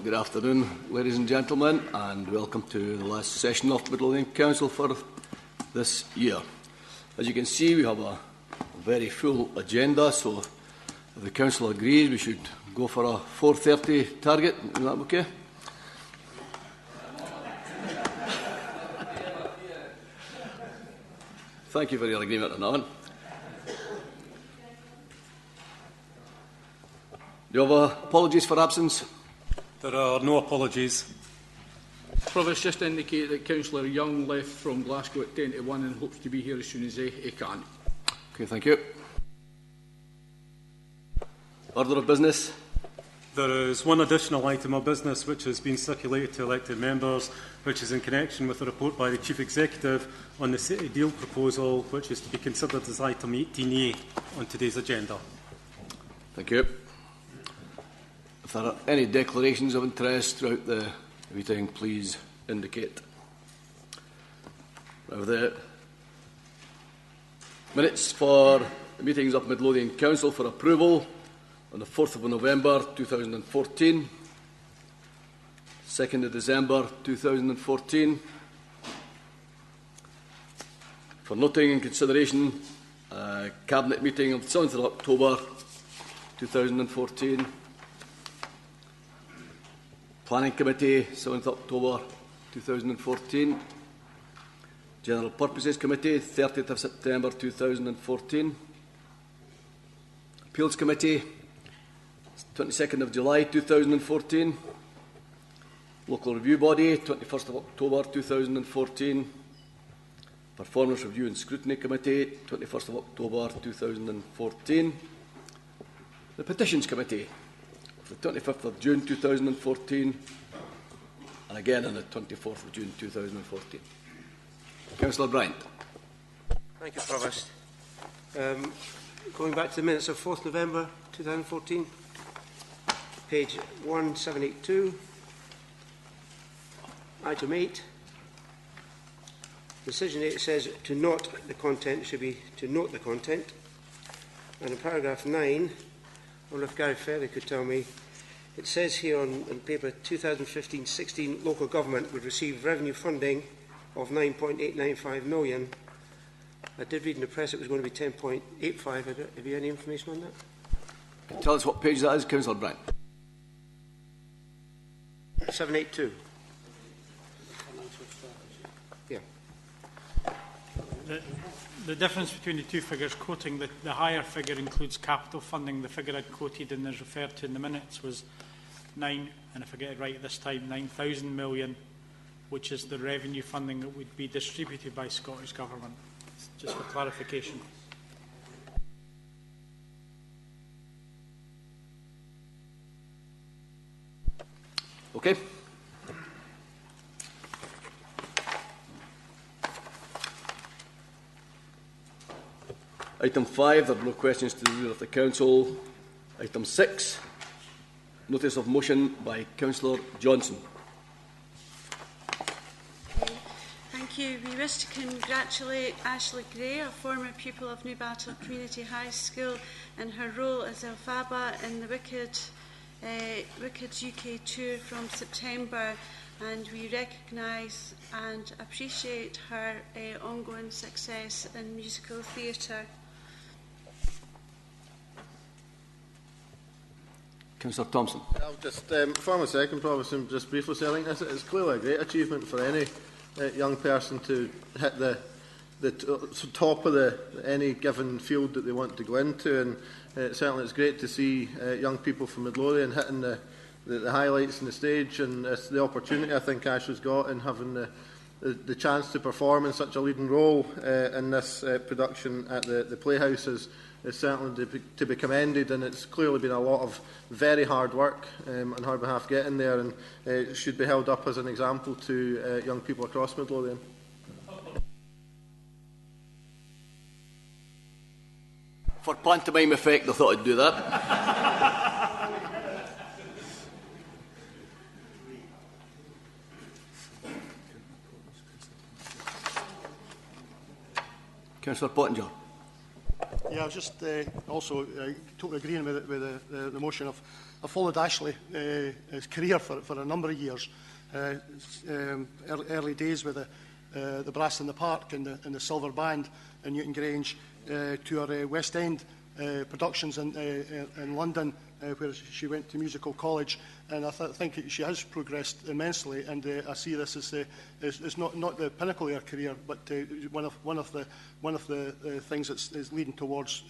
good afternoon, ladies and gentlemen, and welcome to the last session of Midlothian Council for this year. As you can see, we have a very full agenda, so if the Council agrees, we should go for a 4:30 target. Is that okay? Thank you for your agreement on that one. Do you have apologies for absence? There are no apologies. Provost, just indicate that Councillor Young left from Glasgow at 10 to 1 and hopes to be here as soon as he can. Okay, thank you. Order of business. There is one additional item of business which has been circulated to elected members, which is in connection with a report by the Chief Executive on the City Deal proposal, which is to be considered as item 18A on today's agenda. Thank you. If there are any declarations of interest throughout the meeting, please indicate. Now, the minutes for the meetings of Midlothian Council for approval on the 4th of November 2014, 2nd of December 2014. For noting and consideration, Cabinet meeting of the 7th of October 2014. Planning Committee, 7th October 2014. General Purposes Committee, 30th of September 2014. Appeals Committee, 22nd of July 2014. Local Review Body, 21st of October 2014. Performance Review and Scrutiny Committee, 21st of October 2014. The Petitions Committee, the 25th of June 2014, and again on the 24th of June 2014. Councillor Bryant. Thank you, Provost. Going back to the minutes of 4th November 2014, page 1782, item 8. Decision 8 says to note the content, should be to note the content. And in paragraph 9, I wonder if Gary Ferry could tell me, it says here on paper 2015-16 local government would receive revenue funding of 9.895 million. I did read in the press it was going to be 10.85. Have you any information on that? Can you tell us what page that is, Councillor Bryant? 782. Yeah. The difference between the two figures, quoting the higher figure includes capital funding. The figure I'd quoted and is referred to in the minutes was 9, and if I get it right this time, 9,000 million, which is the revenue funding that would be distributed by Scottish Government. Just for clarification. Okay. Item 5, there are no questions to the Leader of the Council. Item 6, notice of motion by Councillor Johnson. Thank you. We wish to congratulate Ashley Gray, a former pupil of Newbattle Community High School, in her role as Elphaba in the Wicked UK tour from September, and we recognise and appreciate her ongoing success in musical theatre. Councillor Thompson. I'll just, for my second promise, and just briefly say, I think this is clearly a great achievement for any young person to hit the top of any given field that they want to go into, and certainly it's great to see young people from Midlothian hitting the highlights on the stage, and it's the opportunity I think Ashley's got in having the chance to perform in such a leading role in this production at the Playhouse is certainly to be commended, and it's clearly been a lot of very hard work on her behalf getting there, and it should be held up as an example to young people across Midlothian. For pantomime effect, I thought I'd do that. Councillor Pottinger. Yeah, I was just also totally agreeing with the motion. I've followed Ashley's career for a number of years. Early days with the Brass in the Park and the Silver Band in Newton Grange, to her West End productions in London, where she went to musical college, and I think she has progressed immensely. And I see this as not the pinnacle of her career, but one of the things that's leading towards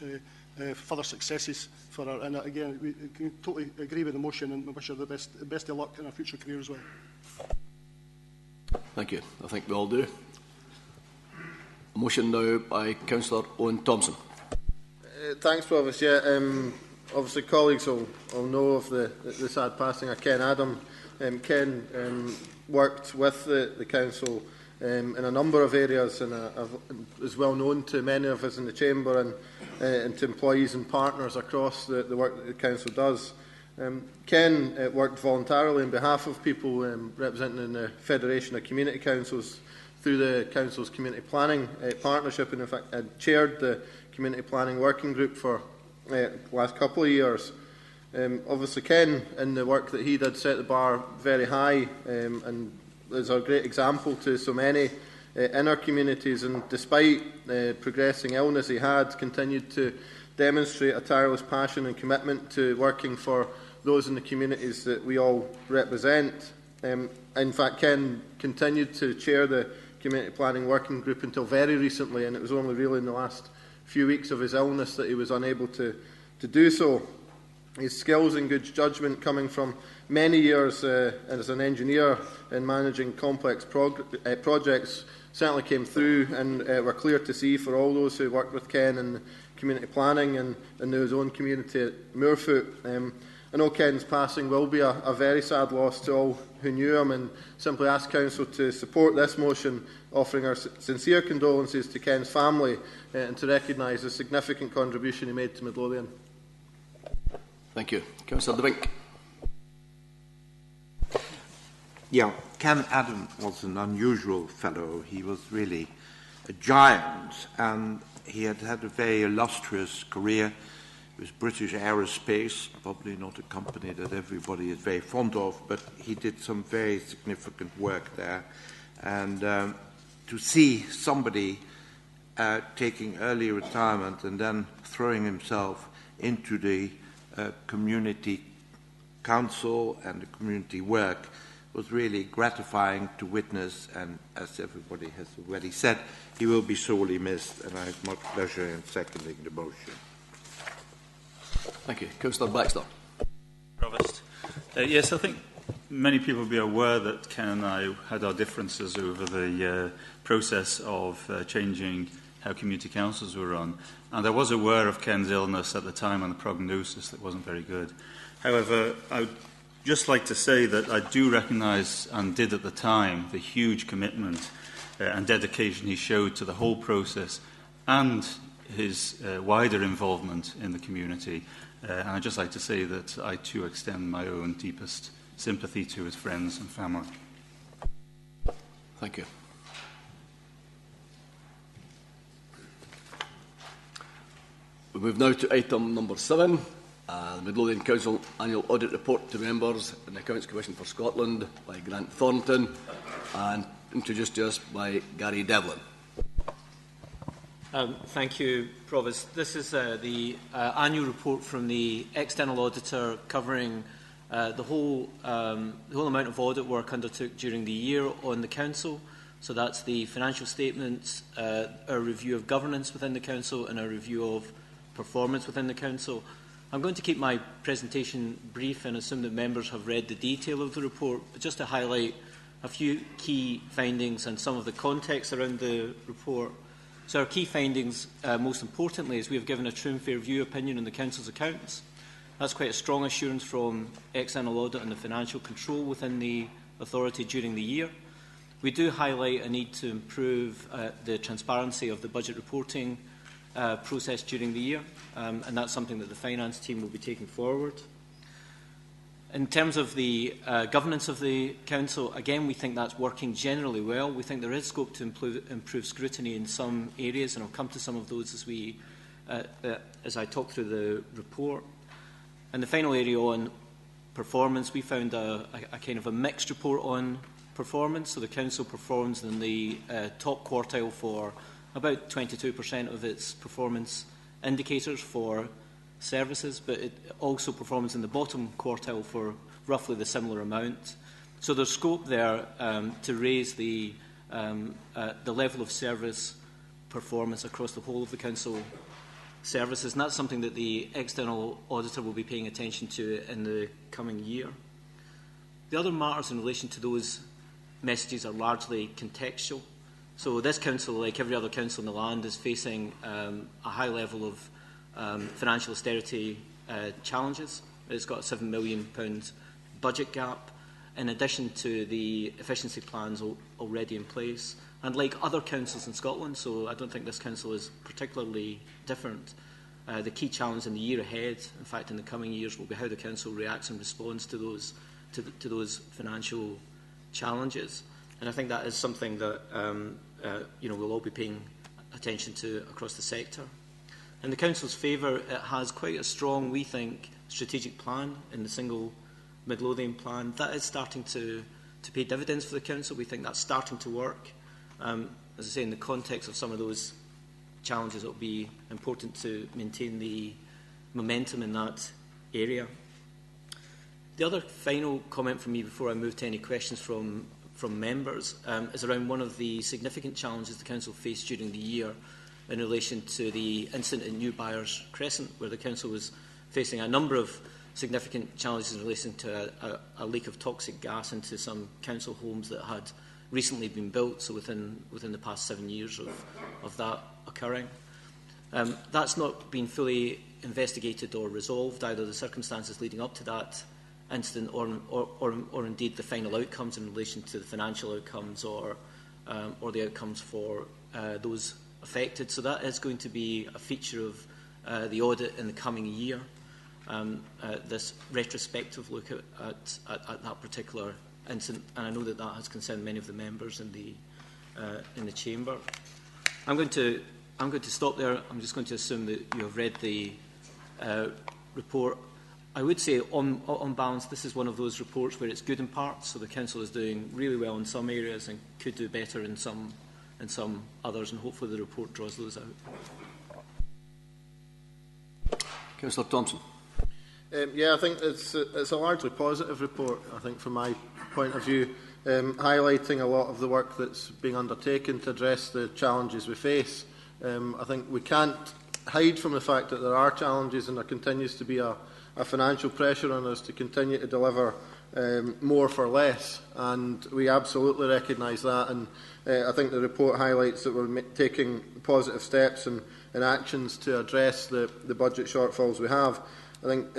further successes for her. And again, we can totally agree with the motion, and we wish her the best of luck in her future career as well. Thank you. I think we all do. A motion now by Councillor Owen Thompson. Thanks, Provost. Yeah, obviously colleagues will know of the sad passing of Ken Adam. Ken worked with the council in a number of areas, and is well known to many of us in the chamber and to employees and partners across the work that the council does. Ken worked voluntarily on behalf of people representing the Federation of Community Councils through the council's community planning partnership, and in fact chaired the community planning working group for the last couple of years. Obviously Ken, in the work that he did, set the bar very high, and is a great example to so many in our communities, and despite progressing illness, he had continued to demonstrate a tireless passion and commitment to working for those in the communities that we all represent. In fact, Ken continued to chair the community planning working group until very recently, and it was only really in the last few weeks of his illness that he was unable to do so. His skills and good judgment, coming from many years as an engineer in managing complex projects, certainly came through, and were clear to see for all those who worked with Ken in community planning and in his own community at Moorfoot. I know Ken's passing will be a very sad loss to all who knew him, and simply ask Council to support this motion, offering our sincere condolences to Ken's family and to recognise the significant contribution he made to Midlothian. Thank you. Councillor De Wink. Yeah, Ken Adam was an unusual fellow. He was really a giant, and he had had a very illustrious career. It was British Aerospace, probably not a company that everybody is very fond of, but he did some very significant work there. And to see somebody taking early retirement and then throwing himself into the community council and the community work was really gratifying to witness, and as everybody has already said, he will be sorely missed, and I have much pleasure in seconding the motion. Thank you. Councillor Baxter. Provost. Yes, I think many people will be aware that Ken and I had our differences over the process of changing how community councils were run. And I was aware of Ken's illness at the time and the prognosis that wasn't very good. However, I would just like to say that I do recognise, and did at the time, the huge commitment and dedication he showed to the whole process and his wider involvement in the community. And I'd just like to say that I too extend my own deepest sympathy to his friends and family. Thank you. We move now to item number 7, the Midlothian Council Annual Audit Report to members in the Accounts Commission for Scotland by Grant Thornton, and introduced to us by Gary Devlin. Thank you, Provost. This is the annual report from the external auditor covering the whole amount of audit work undertook during the year on the Council. So that's the financial statements, a review of governance within the Council, and a review of performance within the Council. I'm going to keep my presentation brief and assume that members have read the detail of the report, but just to highlight a few key findings and some of the context around the report. So our key findings, most importantly, is we have given a true and fair view opinion on the Council's accounts. That's quite a strong assurance from external audit and the financial control within the authority during the year. We do highlight a need to improve the transparency of the budget reporting process during the year, and that's something that the finance team will be taking forward. In terms of the governance of the Council, again, we think that's working generally well. We think there is scope to improve scrutiny in some areas, and I'll come to some of those as we as I talk through the report. And the final area on performance, we found a kind of a mixed report on performance. So the Council performs in the top quartile for about 22% of its performance indicators for services, but it also performs in the bottom quartile for roughly the similar amount. So there's scope there to raise the level of service performance across the whole of the Council services, and that's something that the external auditor will be paying attention to in the coming year. The other matters in relation to those messages are largely contextual. So this council, like every other council in the land, is facing a high level of financial austerity challenges. It's got a £7 million budget gap, in addition to the efficiency plans already in place. And like other councils in Scotland, so I don't think this council is particularly different, the key challenge in the year ahead, in fact in the coming years, will be how the council reacts and responds to those financial challenges. And I think that is something that we'll all be paying attention to across the sector. In the council's favour, it has quite a strong, we think, strategic plan in the single Midlothian plan. That is starting to pay dividends for the council. We think that's starting to work. As I say, in the context of some of those challenges, it will be important to maintain the momentum in that area. The other final comment from me before I move to any questions from members is around one of the significant challenges the council faced during the year in relation to the incident in New Byres Crescent, where the council was facing a number of significant challenges in relation to a leak of toxic gas into some council homes that had recently been built, so within the past 7 years of that occurring. That's not been fully investigated or resolved, either the circumstances leading up to that incident or indeed the final outcomes in relation to the financial outcomes or the outcomes for those affected. So that is going to be a feature of the audit in the coming year, this retrospective look at that particular incident, and I know that that has concerned many of the members in the chamber. I'm going to stop there. I'm just going to assume that you have read the report. I would say, on balance, this is one of those reports where it's good in parts. So the council is doing really well in some areas and could do better in some others, and hopefully the report draws those out. Councillor Thompson. I think it's a largely positive report, I think, from my point of view, highlighting a lot of the work that's being undertaken to address the challenges we face. I think we can't hide from the fact that there are challenges and there continues to be a financial pressure on us to continue to deliver more for less, and we absolutely recognise that, and I think the report highlights that we're taking positive steps and actions to address the budget shortfalls we have. I think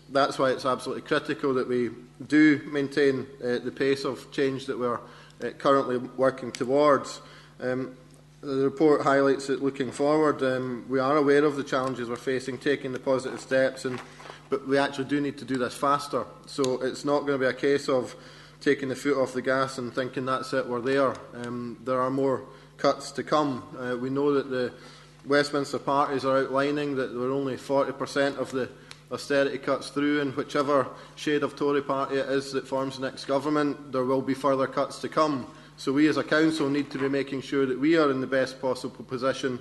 that's why it's absolutely critical that we do maintain the pace of change that we're currently working towards. The report highlights that looking forward, we are aware of the challenges we're facing, taking the positive steps, but we actually do need to do this faster. So it's not going to be a case of taking the foot off the gas and thinking that's it, we're there. There are more cuts to come. We know that the Westminster parties are outlining that there are only 40% of the austerity cuts through, and whichever shade of Tory party it is that forms the next government, there will be further cuts to come. So we as a council need to be making sure that we are in the best possible position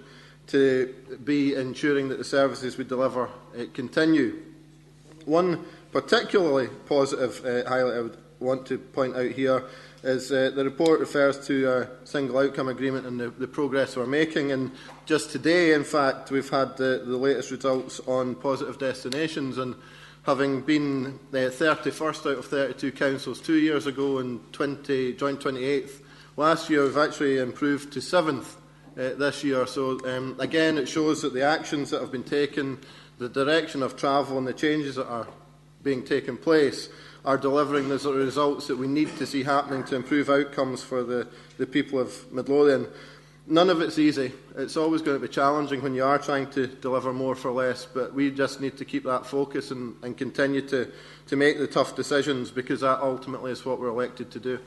to be ensuring that the services we deliver continue. One particularly positive highlight I would want to point out here is the report refers to our single outcome agreement and the progress we're making. And just today, in fact, we've had the latest results on positive destinations, and having been 31st out of 32 councils 2 years ago and joined 28th last year, we've actually improved to 7th this year. So again, it shows that the actions that have been taken, the direction of travel and the changes that are being taken place are delivering the sort of results that we need to see happening to improve outcomes for the people of Midlothian. None of it's easy. It's always going to be challenging when you are trying to deliver more for less, but we just need to keep that focus and continue to make the tough decisions, because that ultimately is what we're elected to do.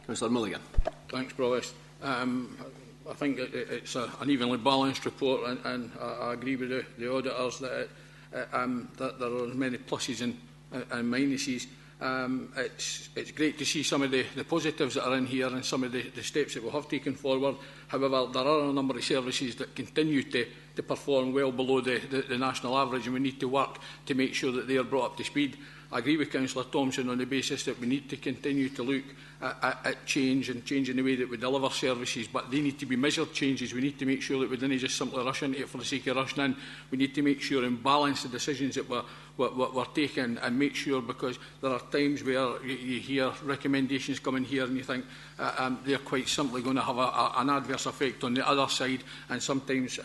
Councillor Mulligan. Thanks, Provost. I think it's an evenly balanced report, and I agree with the auditors that there are many pluses and minuses. It's great to see some of the positives that are in here and some of the steps that we have taken forward. However, there are a number of services that continue to perform well below the national average, and we need to work to make sure that they are brought up to speed. I agree with Councillor Thompson on the basis that we need to continue to look at change and changing the way that we deliver services, but they need to be measured changes. We need to make sure that we don't just simply rush into it for the sake of rushing in. We need to make sure and balance the decisions that we're taking, and make sure, because there are times where you hear recommendations coming here and you think they're quite simply going to have an adverse effect on the other side, and sometimes,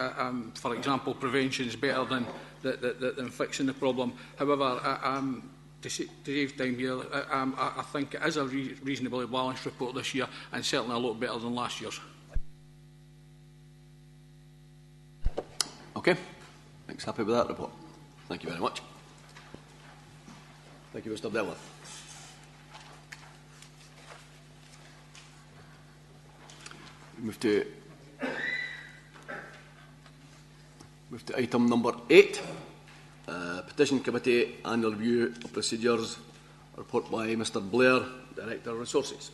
for example, prevention is better than fixing the problem. However, to save time here, I think it is a reasonably balanced report this year, and certainly a lot better than last year's. Okay. Thanks. Happy with that report. Thank you very much. Thank you, Mr. Delworth. Move to item number 8. Petition Committee Annual Review of Procedures. Report by Mr. Blair, Director of Resources.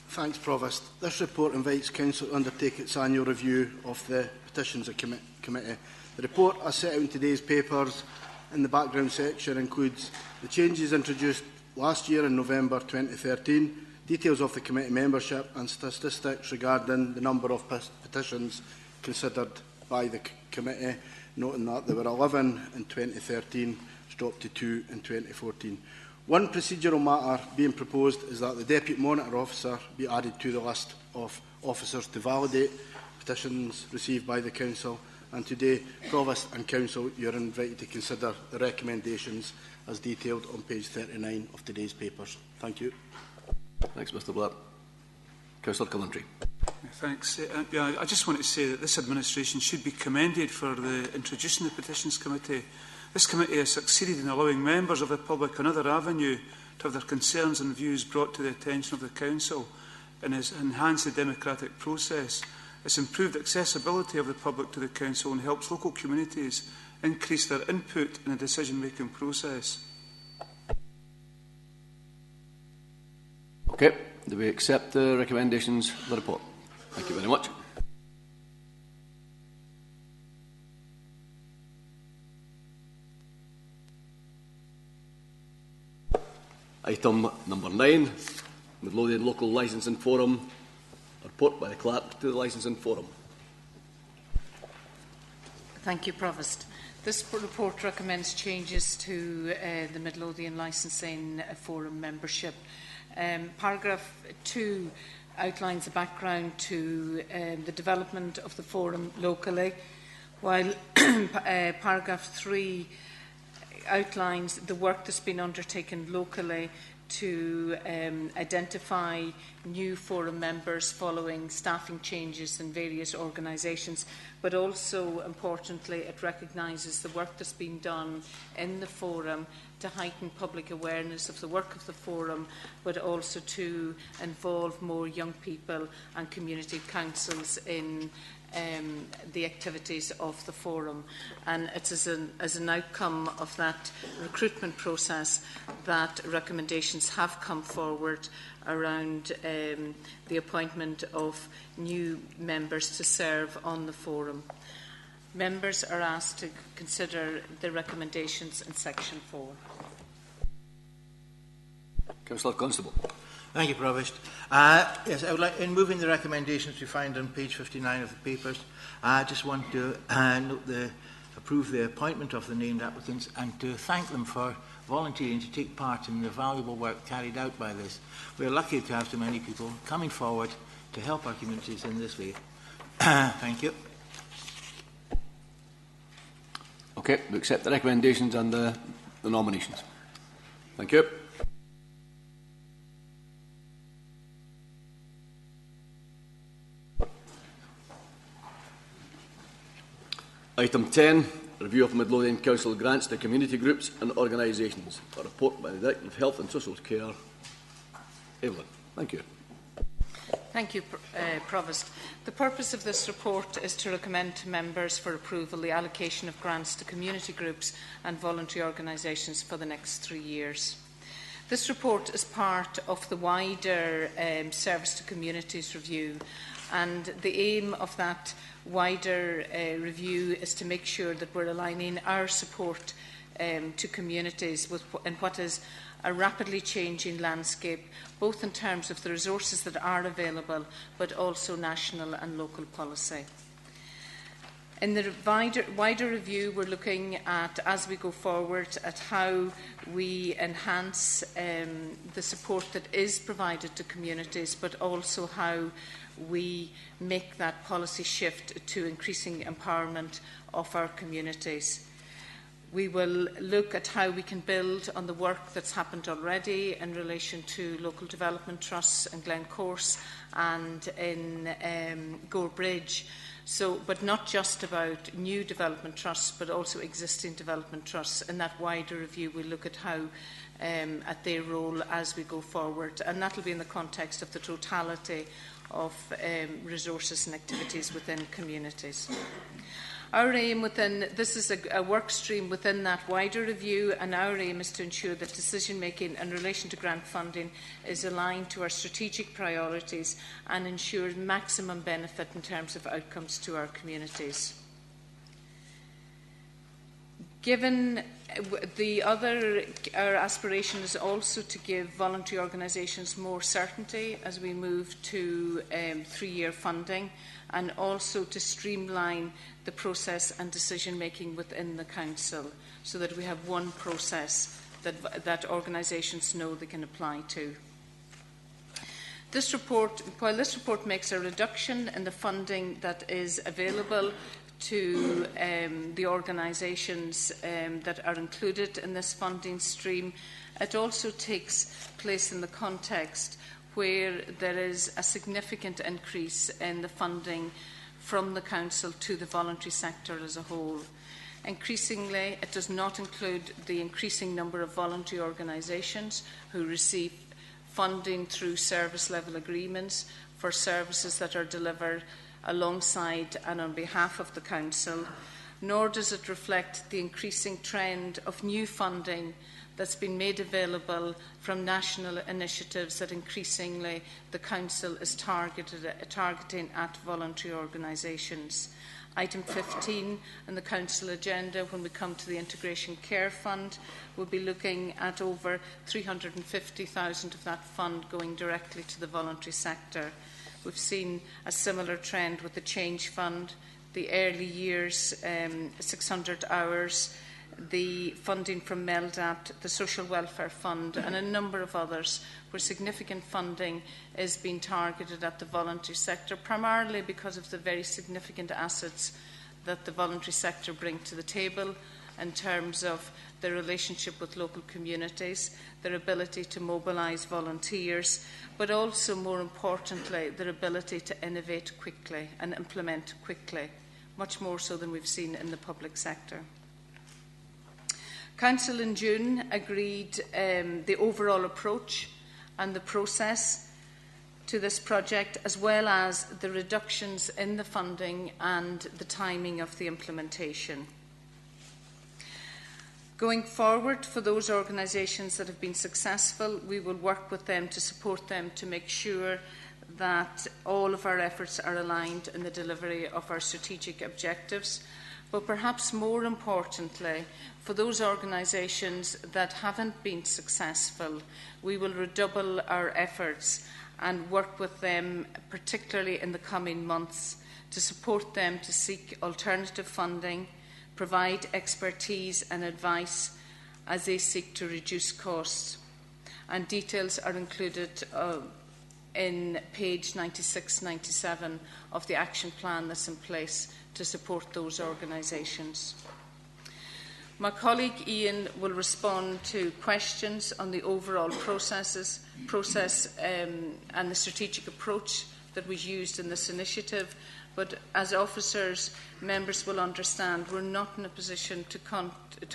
Thanks, Provost. This report invites Council to undertake its annual review of the Petitions Committee. The report, as set out in today's papers in the background section, includes the changes introduced last year in November 2013, details of the committee membership and statistics regarding the number of petitions considered by the committee, noting that there were 11 in 2013, dropped to 2 in 2014. One procedural matter being proposed is that the Deputy Monitor Officer be added to the list of officers to validate petitions received by the Council, and today, Provost and Council, you are invited to consider the recommendations as detailed on page 39 of today's papers. Thank you. Thanks, Mr. Blair. Councillor Coventry. Thanks. I just want to say that this administration should be commended for introducing the Petitions Committee. This committee has succeeded in allowing members of the public another avenue to have their concerns and views brought to the attention of the Council, and has enhanced the democratic process. It's improved accessibility of the public to the Council and helps local communities increase their input in the decision-making process. Okay. Do we accept the recommendations of the report? Thank you very much. Item number 9, Midlothian Local Licensing Forum. Report by the Clerk to the Licensing Forum. Thank you, Provost. This report recommends changes to the Midlothian Licensing Forum membership. Paragraph 2 outlines the background to the development of the forum locally, while paragraph 3 outlines the work that's been undertaken locally to identify new forum members following staffing changes in various organisations, but also, importantly, it recognises the work that's been done in the forum to heighten public awareness of the work of the forum, but also to involve more young people and community councils in the activities of the forum. And it is as an outcome of that recruitment process that recommendations have come forward around the appointment of new members to serve on the forum. Members are asked to consider the recommendations in section 4. Councillor Constable. Thank you, Provost. Yes, I would like, in moving the recommendations we find on page 59 of the papers, I just want to approve the appointment of the named applicants and to thank them for volunteering to take part in the valuable work carried out by this. We are lucky to have so many people coming forward to help our communities in this way. Thank you. Okay, we accept the recommendations and the nominations. Thank you. Item 10, review of Midlothian Council grants to community groups and organisations. A report by the Director of Health and Social Care, Evelyn. Thank you. Thank you, Provost. The purpose of this report is to recommend to members for approval the allocation of grants to community groups and voluntary organisations for the next 3 years. This report is part of the wider Service to Communities review, and the aim of that wider review is to make sure that we're aligning our support to communities in what is a rapidly changing landscape, both in terms of the resources that are available, but also national and local policy. In the wider review, we're looking at, as we go forward, at how we enhance the support that is provided to communities, but also how we make that policy shift to increasing empowerment of our communities. We will look at how we can build on the work that's happened already in relation to local development trusts in Glencorse and in Gore Bridge. But not just about new development trusts, but also existing development trusts. In that wider review, we'll look at how at their role as we go forward, and that will be in the context of the totality of resources and activities within communities. Our aim this is a work stream within that wider review, and our aim is to ensure that decision-making in relation to grant funding is aligned to our strategic priorities and ensures maximum benefit in terms of outcomes to our communities. Given our aspiration is also to give voluntary organisations more certainty as we move to 3-year funding, and also to streamline the process and decision-making within the Council so that we have one process that organisations know they can apply to. While this report makes a reduction in the funding that is available to the organisations that are included in this funding stream, it also takes place in the context where there is a significant increase in the funding from the Council to the voluntary sector as a whole. Increasingly, it does not include the increasing number of voluntary organisations who receive funding through service-level agreements for services that are delivered alongside and on behalf of the Council, nor does it reflect the increasing trend of new funding that's been made available from national initiatives that increasingly the Council is targeting at voluntary organisations. Item 15 on the Council agenda, when we come to the Integration Care Fund, we'll be looking at over 350,000 of that fund going directly to the voluntary sector. We've seen a similar trend with the Change Fund, the early years, 600 hours, the funding from MELDAT, the Social Welfare Fund, and a number of others where significant funding is being targeted at the voluntary sector, primarily because of the very significant assets that the voluntary sector bring to the table in terms of their relationship with local communities, their ability to mobilise volunteers, but also, more importantly, their ability to innovate quickly and implement quickly, much more so than we've seen in the public sector. Council in June agreed the overall approach and the process to this project, as well as the reductions in the funding and the timing of the implementation. Going forward, for those organisations that have been successful, we will work with them to support them to make sure that all of our efforts are aligned in the delivery of our strategic objectives. But perhaps more importantly, for those organisations that haven't been successful, we will redouble our efforts and work with them, particularly in the coming months, to support them to seek alternative funding, provide expertise and advice as they seek to reduce costs. And details are included in page 96-97 of the action plan that's in place to support those organisations. My colleague Ian will respond to questions on the overall process and the strategic approach that was used in this initiative. But as officers, members will understand we're not in a position to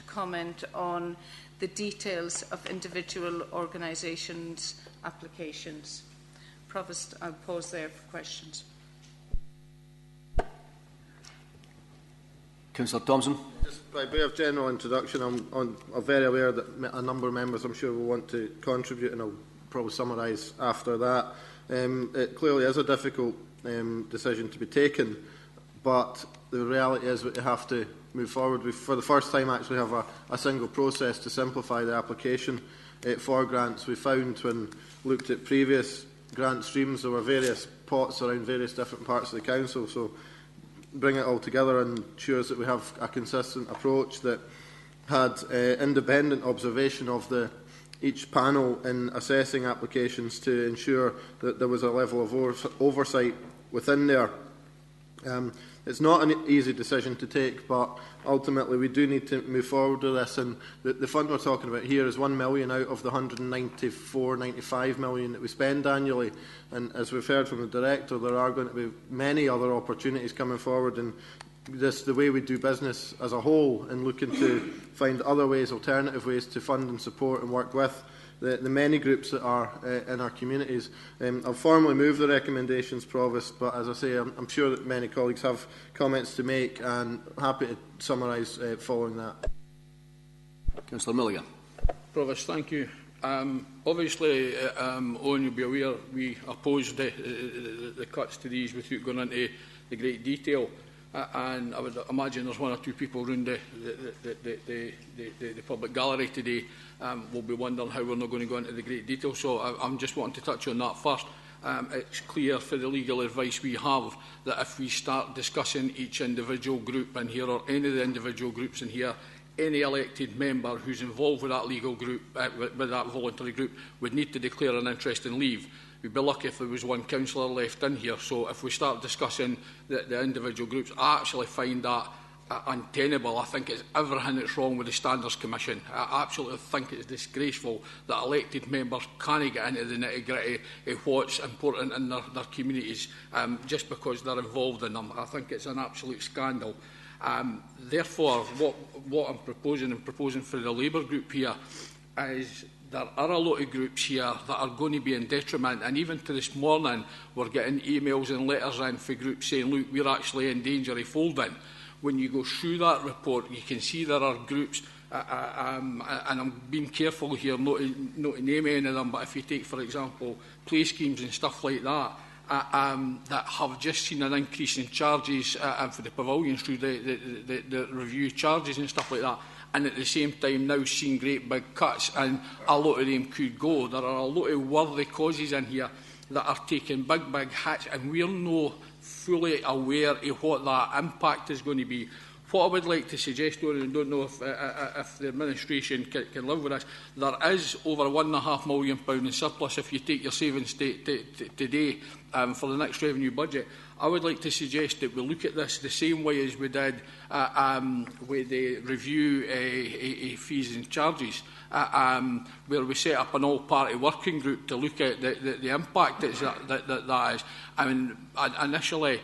comment on the details of individual organisations' applications. Provost, I'll pause there for questions. Councillor Thompson. Just by way of general introduction, I'm very aware that a number of members, I'm sure, will want to contribute, and I'll probably summarise after that. It clearly is a difficult decision to be taken, but the reality is that we have to move forward. We, for the first time, actually have a single process to simplify the application for grants. We found, when looked at previous grant streams, there were various pots around various different parts of the council. So bring it all together ensures that we have a consistent approach that had independent observation of each panel in assessing applications to ensure that there was a level of oversight within there. It's not an easy decision to take, but ultimately we do need to move forward with this. And the fund we're talking about here is 1 million out of the 194-95 million that we spend annually. And as we've heard from the Director, there are going to be many other opportunities coming forward. And the way we do business as a whole, and looking to find other ways, alternative ways to fund and support and work with the many groups that are in our communities. I'll formally move the recommendations, Provost, but as I say, I'm sure that many colleagues have comments to make, and happy to summarise following that. Councillor Milligan. Provost, thank you. Obviously, Owen, you'll be aware, we opposed the cuts to these without going into the great detail. And I would imagine there's one or two people around the public gallery today will be wondering how we're not going to go into the great detail. So I'm just wanting to touch on that first. It's clear for the legal advice we have that if we start discussing each individual group in here, or any of the individual groups in here, any elected member who's involved with that legal group, with that voluntary group, would need to declare an interest and leave. We'd be lucky if there was one councillor left in here. So if we start discussing the individual groups, I actually find that untenable. I think it's everything that's wrong with the Standards Commission. I absolutely think it's disgraceful that elected members can't get into the nitty-gritty of what's important in their communities just because they're involved in them. I think it's an absolute scandal. Therefore, what I'm proposing for the Labour group here is there are a lot of groups here that are going to be in detriment, and even to this morning we're getting emails and letters in for groups saying, look, we're actually in danger of folding. When you go through that report, you can see there are groups, and I'm being careful here not to name any of them, but if you take, for example, play schemes and stuff like that, that have just seen an increase in charges for the pavilions through the review charges and stuff like that, and at the same time now seeing great big cuts, and a lot of them could go. There are a lot of worthy causes in here that are taking big hits, and we're not fully aware of what that impact is going to be. What I would like to suggest, and I don't know if the administration can live with this, there is over £1.5 million in surplus if you take your savings today for the next revenue budget. I would like to suggest that we look at this the same way as we did with the review fees and charges, where we set up an all-party working group to look at the impact that is. I mean, initially,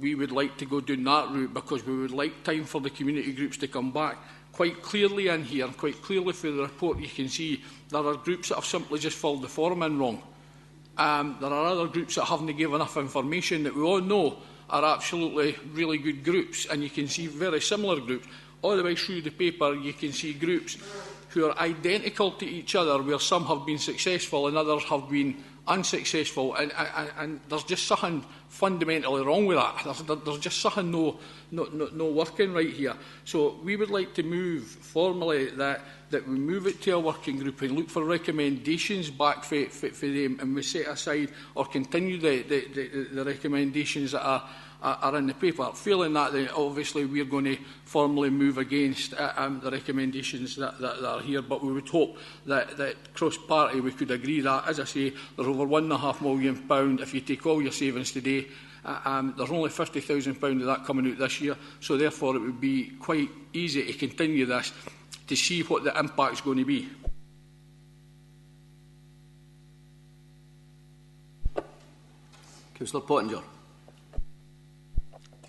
we would like to go down that route because we would like time for the community groups to come back. Quite clearly in here, quite clearly through the report, you can see there are groups that have simply just filled the form in wrong. There are other groups that haven't given enough information that we all know are absolutely really good groups, and you can see very similar groups. All the way through the paper, you can see groups who are identical to each other, where some have been successful and others have been unsuccessful, and there's just something fundamentally wrong with that. There's just something no working right here. So we would like to move formally that we move it to a working group and look for recommendations back for them, and we set aside or continue the recommendations that are in the paper. Failing that, then obviously we're going to formally move against the recommendations that are here, but we would hope that cross-party we could agree that, as I say, there's over £1.5 million if you take all your savings today. There's only £50,000 of that coming out this year, so therefore it would be quite easy to continue this to see what the impact is going to be. Councillor Pottinger.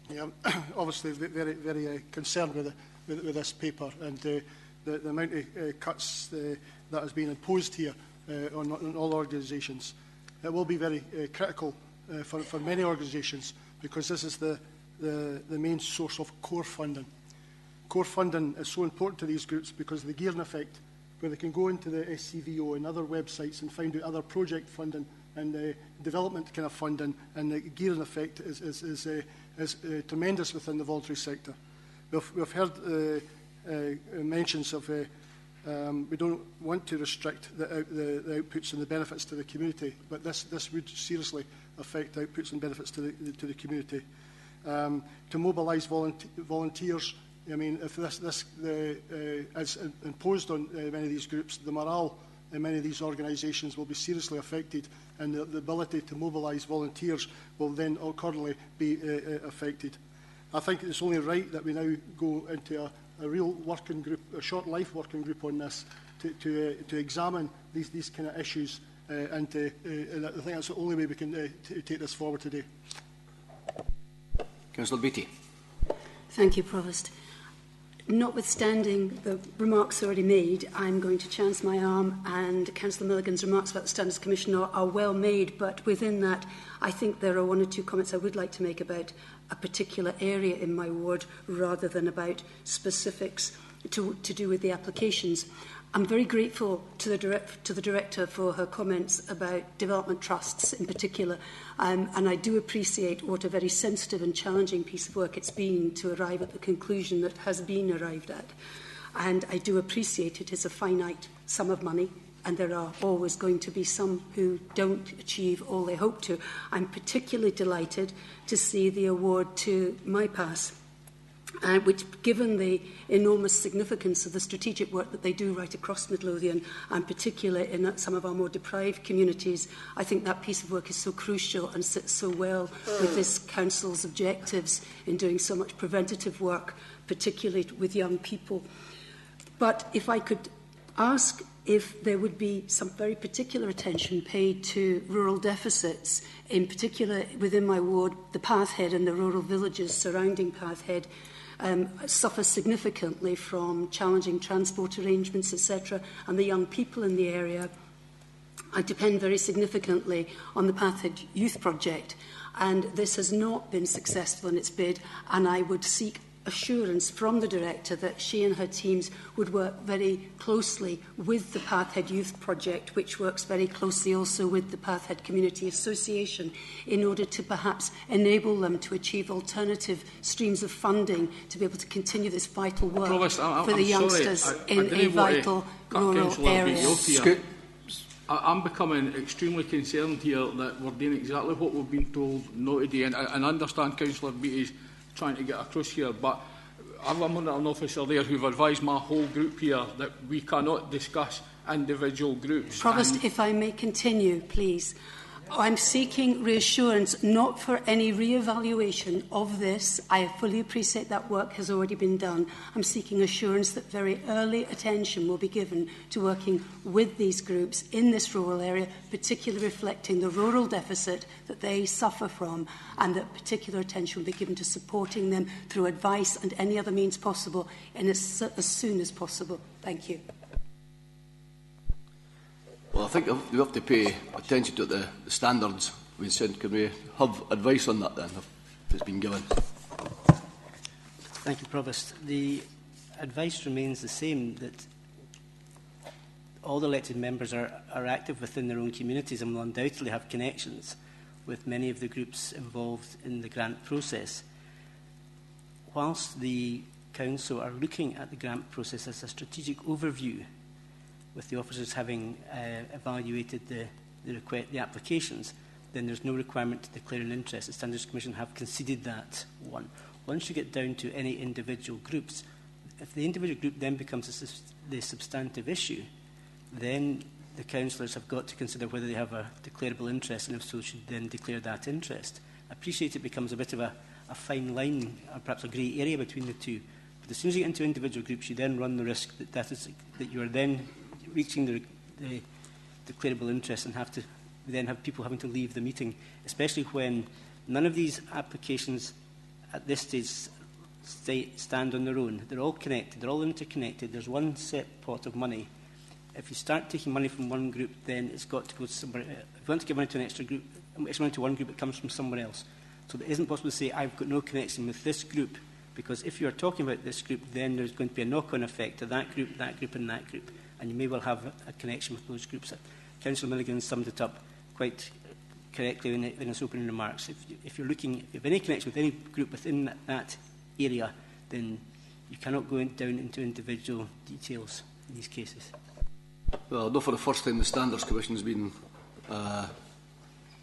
Yeah, obviously very concerned with this paper and the amount of cuts that has been imposed here on all organisations. it will be very critical for many organisations, because this is the main source of core funding. Core funding is so important to these groups because of the gearing effect, where they can go into the SCVO and other websites and find out other project funding and development kind of funding, and the gearing effect is tremendous within the voluntary sector. We've heard mentions of we don't want to restrict the outputs and the benefits to the community, but this would seriously affect outputs and benefits to the community. To mobilise volunteers, I mean, if this is imposed on many of these groups, the morale in many of these organisations will be seriously affected, and the ability to mobilise volunteers will then accordingly be affected. I think it's only right that we now go into a real working group, a short life working group on this, to examine these kind of issues, and I think that's the only way we can take this forward today. Councillor Beattie. Thank you, Provost. Notwithstanding the remarks already made, I'm going to chance my arm, and Councillor Milligan's remarks about the Standards Commission are well made, but within that I think there are one or two comments I would like to make about a particular area in my ward rather than about specifics to do with the applications. I'm very grateful to the Director for her comments about development trusts in particular, and I do appreciate what a very sensitive and challenging piece of work it's been to arrive at the conclusion that has been arrived at. And I do appreciate it is a finite sum of money, and there are always going to be some who don't achieve all they hope to. I'm particularly delighted to see the award to MyPass, which, given the enormous significance of the strategic work that they do right across Midlothian, and particularly in some of our more deprived communities, I think that piece of work is so crucial and sits so well with this Council's objectives in doing so much preventative work, particularly with young people. But if I could ask if there would be some very particular attention paid to rural deficits, in particular within my ward, the Pathhead and the rural villages surrounding Pathhead suffer significantly from challenging transport arrangements, etc., and the young people in the area depend very significantly on the Pathhead Youth Project, and this has not been successful in its bid, and I would seek assurance from the Director that she and her teams would work very closely with the Pathhead Youth Project, which works very closely also with the Pathhead Community Association, in order to perhaps enable them to achieve alternative streams of funding to be able to continue this vital work for the youngsters in a vital rural area. I'm becoming extremely concerned here that we're doing exactly what we've been told not to do, and I understand Councillor Beattie's trying to get across here, but I'm an officer there who've advised my whole group here that we cannot discuss individual groups. Provost, if I may continue, please. I'm seeking reassurance not for any re-evaluation of this. I fully appreciate that work has already been done. I'm seeking assurance that very early attention will be given to working with these groups in this rural area, particularly reflecting the rural deficit that they suffer from, and that particular attention will be given to supporting them through advice and any other means possible, and as soon as possible. Thank you. Well, I think we have to pay attention to the standards we said. Can we have advice on that then, if it's been given? Thank you, Provost. The advice remains the same, that all the elected members are active within their own communities and will undoubtedly have connections with many of the groups involved in the grant process. Whilst the Council are looking at the grant process as a strategic overview, with the officers having evaluated the applications, then there's no requirement to declare an interest. The Standards Commission have conceded that one. Once you get down to any individual groups, if the individual group then becomes the substantive issue, then the councillors have got to consider whether they have a declarable interest, and if so, should then declare that interest. I appreciate it becomes a bit of a fine line, or perhaps a grey area between the two. But as soon as you get into individual groups, you then run the risk that you are then reaching the declarable interest and then have people having to leave the meeting, especially when none of these applications at this stage stand on their own. They're all connected, they're all interconnected. There's one set pot of money If you start taking money from one group, then it's got to go to somewhere. If you want to give money to an extra group, extra money to one group, it comes from somewhere else. So it isn't possible to say, I've got no connection with this group, because if you are talking about this group, then there's going to be a knock-on effect to that group, and that group, and you may well have a connection with those groups. Councillor Milligan summed it up quite correctly in his opening remarks. If you have any connection with any group within that area, then you cannot go down into individual details in these cases. Well, not for the first time the Standards Commission has been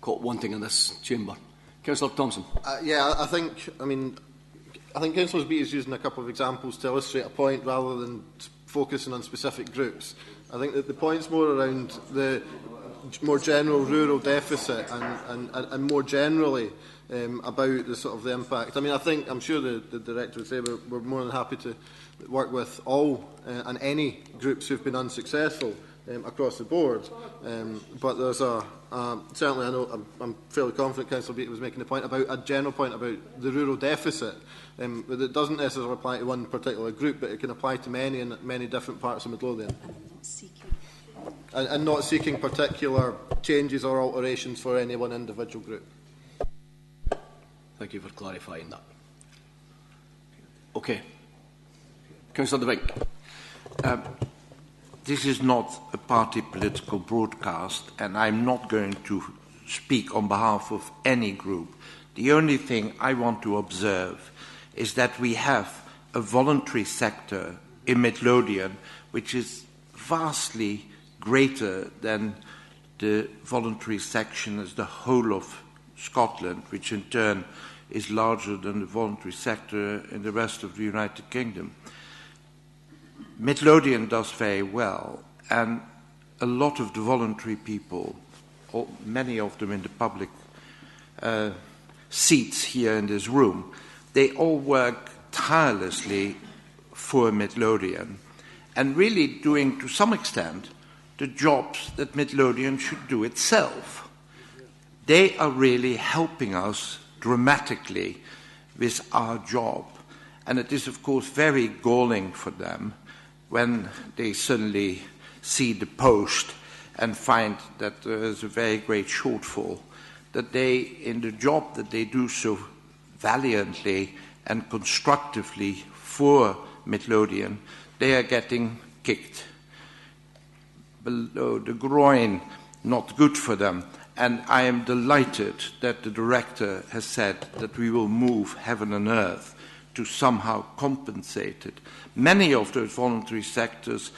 caught wanting in this chamber. Councillor Thompson. I think Councillor Beattie is using a couple of examples to illustrate a point rather than focusing on specific groups. I think that the point's more around the more general rural deficit and more generally about the sort of the impact. I'm sure the Director would say we're more than happy to work with all and any groups who've been unsuccessful across the board. But there's certainly, I know I'm fairly confident Councillor Beattie was making a general point about the rural deficit. But it doesn't necessarily apply to one particular group, but it can apply to many in many different parts of Midlothian. And not seeking particular changes or alterations for any one individual group. Thank you for clarifying that. Okay. Councillor De Vink. This is not a party political broadcast, and I'm not going to speak on behalf of any group. The only thing I want to observe is that we have a voluntary sector in Midlothian which is vastly greater than the voluntary section as the whole of Scotland, which in turn is larger than the voluntary sector in the rest of the United Kingdom. Midlothian does very well, and a lot of the voluntary people, many of them in the public seats here in this room, they all work tirelessly for Midlothian and really doing, to some extent, the jobs that Midlothian should do itself. They are really helping us dramatically with our job. And it is, of course, very galling for them when they suddenly see the post and find that there is a very great shortfall, that they, in the job that they do so valiantly and constructively for Midlothian, they are getting kicked below the groin, not good for them. And I am delighted that the Director has said that we will move heaven and earth to somehow compensate it. Many of those voluntary sectors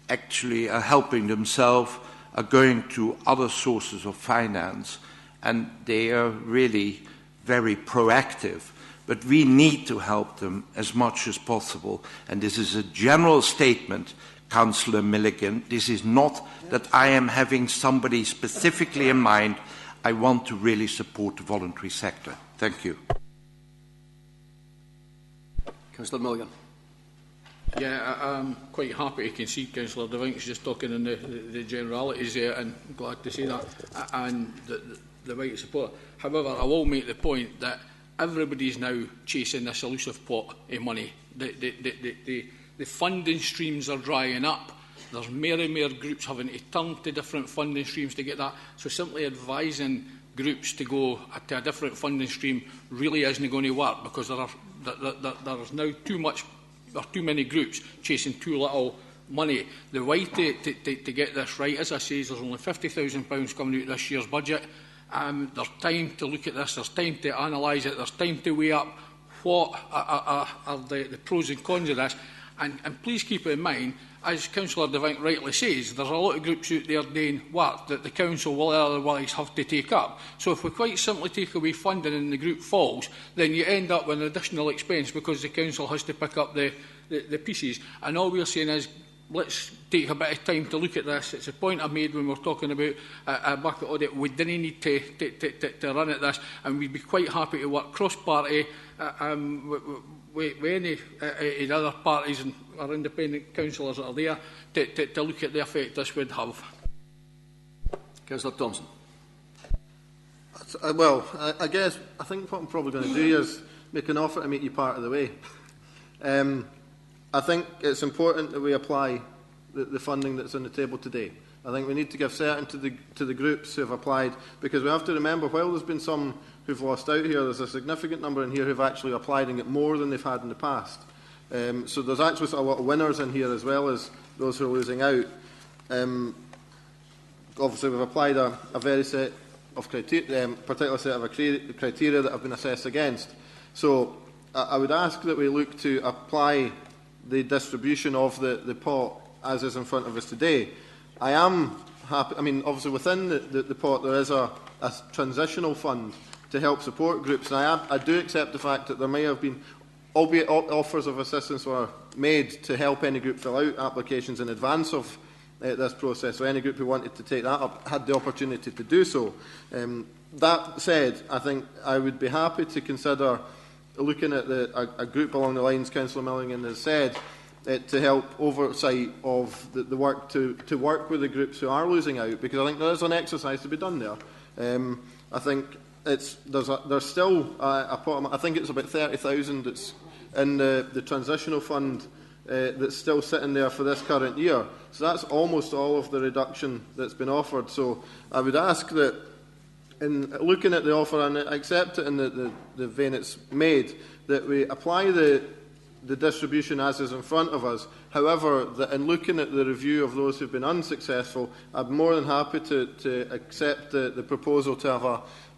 actually are helping themselves, are going to other sources of finance, and they are really very proactive. But we need to help them as much as possible. And this is a general statement, Councillor Milligan. This is not that I am having somebody specifically in mind. I want to really support the voluntary sector. Thank you. Councillor Milligan. Yeah, I'm quite happy to concede Councillor De Vink's just talking in the generalities there, and I'm glad to see that, and the right support. However, I will make the point that everybody's now chasing this elusive pot of money. The funding streams are drying up. There's more and more groups having to turn to different funding streams to get that. So simply advising groups to go to a different funding stream really isn't going to work, because there's now too many groups chasing too little money. The way to get this right, as I say, is there's only £50,000 coming out of this year's budget. There's time to look at this, there's time to analyse it, there's time to weigh up what are the pros and cons of this. And please keep in mind, as Councillor De Vink rightly says, there's a lot of groups out there doing work that the Council will otherwise have to take up. So if we quite simply take away funding and the group falls, then you end up with an additional expense because the Council has to pick up the pieces. And all we're saying is, let's take a bit of time to look at this. It's a point I made when we were talking about a bucket audit. We didn't need to run at this, and we'd be quite happy to work cross-party with any of the other parties and our independent councillors that are there to look at the effect this would have. Councillor Thompson. Well, I think what I'm probably going to do is make an offer to make you part of the way. I think it's important that we apply the funding that's on the table today. I think we need to give certainty to the groups who have applied, because we have to remember, while there's been some who've lost out here, there's a significant number in here who've actually applied and get more than they've had in the past. So there's actually a lot of winners in here as well as those who are losing out. Obviously, we've applied a very set of criteria, particular set of criteria that have been assessed against. So I would ask that we look to apply the distribution of the pot as is in front of us today. I am happy, I mean, obviously within the pot there is a transitional fund to help support groups, and I do accept the fact that there may have been, albeit offers of assistance were made to help any group fill out applications in advance of this process, so any group who wanted to take that up had the opportunity to do so. That said, I think I would be happy to consider looking at a group along the lines Councillor Milligan has said, to help oversight of the work to work with the groups who are losing out, because I think there is an exercise to be done there. I think there's still a pot, I think it's about 30,000 that's in the transitional fund that's still sitting there for this current year. So that's almost all of the reduction that's been offered. So I would ask that, in looking at the offer, and accept it in the vein it's made, that we apply the distribution as is in front of us. However, that in looking at the review of those who have been unsuccessful, I'm more than happy to accept the proposal to have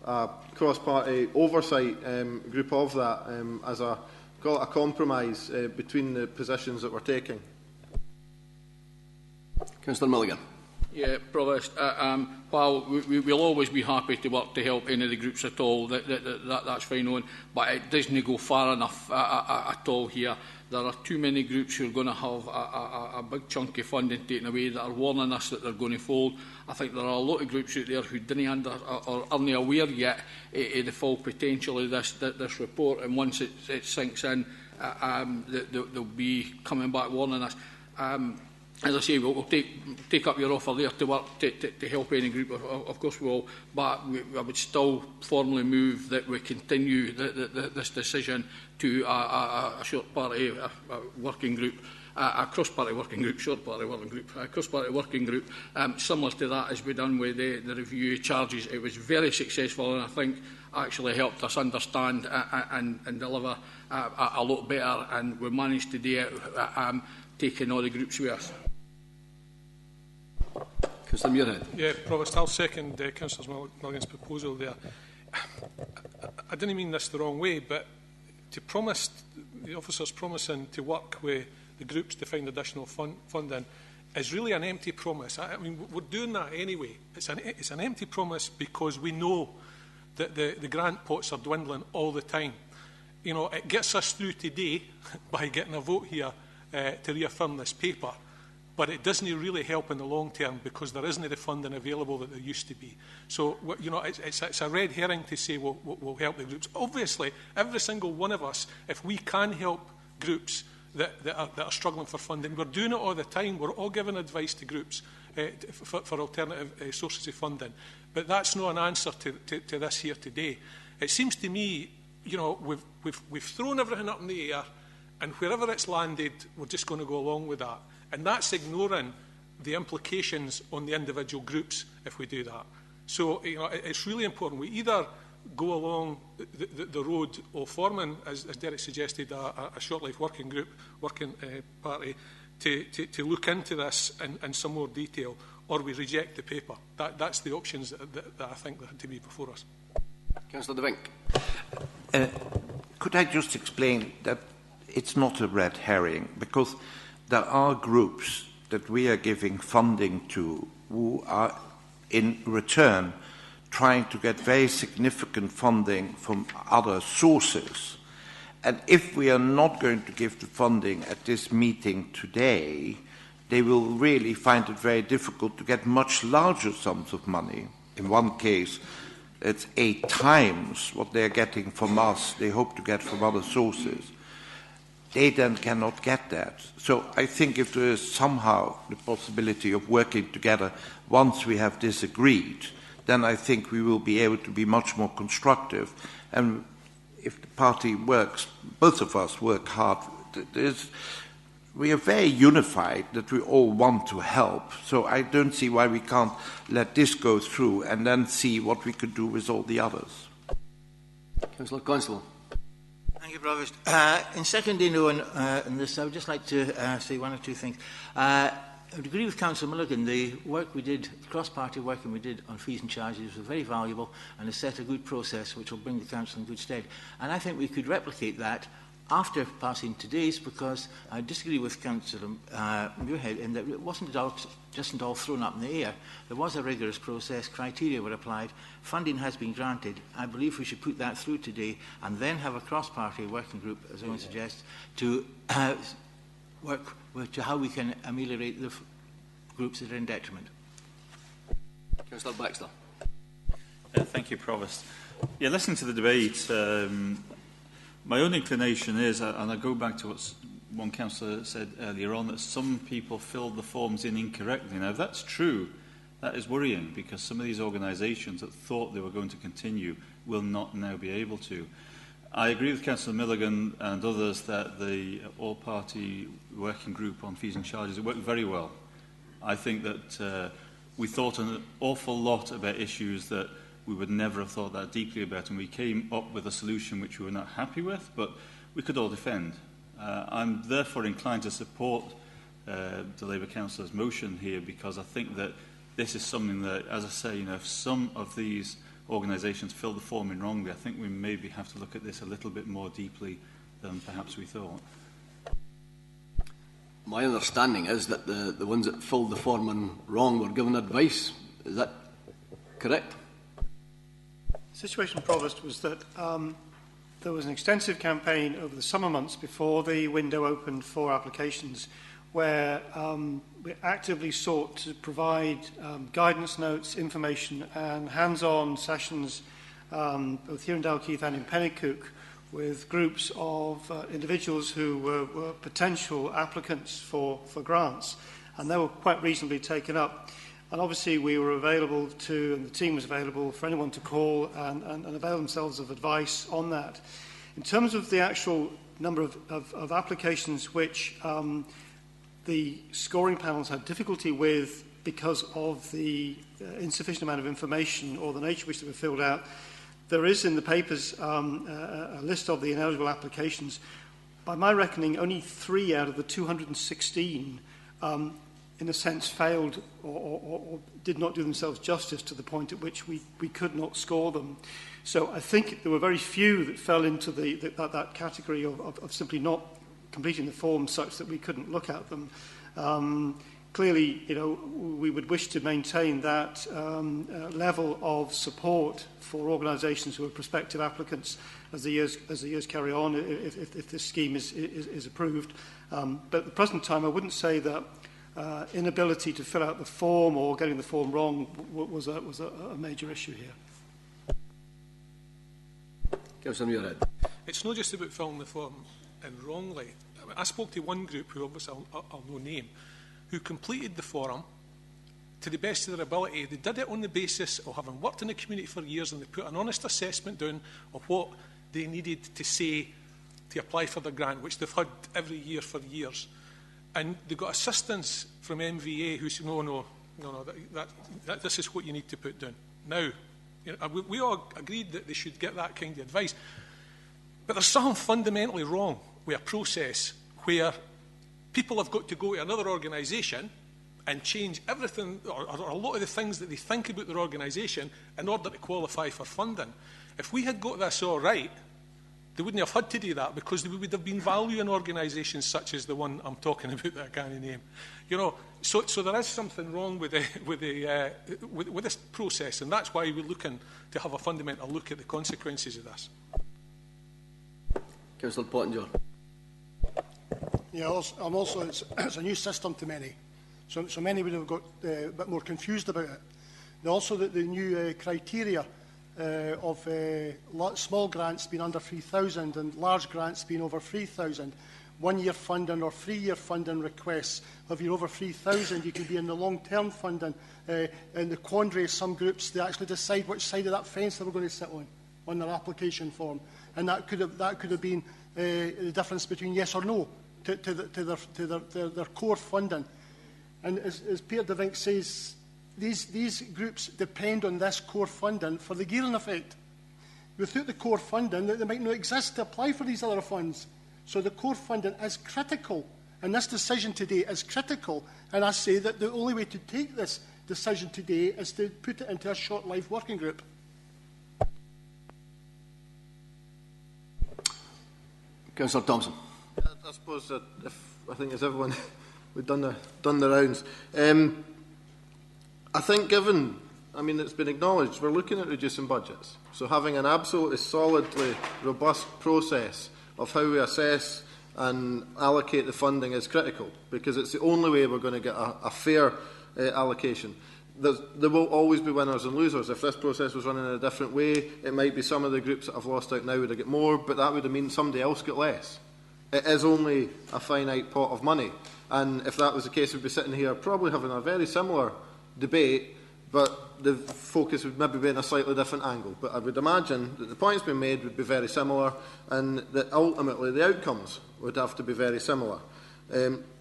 a cross-party oversight group of that as a compromise between the positions that we're taking. Councillor Milligan. Yeah, Provost, while we'll always be happy to work to help any of the groups at all, that's fine on, but it doesn't go far enough at all here. There are too many groups who are going to have a big chunk of funding taken away that are warning us that they're going to fold. I think there are a lot of groups out there who didn't or aren't aware yet of the full potential of this report, and once it sinks in, they'll be coming back warning us. As I say, we'll take up your offer there to work to help any group, of course we will, but I would still formally move that we continue this decision to a short party working group, a cross-party working group, short party working group, a cross-party working group, similar to that as we done with the review charges. It was very successful, and I think actually helped us understand and deliver a lot better, and we managed to do it taking all the groups with us. Councillor Muirhead. Yeah, Provost, I'll second Councillor Milligan's proposal there. I didn't mean this the wrong way, but to promise, the officers promising to work with the groups to find additional funding is really an empty promise. I mean, we're doing that anyway. It's an empty promise because we know that the grant pots are dwindling all the time. You know, it gets us through today by getting a vote here to reaffirm this paper. But it doesn't really help in the long term because there isn't the funding available that there used to be. So, you know, it's a red herring to say we'll help the groups. Obviously, every single one of us, if we can help groups that are struggling for funding, we're doing it all the time. We're all giving advice to groups for alternative sources of funding. But that's not an answer to this here today. It seems to me, you know, we've thrown everything up in the air, and wherever it's landed, we're just going to go along with that. And that's ignoring the implications on the individual groups if we do that. So, you know, it's really important. We either go along the road of forming, as Derek suggested, a short-life working group, working party, to look into this in some more detail, or we reject the paper. That's the options that I think that had to be before us. Councillor De Vink. Could I just explain that it's not a red herring, because there are groups that we are giving funding to who are in return trying to get very significant funding from other sources. And if we are not going to give the funding at this meeting today, they will really find it very difficult to get much larger sums of money. In one case, it's 8 times what they are getting from us, they hope to get from other sources. They then cannot get that. So I think if there is somehow the possibility of working together once we have this agreed, then I think we will be able to be much more constructive. And if the party works, both of us work hard, we are very unified that we all want to help. So I don't see why we can't let this go through and then see what we could do with all the others. Councillor Constable. Thank you, Provost. In seconding on this, I would just like to say one or two things. I would agree with Councillor Milligan. The work we did, cross-party working we did on fees and charges was very valuable and has set a good process which will bring the Council in good stead. And I think we could replicate that after passing today's, because I disagree with Councillor Muirhead in that it wasn't all thrown up in the air. There was a rigorous process, criteria were applied, funding has been granted. I believe we should put that through today and then have a cross-party working group, as Owen suggests, to work to how we can ameliorate the groups that are in detriment. Councillor Baxter. Thank you, Provost. Yeah, listening to the debate, my own inclination is, and I go back to what one councillor said earlier on, that some people filled the forms in incorrectly. Now, if that's true, that is worrying, because some of these organisations that thought they were going to continue will not now be able to. I agree with Councillor Milligan and others that the all-party working group on fees and charges worked very well. I think that we thought an awful lot about issues that we would never have thought that deeply about, and we came up with a solution which we were not happy with, but we could all defend. I'm therefore inclined to support the Labour Councillor's motion here, because I think that this is something that, as I say, if some of these organisations fill the form in wrongly, I think we maybe have to look at this a little bit more deeply than perhaps we thought. My understanding is that the ones that filled the form in wrong were given advice. Is that correct? The situation, Provost, was that there was an extensive campaign over the summer months before the window opened for applications, where we actively sought to provide guidance notes, information and hands-on sessions both here in Dalkeith and in Penicuik with groups of individuals who were potential applicants for grants, and they were quite reasonably taken up. And obviously we were available to, and the team was available for anyone to call and avail themselves of advice on that. In terms of the actual number of applications which the scoring panels had difficulty with because of the insufficient amount of information or the nature which they were filled out, there is in the papers a list of the ineligible applications. By my reckoning, only 3 out of the 216 in a sense failed or did not do themselves justice to the point at which we could not score them. So I think there were very few that fell into that category of simply not completing the form such that we couldn't look at them. Clearly, we would wish to maintain that level of support for organisations who are prospective applicants as the years carry on, if this scheme is approved. But at the present time, I wouldn't say that inability to fill out the form or getting the form wrong was a major issue here. Councillor Muirhead. It's not just about filling the form in wrongly. I spoke to one group, who obviously I'll no name, who completed the form to the best of their ability. They did it on the basis of having worked in the community for years, and they put an honest assessment down of what they needed to say to apply for the grant, which they've had every year for years. And they got assistance from MVA who said, no, this is what you need to put down. Now, we all agreed that they should get that kind of advice. But there's something fundamentally wrong with a process where people have got to go to another organisation and change everything, or a lot of the things that they think about their organisation in order to qualify for funding. If we had got this all right, they wouldn't have had to do that, because there would have been value in organisations such as the one I'm talking about that I can't name. So there is something wrong with this process, and that's why we're looking to have a fundamental look at the consequences of this. Councillor Pottinger. Yeah, it's a new system to many, so many would have got a bit more confused about it. And also the new criteria of small grants being under 3,000 and large grants being over 3,000. 1-year funding or 3-year funding requests. If you're over 3,000, you can be in the long-term funding. In the quandary, some groups, they actually decide which side of that fence they were going to sit on their application form. And that could have been the difference between yes or no their core funding. And as Peter de Vink says, these groups depend on this core funding for the gearing effect. Without the core funding, they might not exist to apply for these other funds. So the core funding is critical, and this decision today is critical. And I say that the only way to take this decision today is to put it into a short-lived working group. Councillor Thompson. I suppose that I think as everyone we've done the rounds. I think given, it's been acknowledged, we're looking at reducing budgets. So having an absolutely solidly robust process of how we assess and allocate the funding is critical, because it's the only way we're going to get a fair allocation. There will always be winners and losers. If this process was running in a different way, it might be some of the groups that have lost out now would have got more, but that would have meant somebody else got less. It is only a finite pot of money. And if that was the case, we'd be sitting here probably having a very similar debate, but the focus would maybe be in a slightly different angle. But I would imagine that the points being made would be very similar, and that ultimately the outcomes would have to be very similar.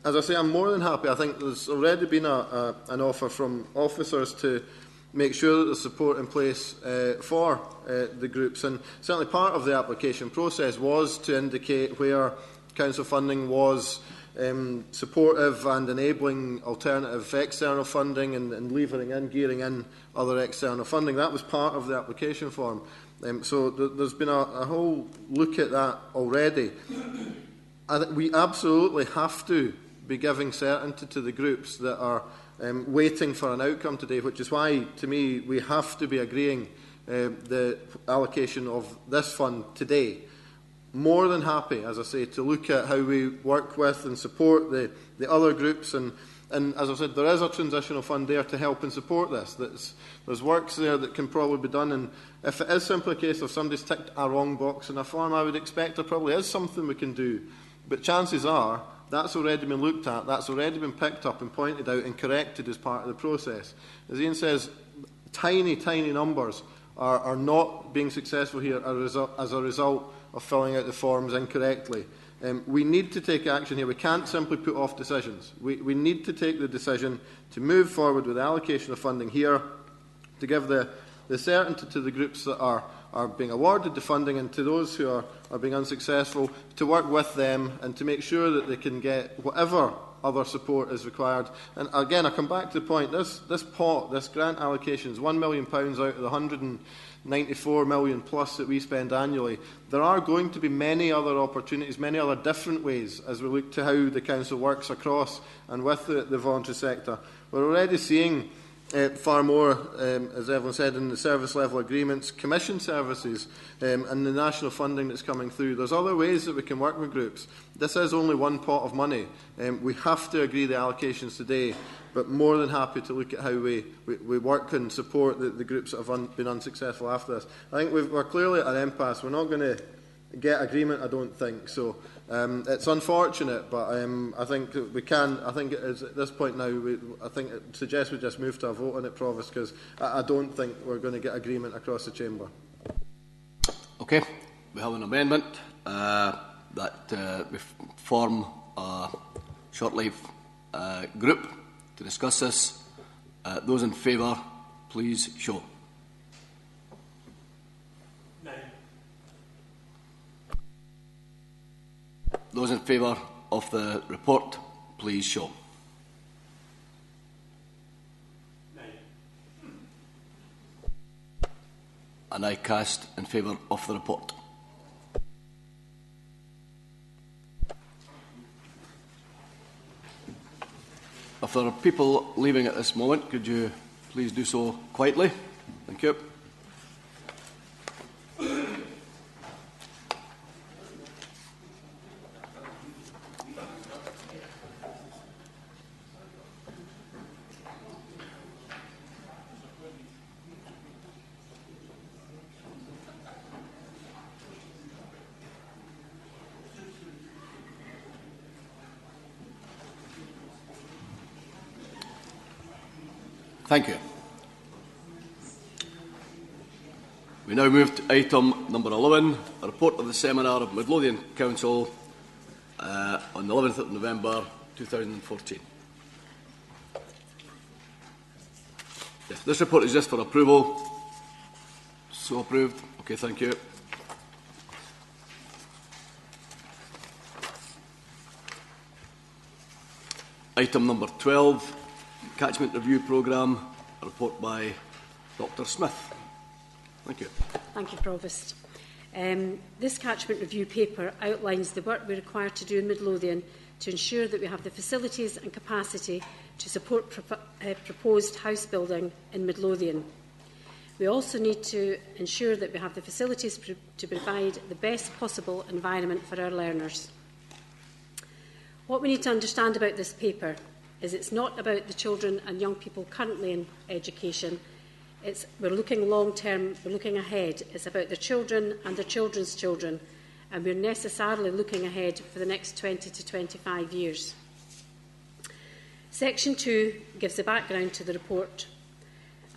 As I say, I'm more than happy. I think there's already been an offer from officers to make sure that there's support in place for the groups. And certainly part of the application process was to indicate where council funding was supportive and enabling alternative external funding and levering in, gearing in other external funding. That was part of the application form. So there's been a whole look at that already. We absolutely have to be giving certainty to the groups that are waiting for an outcome today, which is why, to me, we have to be agreeing the allocation of this fund today. More than happy, as I say, to look at how we work with and support the other groups. And as I said, there is a transitional fund there to help and support this. There's works there that can probably be done. And if it is simply a case of somebody's ticked a wrong box in a form, I would expect there probably is something we can do. But chances are that's already been looked at, that's already been picked up and pointed out and corrected as part of the process. As Ian says, tiny numbers are not being successful here as a result of filling out the forms incorrectly. We need to take action here. We can't simply put off decisions. We need to take the decision to move forward with the allocation of funding here, to give the certainty to the groups that are being awarded the funding, and to those who are being unsuccessful, to work with them and to make sure that they can get whatever other support is required. And again, I come back to the point, this pot, this grant allocation is £1 million out of the 194 million plus that we spend annually. There are going to be many other opportunities, many other different ways as we look to how the council works across and with the voluntary sector. We're already seeing far more, as everyone said, in the service level agreements, commission services and the national funding that's coming through. There's other ways that we can work with groups. This is only one pot of money. We have to agree the allocations today, but more than happy to look at how we work and support the groups that have been unsuccessful after this. I think we're clearly at an impasse. We're not going to get agreement, I don't think. So it's unfortunate, but I think we can. I think it is at this point now. I think it suggests we just move to a vote on it, Provost, because I don't think we're going to get agreement across the chamber. Okay, we have an amendment that we form a short-lived group to discuss this. Those in favour, please show. Those in favour of the report, please show. And I cast in favour of the report. If there are people leaving at this moment, could you please do so quietly? Thank you. Thank you. We now move to item number 11, a report of the seminar of Midlothian Council on the 11th of November 2014. Yes, this report is just for approval. So approved. Okay, thank you. Item number 12, Catchment Review Programme, a report by Dr Smith. Thank you. Thank you, Provost. This catchment review paper outlines the work we require to do in Midlothian to ensure that we have the facilities and capacity to support proposed house building in Midlothian. We also need to ensure that we have the facilities to provide the best possible environment for our learners. What we need to understand about this paper is it's not about the children and young people currently in education. We're looking long term, we're looking ahead. It's about their children and their children's children, and we're necessarily looking ahead for the next 20 to 25 years. Section 2 gives the background to the report,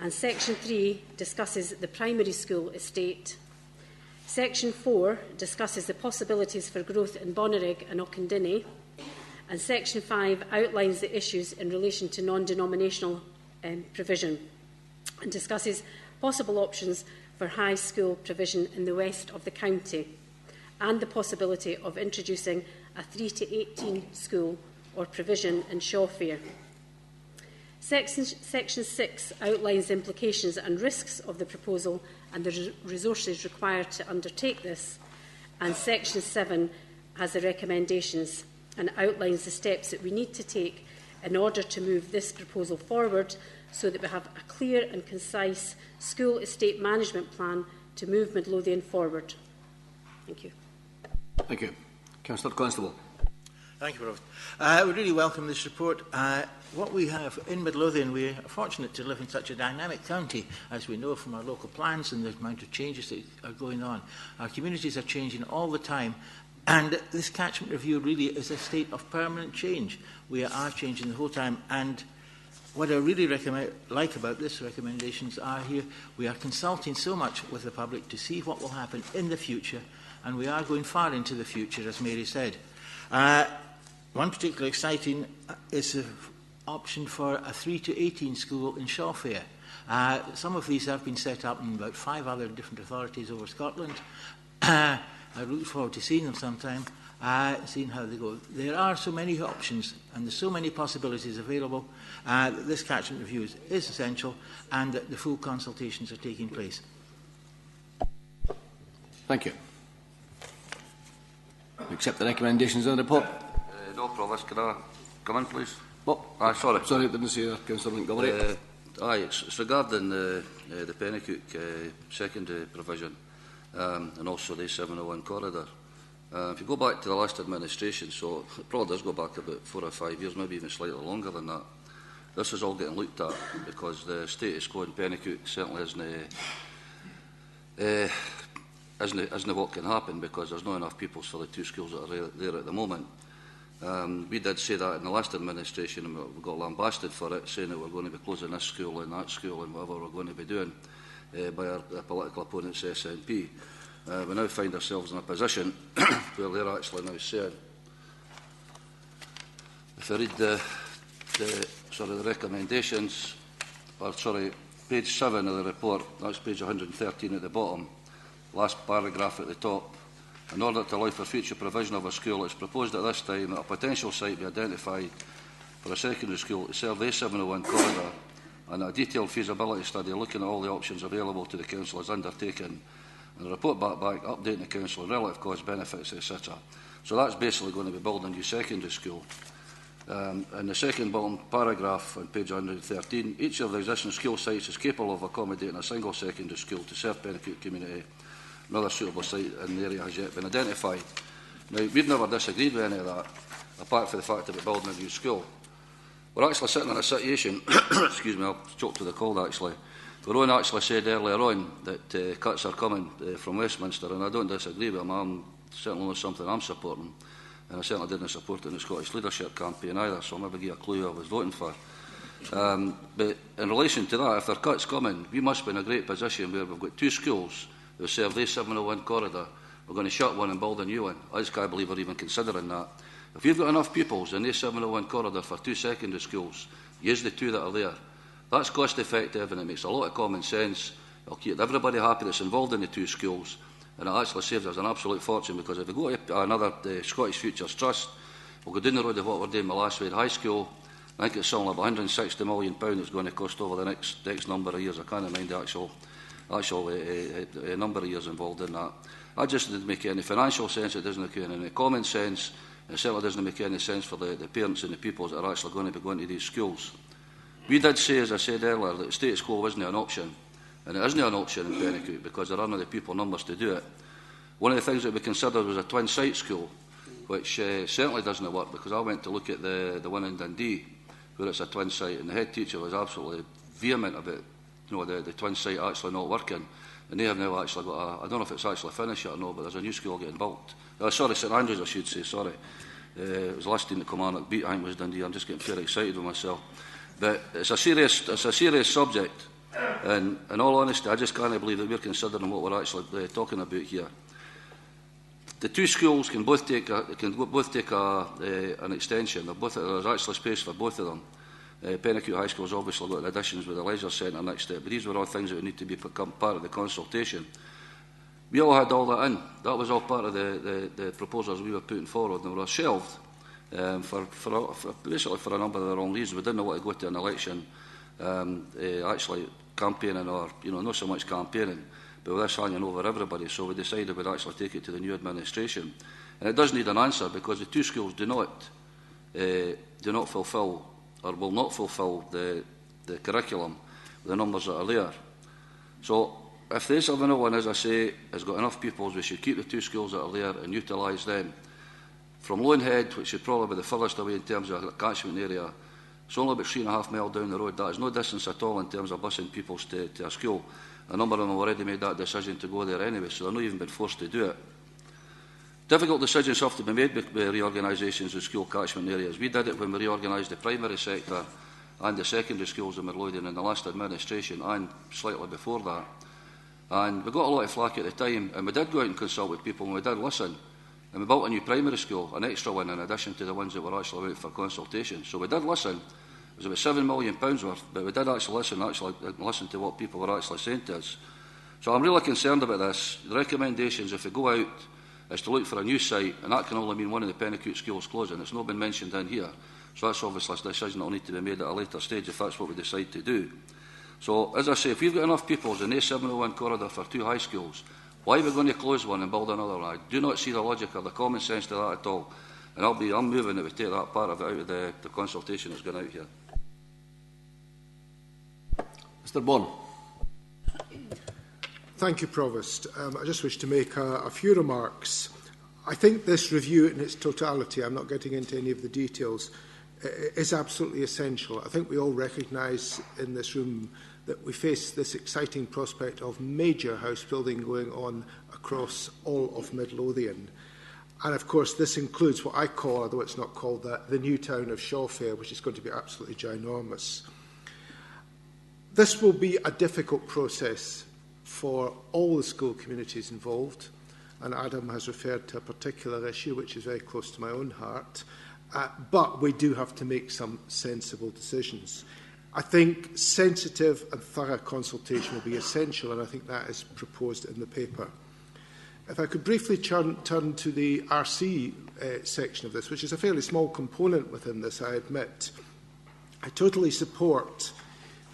and Section 3 discusses the primary school estate. Section 4 discusses the possibilities for growth in Bonnyrigg and Auchendinney, and Section 5 outlines the issues in relation to non-denominational provision and discusses possible options for high school provision in the west of the county and the possibility of introducing a 3 to 18 school or provision in Shawfair. Section 6 outlines the implications and risks of the proposal and the resources required to undertake this, and Section 7 has the recommendations and outlines the steps that we need to take in order to move this proposal forward so that we have a clear and concise school estate management plan to move Midlothian forward. Thank you. Thank you. Councillor Constable. Thank you, Provost. We really welcome this report. What we have in Midlothian, we are fortunate to live in such a dynamic county, as we know from our local plans and the amount of changes that are going on. Our communities are changing all the time, and this catchment review really is a state of permanent change. We are changing the whole time, and what I really like about this recommendations are here, we are consulting so much with the public to see what will happen in the future, and we are going far into the future, as Mary said. One particularly exciting is the option for a 3 to 18 school in Shawfair. Some of these have been set up in about 5 other different authorities over Scotland. I look forward to seeing them sometime, seeing how they go. There are so many options and there's so many possibilities available. This catchment review is essential, and that the full consultations are taking place. Thank you. Accept the recommendations in the report. No, Provost, can I come in, please? Oh, sorry. Sorry, I didn't see that, Councillor Montgomery. It's regarding the Pennycook secondary provision and also the 701 corridor. If you go back to the last administration, so it probably does go back about 4 or 5 years, maybe even slightly longer than that, this is all getting looked at because the status quo in Pennycook certainly isn't what can happen, because there's not enough pupils for the 2 schools that are there at the moment. We did say that in the last administration, and we got lambasted for it, saying that we're going to be closing this school and that school and whatever we're going to be doing by our political opponents, SNP. We now find ourselves in a position where they're actually now saying, if I read the recommendations, page 7 of the report, that's page 113 at the bottom, last paragraph at the top. In order to allow for future provision of a school, it's proposed at this time that a potential site be identified for a secondary school to serve the A701 corridor, and a detailed feasibility study looking at all the options available to the Council is undertaken, and a report back updating the Council on relative cost, benefits, etc. So that's basically going to be building a new secondary school. In the second bottom paragraph on page 113, each of the existing school sites is capable of accommodating a single secondary school to serve Pennycook community. Another suitable site in the area has yet been identified. Now, we've never disagreed with any of that, apart from the fact that we're building a new school. We're actually sitting in a situation, excuse me, I'll choke to the cold actually. Rowan actually said earlier on that cuts are coming from Westminster, and I don't disagree with him. I'm certainly not something I'm supporting, and I certainly didn't support it in the Scottish leadership campaign either, so I'll never give a clue who I was voting for. But in relation to that, if there are cuts coming, we must be in a great position where we've got 2 schools who serve the 701 corridor. We're going to shut one and build a new one. I just can't believe we're even considering that. If you've got enough pupils in the 701 corridor for 2 secondary schools, use the 2 that are there. That's cost effective and it makes a lot of common sense. It'll keep everybody happy that's involved in the 2 schools, and it actually saves us an absolute fortune, because if we go to another Scottish Futures Trust, we'll go down the road of what we're doing with Laswade High School. I think it's something like £160 million it's going to cost over the next number of years. I can't mind the actual number of years involved in that. That just doesn't make any financial sense. It doesn't make any common sense. It certainly doesn't make any sense for the parents and the pupils that are actually going to be going to these schools. We did say, as I said earlier, that the status quo wasn't an option. And it isn't an option in Pennycook because there aren't the people numbers to do it. One of the things that we considered was a twin-site school, which certainly doesn't work, because I went to look at the one in Dundee, where it's a twin-site, and the head teacher was absolutely vehement about the twin-site actually not working. And they have now actually got I don't know if it's actually finished yet or not, but there's a new school getting built. Sorry, St Andrews, I should say, sorry. It was the last team that came on at beat, I think, was Dundee. I'm just getting very excited with myself. But it's a serious subject. And in all honesty, I just can't believe that we're considering what we're actually talking about here. The 2 schools can both take an extension. There's actually space for both of them. Pennycook High School has obviously got additions with the leisure centre next step, but these were all things that would need to become part of the consultation. We all had all that in. That was all part of the proposals we were putting forward, and they were shelved basically for a number of the wrong reasons. We didn't want to go to an election actually campaigning, or not so much campaigning, but with this hanging over everybody. So we decided we'd actually take it to the new administration, and it does need an answer, because the 2 schools do not fulfil, or will not fulfil, the curriculum, the numbers that are there. So if the 701, as I say, has got enough pupils, we should keep the 2 schools that are there and utilise them. From Lonehead, which is probably the furthest away in terms of the catchment area, it's only about 3.5 miles down the road. That is no distance at all in terms of busing pupils to a school. A number of them have already made that decision to go there anyway, so they're not even been forced to do it. Difficult decisions have to be made with reorganisations of school catchment areas. We did it when we reorganised the primary sector and the secondary schools in Midlothian in the last administration, and slightly before that. And we got a lot of flack at the time, and we did go out and consult with people, and we did listen. And we built a new primary school, an extra one, in addition to the ones that were actually out for consultation. So we did listen. It was about £7 million worth, but we did actually listen to what people were actually saying to us. So I'm really concerned about this. The recommendations, if we go out, is to look for a new site, and that can only mean one of the Pennycook schools closing. It's not been mentioned in here. So that's obviously a decision that will need to be made at a later stage if that's what we decide to do. So, as I say, if we've got enough pupils in the 701 corridor for 2 high schools, why are we going to close one and build another one? I do not see the logic or the common sense to that at all. And I'm moving that we take that part of it out of the consultation that's gone out here. Mr Bond. Thank you, Provost. I just wish to make a few remarks. I think this review in its totality, I'm not getting into any of the details, is absolutely essential. I think we all recognise in this room that we face this exciting prospect of major house building going on across all of Midlothian. And of course this includes what I call, although it's not called that, the new town of Shawfair, which is going to be absolutely ginormous. This will be a difficult process for all the school communities involved, and Adam has referred to a particular issue which is very close to my own heart, but we do have to make some sensible decisions. I think sensitive and thorough consultation will be essential, and I think that is proposed in the paper. If I could briefly turn to the RC section of this, which is a fairly small component within this, I admit. I totally support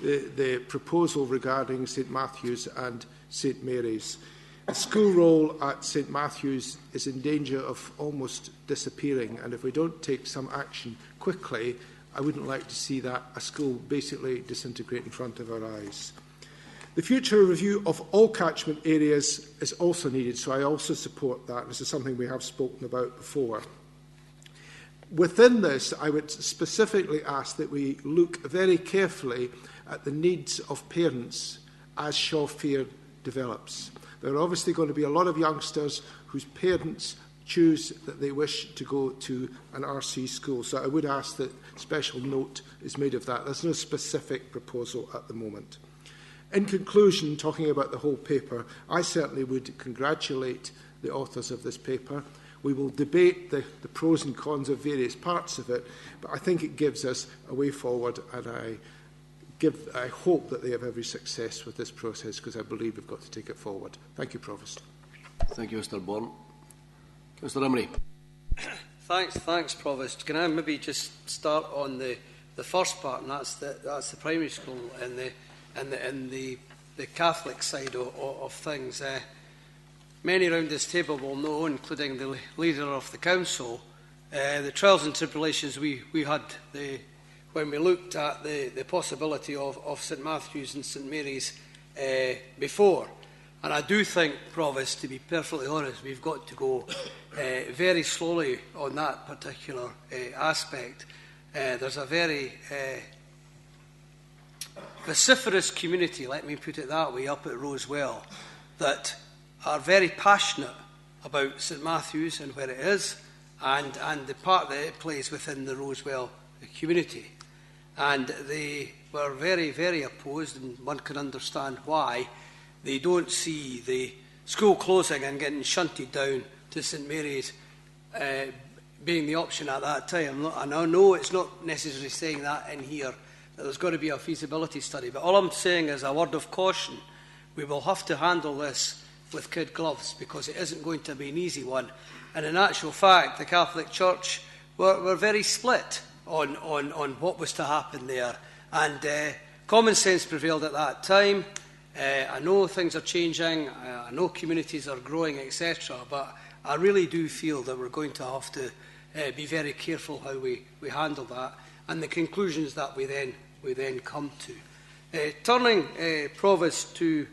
the proposal regarding St Matthew's and St Mary's. The school roll at St Matthew's is in danger of almost disappearing, and if we don't take some action quickly, I wouldn't like to see that a school basically disintegrate in front of our eyes. The future review of all catchment areas is also needed, so I also support that. This is something we have spoken about before. Within this, I would specifically ask that we look very carefully at the needs of parents as Shawfair develops. There are obviously going to be a lot of youngsters whose parents choose that they wish to go to an RC school. So I would ask that special note is made of that. There's no specific proposal at the moment. In conclusion, talking about the whole paper, I certainly would congratulate the authors of this paper. We will debate the pros and cons of various parts of it, but I think it gives us a way forward, and I hope that they have every success with this process, because I believe we've got to take it forward. Thank you, Provost. Thank you, Mr Bourne. Mr Emery. Thanks, Provost. Can I maybe just start on the first part, and that's the primary school and the Catholic side of things. Many around this table will know, including the leader of the council, the trials and tribulations we had when we looked at the possibility of St Matthew's and St Mary's before. And I do think, Provost, to be perfectly honest, we've got to go very slowly on that particular aspect. There's a very vociferous community, let me put it that way, up at Rosewell, that are very passionate about St Matthew's and where it is, and the part that it plays within the Rosewell community. And they were very, very opposed, and one can understand why. They don't see the school closing and getting shunted down to St Mary's being the option at that time. And I know it's not necessarily saying that in here, that there's got to be a feasibility study, but all I'm saying is a word of caution. We will have to handle this with kid gloves, because it isn't going to be an easy one. And in actual fact, the Catholic Church were very split on what was to happen there. And common sense prevailed at that time. I know things are changing, I know communities are growing, etc., but I really do feel that we're going to have to be very careful how we handle that, and the conclusions that we then come to. Turning, Provost, to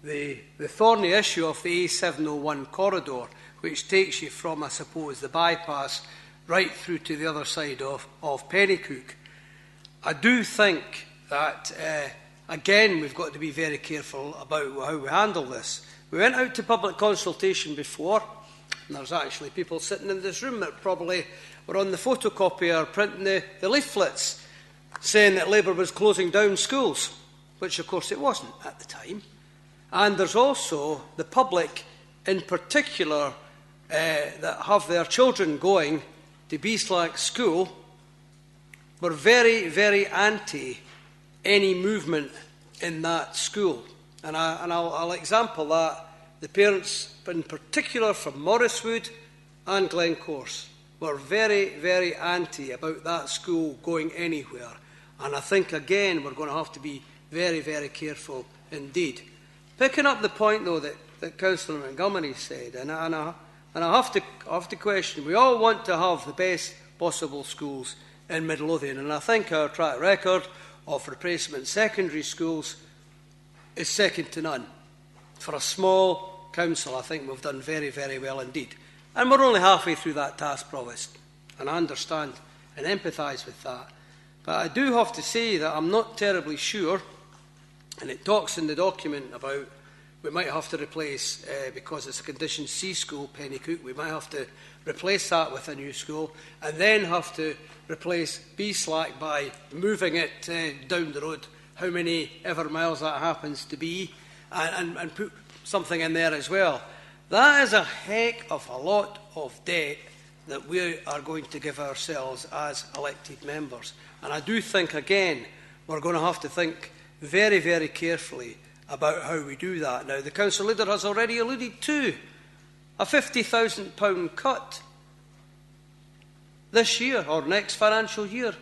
the thorny issue of the A701 corridor, which takes you from, I suppose, the bypass right through to the other side of Pennycook. I do think that, again, we've got to be very careful about how we handle this. We went out to public consultation before, and there's actually people sitting in this room that probably were on the photocopier printing the leaflets saying that Labour was closing down schools, which of course it wasn't at the time. And there's also the public in particular that have their children going to Beeslack School were very, very anti any movement in that school. And I'll example that. The parents, in particular from Morriswood and Glencorse, were very, very anti about that school going anywhere. And I think, again, we're going to have to be very, very careful indeed. Picking up the point, though, that Councillor Montgomery said, and I have to question, we all want to have the best possible schools in Midlothian, and I think our track record of replacement secondary schools is second to none. For a small council, I think we've done very, very well indeed. And we're only halfway through that task, Provost, and I understand and empathise with that. But I do have to say that I'm not terribly sure, and it talks in the document about we might have to replace, because it's a Condition C school, Pennycook, we might have to replace that with a new school, and then have to replace Beeslack by moving it down the road, how many ever miles that happens to be, and put something in there as well. That is a heck of a lot of debt that we are going to give ourselves as elected members. And I do think, again, we're going to have to think very, very carefully about how we do that. Now, the Council Leader has already alluded to a £50,000 cut this year or next financial year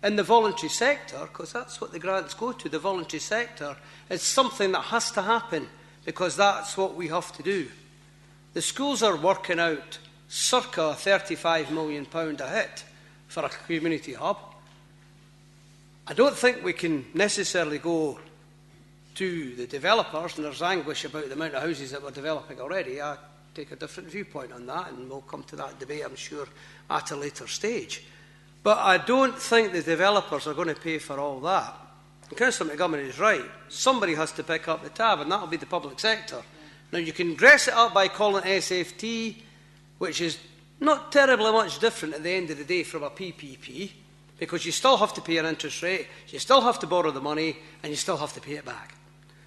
in the voluntary sector, because that's what the grants go to, the voluntary sector. It's something that has to happen because that's what we have to do. The schools are working out circa £35 million a hit for a community hub. I don't think we can necessarily go to the developers, and there's anguish about the amount of houses that we're developing already. I take a different viewpoint on that, and we'll come to that debate, I'm sure, at a later stage. But I don't think the developers are going to pay for all that. And Councillor Montgomery is right. Somebody has to pick up the tab, and that will be the public sector. Now, you can dress it up by calling it SFT, which is not terribly much different at the end of the day from a PPP, because you still have to pay an interest rate, you still have to borrow the money, and you still have to pay it back.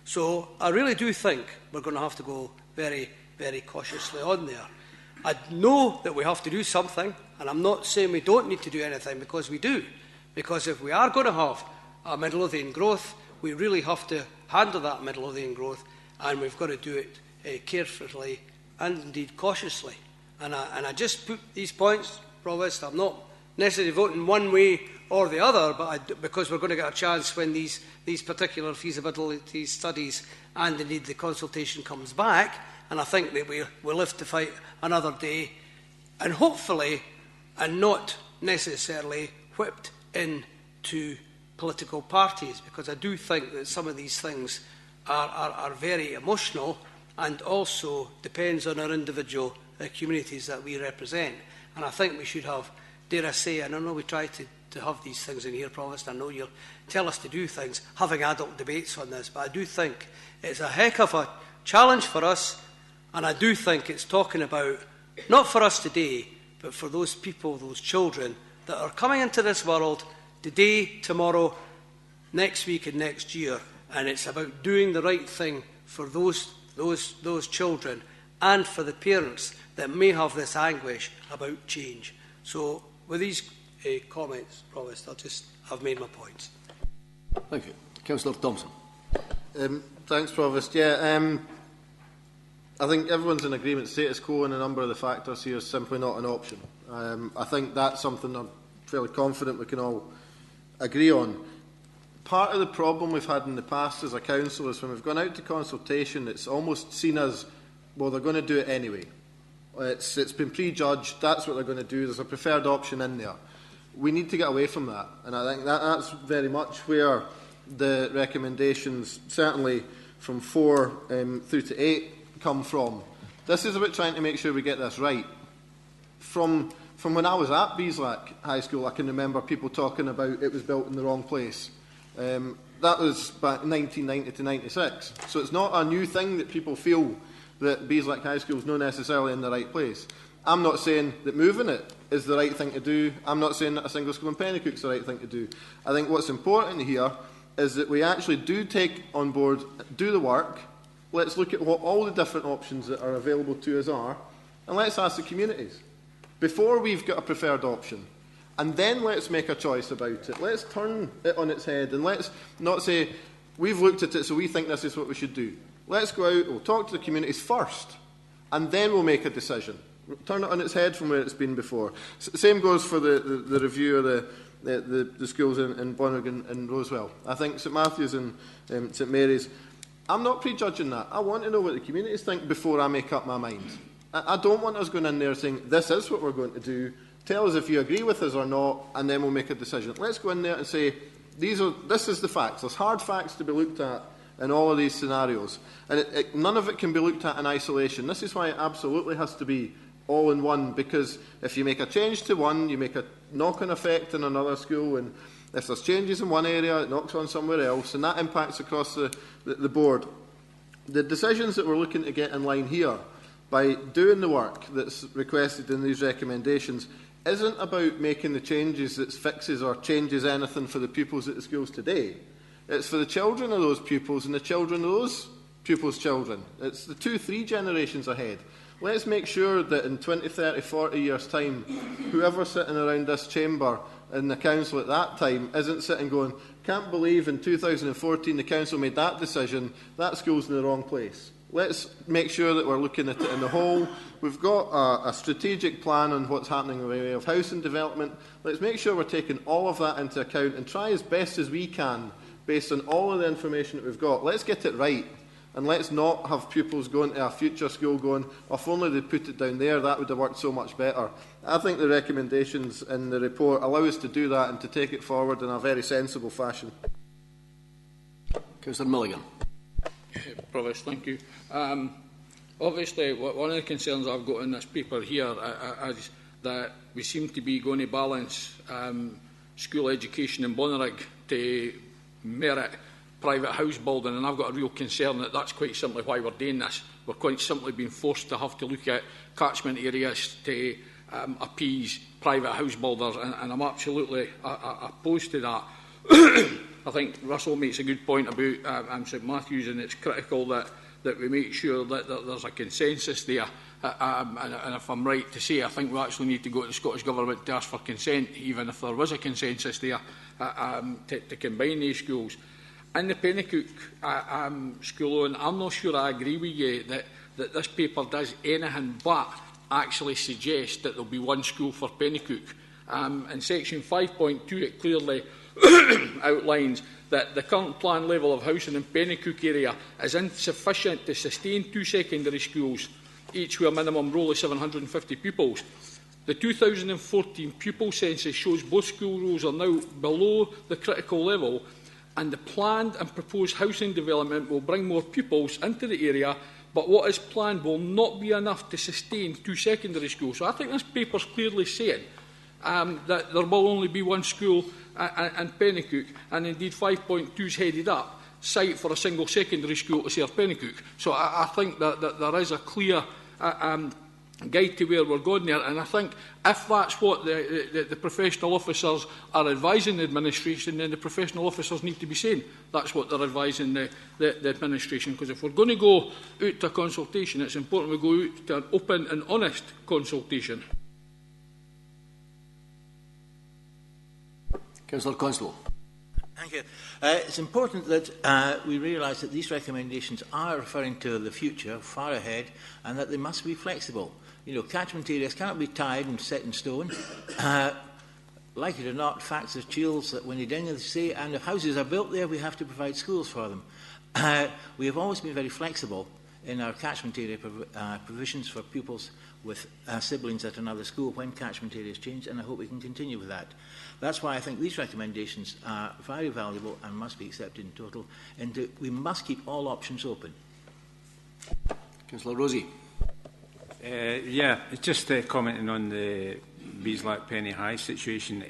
So I really do think we're going to have to go very, very cautiously on there. I know that we have to do something, and I'm not saying we don't need to do anything, because we do. Because if we are going to have a Midlothian growth, we really have to handle that Midlothian growth, and we've got to do it carefully and indeed cautiously. And I just put these points, Provost. I'm not necessarily voting one way or the other, but because we're going to get a chance when these particular feasibility studies and indeed the consultation comes back, and I think that we'll live to fight another day, and hopefully, and not necessarily whipped into political parties, because I do think that some of these things are very emotional, and also depends on our individual communities that we represent. And I think we should have, dare I say, and I know we try to have these things in here, Provost, I know you'll tell us to do things, having adult debates on this, but I do think it's a heck of a challenge for us, and I do think it's talking about, not for us today, but for those people, those children that are coming into this world today, tomorrow, next week and next year. And it's about doing the right thing for those children and for the parents that may have this anguish about change. So with these comments, Provost, I've made my points. Thank you. Councillor Thompson. Thanks, Provost. Yeah, I think everyone's in agreement. Status quo and a number of the factors here is simply not an option. I think that's something I'm fairly confident we can all agree on. Part of the problem we've had in the past as a council is when we've gone out to consultation, it's almost seen as, well, they're going to do it anyway. It's been prejudged, that's what they're going to do, there's a preferred option in there. We need to get away from that, and I think that's very much where the recommendations, certainly from 4 through to 8, come from. This is about trying to make sure we get this right. From when I was at Beeslack High School, I can remember people talking about it was built in the wrong place. That was back 1990 to 96. So it's not a new thing that people feel that Beeslack High School is not necessarily in the right place. I'm not saying that moving it is the right thing to do. I'm not saying that a single school in Pennycook is the right thing to do. I think what's important here is that we actually do take on board, do the work. Let's look at what all the different options that are available to us are, and let's ask the communities before we've got a preferred option. And then let's make a choice about it. Let's turn it on its head, and let's not say, we've looked at it, so we think this is what we should do. Let's go out, we'll talk to the communities first, and then we'll make a decision. Turn it on its head from where it's been before. Same goes for the review of the schools in Bonwick and Rosewell. I think St Matthew's and St Mary's, I'm not prejudging that. I want to know what the communities think before I make up my mind. I don't want us going in there saying, this is what we're going to do, tell us if you agree with us or not, and then we'll make a decision. Let's go in there and say, this is the facts. There's hard facts to be looked at in all of these scenarios. And none of it can be looked at in isolation. This is why it absolutely has to be all in one, because if you make a change to one, you make a knock-on effect in another school, and if there's changes in one area, it knocks on somewhere else, and that impacts across the board. The decisions that we're looking to get in line here, by doing the work that's requested in these recommendations, isn't about making the changes that fixes or changes anything for the pupils at the schools today. It's for the children of those pupils and the children of those pupils' children. It's the 2-3 generations ahead. Let's make sure that in 20, 30, 40 years' time, whoever's sitting around this chamber in the council at that time isn't sitting going, can't believe in 2014 the council made that decision, that school's in the wrong place. Let's make sure that we're looking at it in the whole. We've got a strategic plan on what's happening in the way of housing development. Let's make sure we're taking all of that into account and try as best as we can, based on all of the information that we've got. Let's get it right. And let's not have pupils going to a future school going, if only they'd put it down there, that would have worked so much better. I think the recommendations in the report allow us to do that and to take it forward in a very sensible fashion. Councillor Milligan. Provost, thank you. Obviously, one of the concerns I've got in this paper here is that we seem to be going to balance school education in Bonnyrigg to merit private house building, and I've got a real concern that that's quite simply why we're doing this. We're quite simply being forced to have to look at catchment areas to appease private house builders, and I'm absolutely opposed to that. I think Russell makes a good point about St Matthew's, and it's critical that we make sure that there's a consensus there and if I'm right to say, I think we actually need to go to the Scottish Government to ask for consent, even if there was a consensus there, to combine these schools. In the Pennycook school, and I'm not sure I agree with you that this paper does anything but actually suggest that there will be one school for Pennycook. In section 5.2 it clearly outlines that the current planned level of housing in Pennycook area is insufficient to sustain 2 secondary schools, each with a minimum roll of 750 pupils. The 2014 pupil census shows both school rolls are now below the critical level, and the planned and proposed housing development will bring more pupils into the area, but what is planned will not be enough to sustain 2 secondary schools. So I think this paper is clearly saying that there will only be one school in Pennycook, and indeed 5.2 is headed up, site for a single secondary school to serve Pennycook. So I think that there is a clear guide to where we're going there, and I think if that's what the professional officers are advising the administration, then the professional officers need to be saying that's what they're advising the administration, because if we're going to go out to a consultation, it's important we go out to an open and honest consultation. Councillor Constable. Thank you. It's important that we realise that these recommendations are referring to the future, far ahead, and that they must be flexible. You know, catchment areas cannot be tied and set in stone. Like it or not, facts are chills that when you're down in the sea, and if houses are built there, we have to provide schools for them. We have always been very flexible in our catchment area provisions for pupils with siblings at another school when catchment areas change, and I hope we can continue with that. That's why I think these recommendations are very valuable and must be accepted in total, and we must keep all options open. Councillor Rosie. Yeah, it's just commenting on the Beeslack Penny High situation.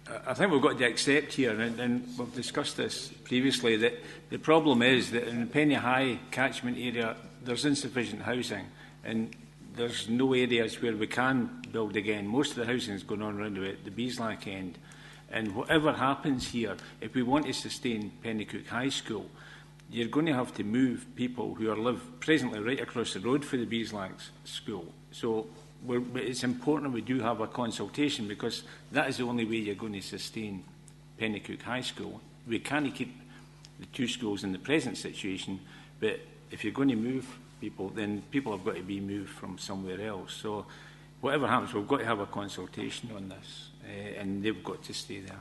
I think we've got to accept here, and we've discussed this previously, that the problem is that in the Penny High catchment area there's insufficient housing, and there's no areas where we can build again. Most of the housing is going on around the Beeslack end, and whatever happens here, if we want to sustain Pennycook High School, you're going to have to move people who live presently right across the road for the Beeslack School. So it's important we do have a consultation, because that is the only way you're going to sustain Pennycook High School. We can't keep the 2 schools in the present situation, but if you're going to move people, then people have got to be moved from somewhere else. So whatever happens, we've got to have a consultation on this, and they've got to stay there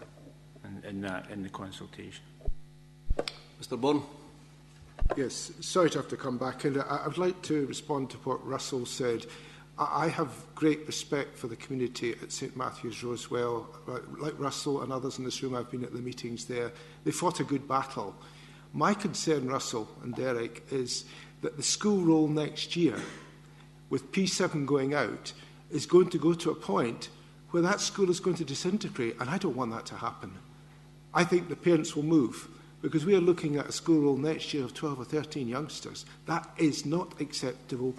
in the consultation. Mr Bourne. Yes, sorry to have to come back, and I would like to respond to what Russell said. I have great respect for the community at St Matthew's Rosewell. Like Russell and others in this room, I've been at the meetings there. They fought a good battle. My concern, Russell and Derek, is that the school roll next year, with P7 going out, is going to go to a point where that school is going to disintegrate, and I don't want that to happen. I think the parents will move, because we are looking at a school roll next year of 12 or 13 youngsters. That is not acceptable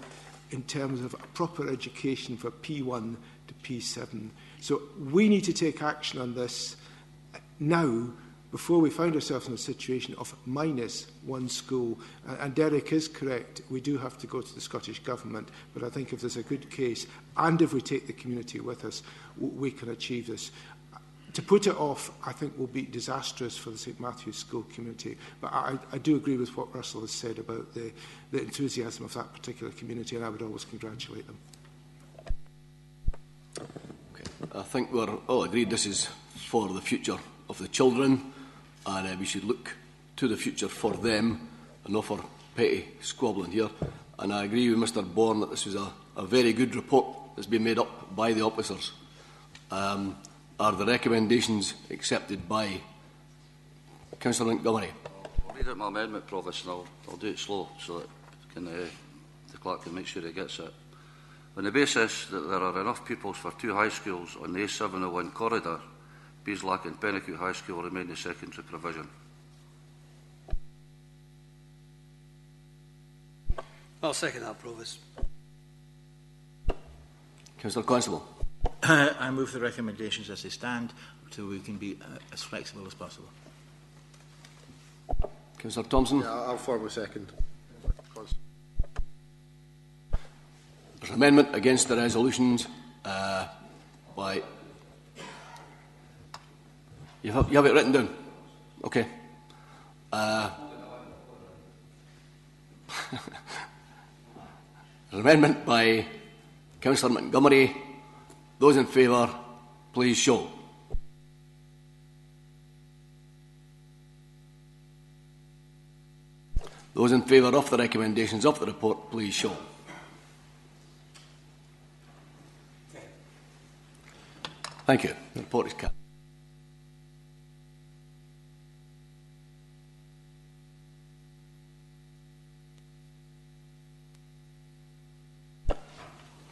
in terms of a proper education for P1 to P7. So we need to take action on this now, before we find ourselves in a situation of minus one school. And Derek is correct, we do have to go to the Scottish Government, but I think if there's a good case, and if we take the community with us, we can achieve this. To put it off, I think, will be disastrous for the St Matthew's school community. But I do agree with what Russell has said about the enthusiasm of that particular community, and I would always congratulate them. Okay. I think we're all agreed this is for the future of the children, and we should look to the future for them and not for petty squabbling here. And I agree with Mr Bourne that this was a very good report that's been made up by the officers. Are the recommendations accepted by Councillor Montgomery? I'll read out my amendment, Provost, and I'll do it slow so that the clerk can make sure he gets it. On the basis that there are enough pupils for 2 high schools on the A701 corridor, Beeslack and Pennycook High School remain the secondary provision. I'll second that, Provost. Councillor Constable. I move the recommendations as they stand, so we can be as flexible as possible. Councillor Thompson. Yeah, I'll form a second. There's an amendment against the resolutions by... You have it written down? Okay. An amendment by Councillor Montgomery. Those in favour, please show. Those in favour of the recommendations of the report, please show. Thank you. The report is carried.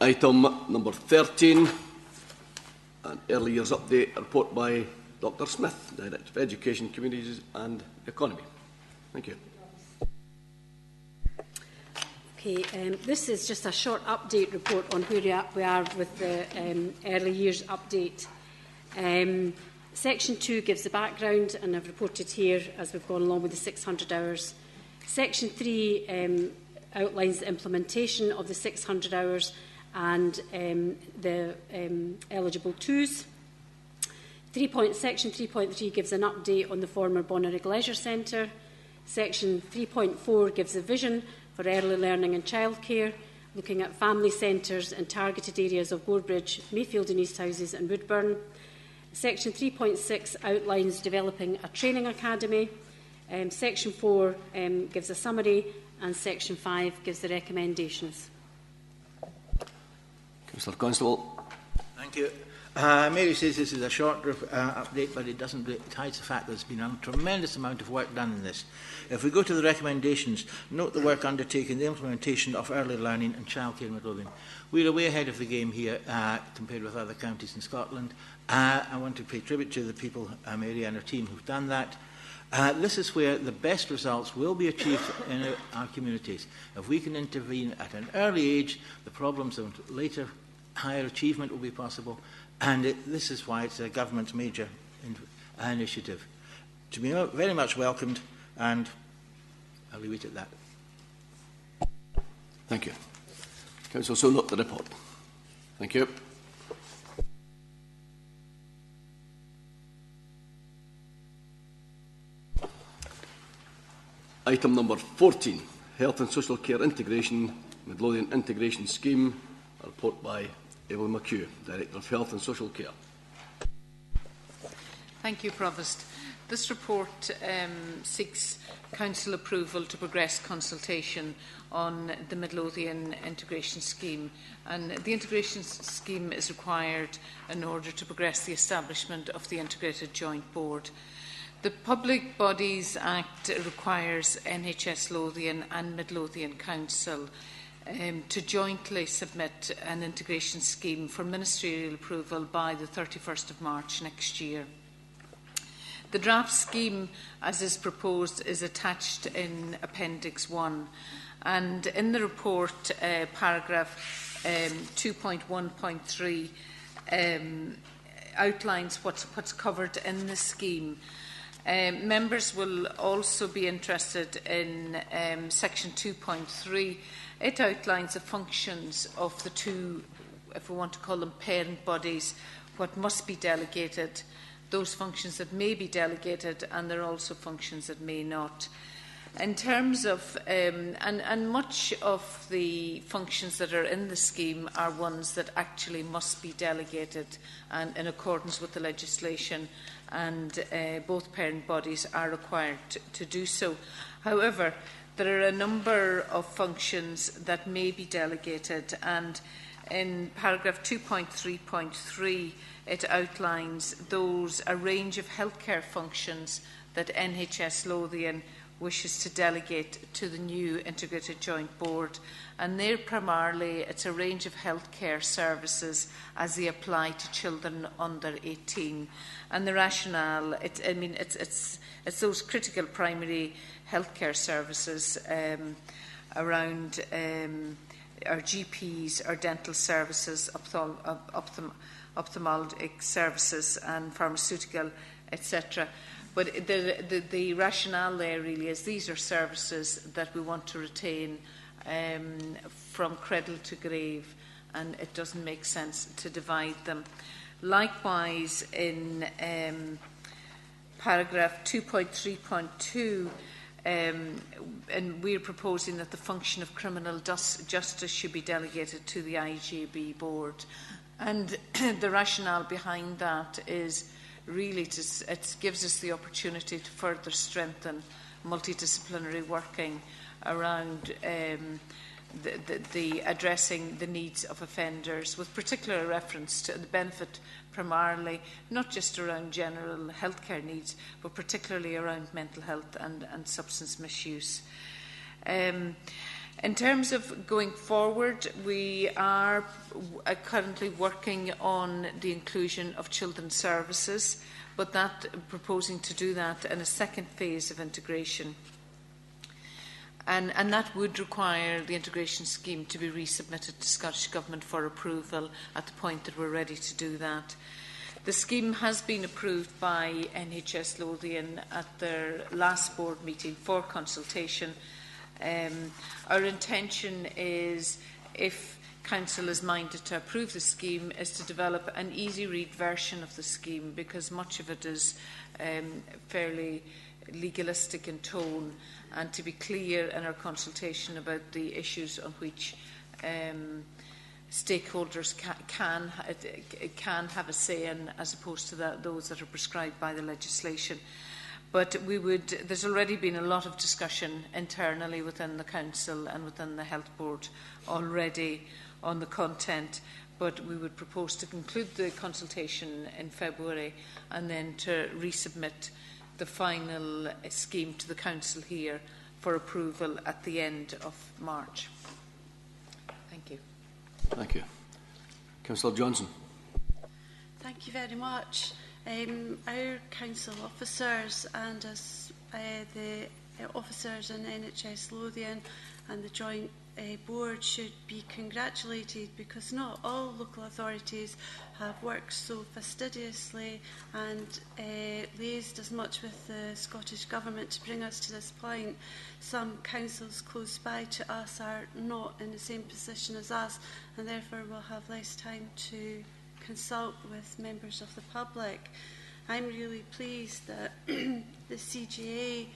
Item number 13, an early years update, a report by Dr Smith, Director of Education, Communities and Economy. Thank you. Okay, this is just a short update report on where we are with the early years update. Section 2 gives the background, and I've reported here as we've gone along with the 600 hours. Section 3 outlines the implementation of the 600 hours and the eligible twos. Section 3.3 gives an update on the former Bonnyrigg Leisure Centre. Section 3.4 gives a vision for early learning and childcare, looking at family centres in targeted areas of Gorebridge, Mayfield and East Houses and Woodburn. Section 3.6 outlines developing a training academy. Section 4 gives a summary, and Section 5 gives the recommendations. Councillor Constable. Thank you. Mary says this is a short update, but it doesn't hide the fact that there's been a tremendous amount of work done in this. If we go to the recommendations, note the work undertaken, the implementation of early learning and childcare in Midlothian. We're way ahead of the game here compared with other counties in Scotland. I want to pay tribute to the people, Mary and her team, who've done that. This is where the best results will be achieved in our communities. If we can intervene at an early age, the problems of later higher achievement will be possible, and this is why it's a government's major initiative. To be very much welcomed, and I'll leave it at that. Thank you. Councillor Sullivan, the report. Thank you. Item number 14, Health and Social Care Integration, Midlothian Integration Scheme, a report by Evelyn McHugh, Director of Health and Social Care. Thank you, Provost. This report seeks Council approval to progress consultation on the Midlothian Integration Scheme. And the Integration Scheme is required in order to progress the establishment of the Integrated Joint Board. The Public Bodies Act requires NHS Lothian and Midlothian Council to jointly submit an integration scheme for ministerial approval by the 31st of March next year. The draft scheme, as is proposed, is attached in Appendix 1, and in the report, paragraph 2.1.3 outlines what's covered in the scheme. Members will also be interested in Section 2.3. It outlines the functions of the two, if we want to call them parent bodies, what must be delegated, those functions that may be delegated, and there are also functions that may not. In terms of, and much of the functions that are in the scheme are ones that actually must be delegated and in accordance with the legislation, and both parent bodies are required to do so. However, there are a number of functions that may be delegated, and in paragraph 2.3.3 it outlines a range of healthcare functions that NHS Lothian wishes to delegate to the new Integrated Joint Board, and there primarily it's a range of healthcare services as they apply to children under 18. And the rationale, it's those critical primary healthcare services around our GPs, our dental services, ophthalmic services and pharmaceutical, etc. But the rationale there really is these are services that we want to retain from cradle to grave, and it doesn't make sense to divide them. Likewise, in paragraph 2.3.2, and we're proposing that the function of criminal justice should be delegated to the IGB board. And the rationale behind that is really it gives us the opportunity to further strengthen multidisciplinary working around the addressing the needs of offenders, with particular reference to the benefit primarily, not just around general healthcare needs, but particularly around mental health and substance misuse. In terms of going forward, we are currently working on the inclusion of children's services, but proposing to do that in a second phase of integration. And that would require the integration scheme to be resubmitted to Scottish Government for approval at the point that we're ready to do that. The scheme has been approved by NHS Lothian at their last board meeting for consultation. Our intention is, if Council is minded to approve the scheme, is to develop an easy-read version of the scheme, because much of it is fairly legalistic in tone, and to be clear in our consultation about the issues on which stakeholders can have a say in, as opposed to those that are prescribed by the legislation. But there's already been a lot of discussion internally within the Council and within the Health Board already on the content, but we would propose to conclude the consultation in February and then to resubmit the final scheme to the Council here for approval at the end of March. Thank you. Thank you. Councillor Johnson. Thank you very much. Our council officers and as the officers in NHS Lothian and the joint board should be congratulated, because not all local authorities have worked so fastidiously and liaised as much with the Scottish Government to bring us to this point. Some councils close by to us are not in the same position as us, and therefore will have less time to consult with members of the public. I'm really pleased that the CGA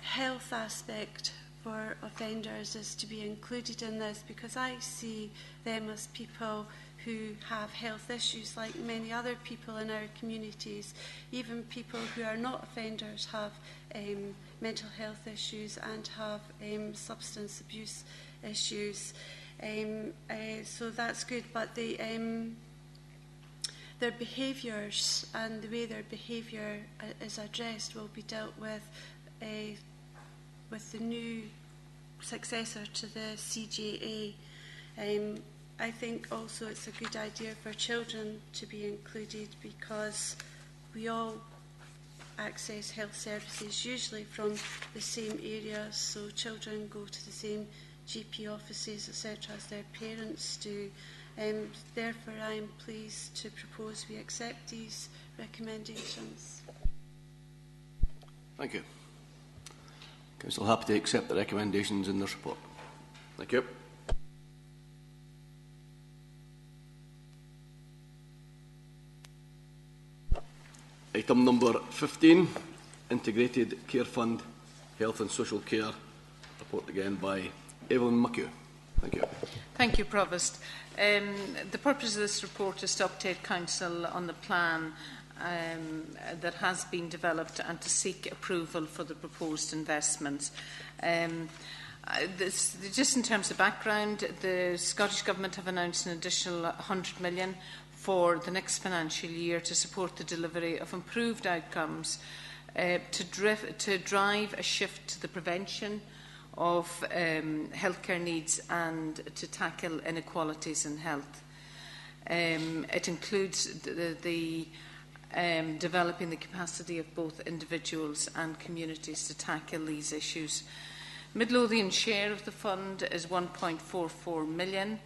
health aspect for offenders is to be included in this, because I see them as people who have health issues like many other people in our communities. Even people who are not offenders have mental health issues and have substance abuse issues. So that's good, but their behaviours and the way their behaviour is addressed will be dealt with the new successor to the CGA. I think also it's a good idea for children to be included, because we all access health services usually from the same areas, so children go to the same GP offices, etc., as their parents do. Therefore, I am pleased to propose we accept these recommendations. Thank you. Council happy to accept the recommendations in this report. Thank you. Item number 15, Integrated Care Fund, Health and Social Care. Report again by Evelyn McHugh. Thank you. Thank you, Provost. The purpose of this report is to update Council on the plan that has been developed and to seek approval for the proposed investments. Just in terms of background, the Scottish Government have announced an additional 100 million for the next financial year to support the delivery of improved outcomes, to drive a shift to the prevention of healthcare needs and to tackle inequalities in health. It includes the developing the capacity of both individuals and communities to tackle these issues. Midlothian's share of the fund is 1.44 million.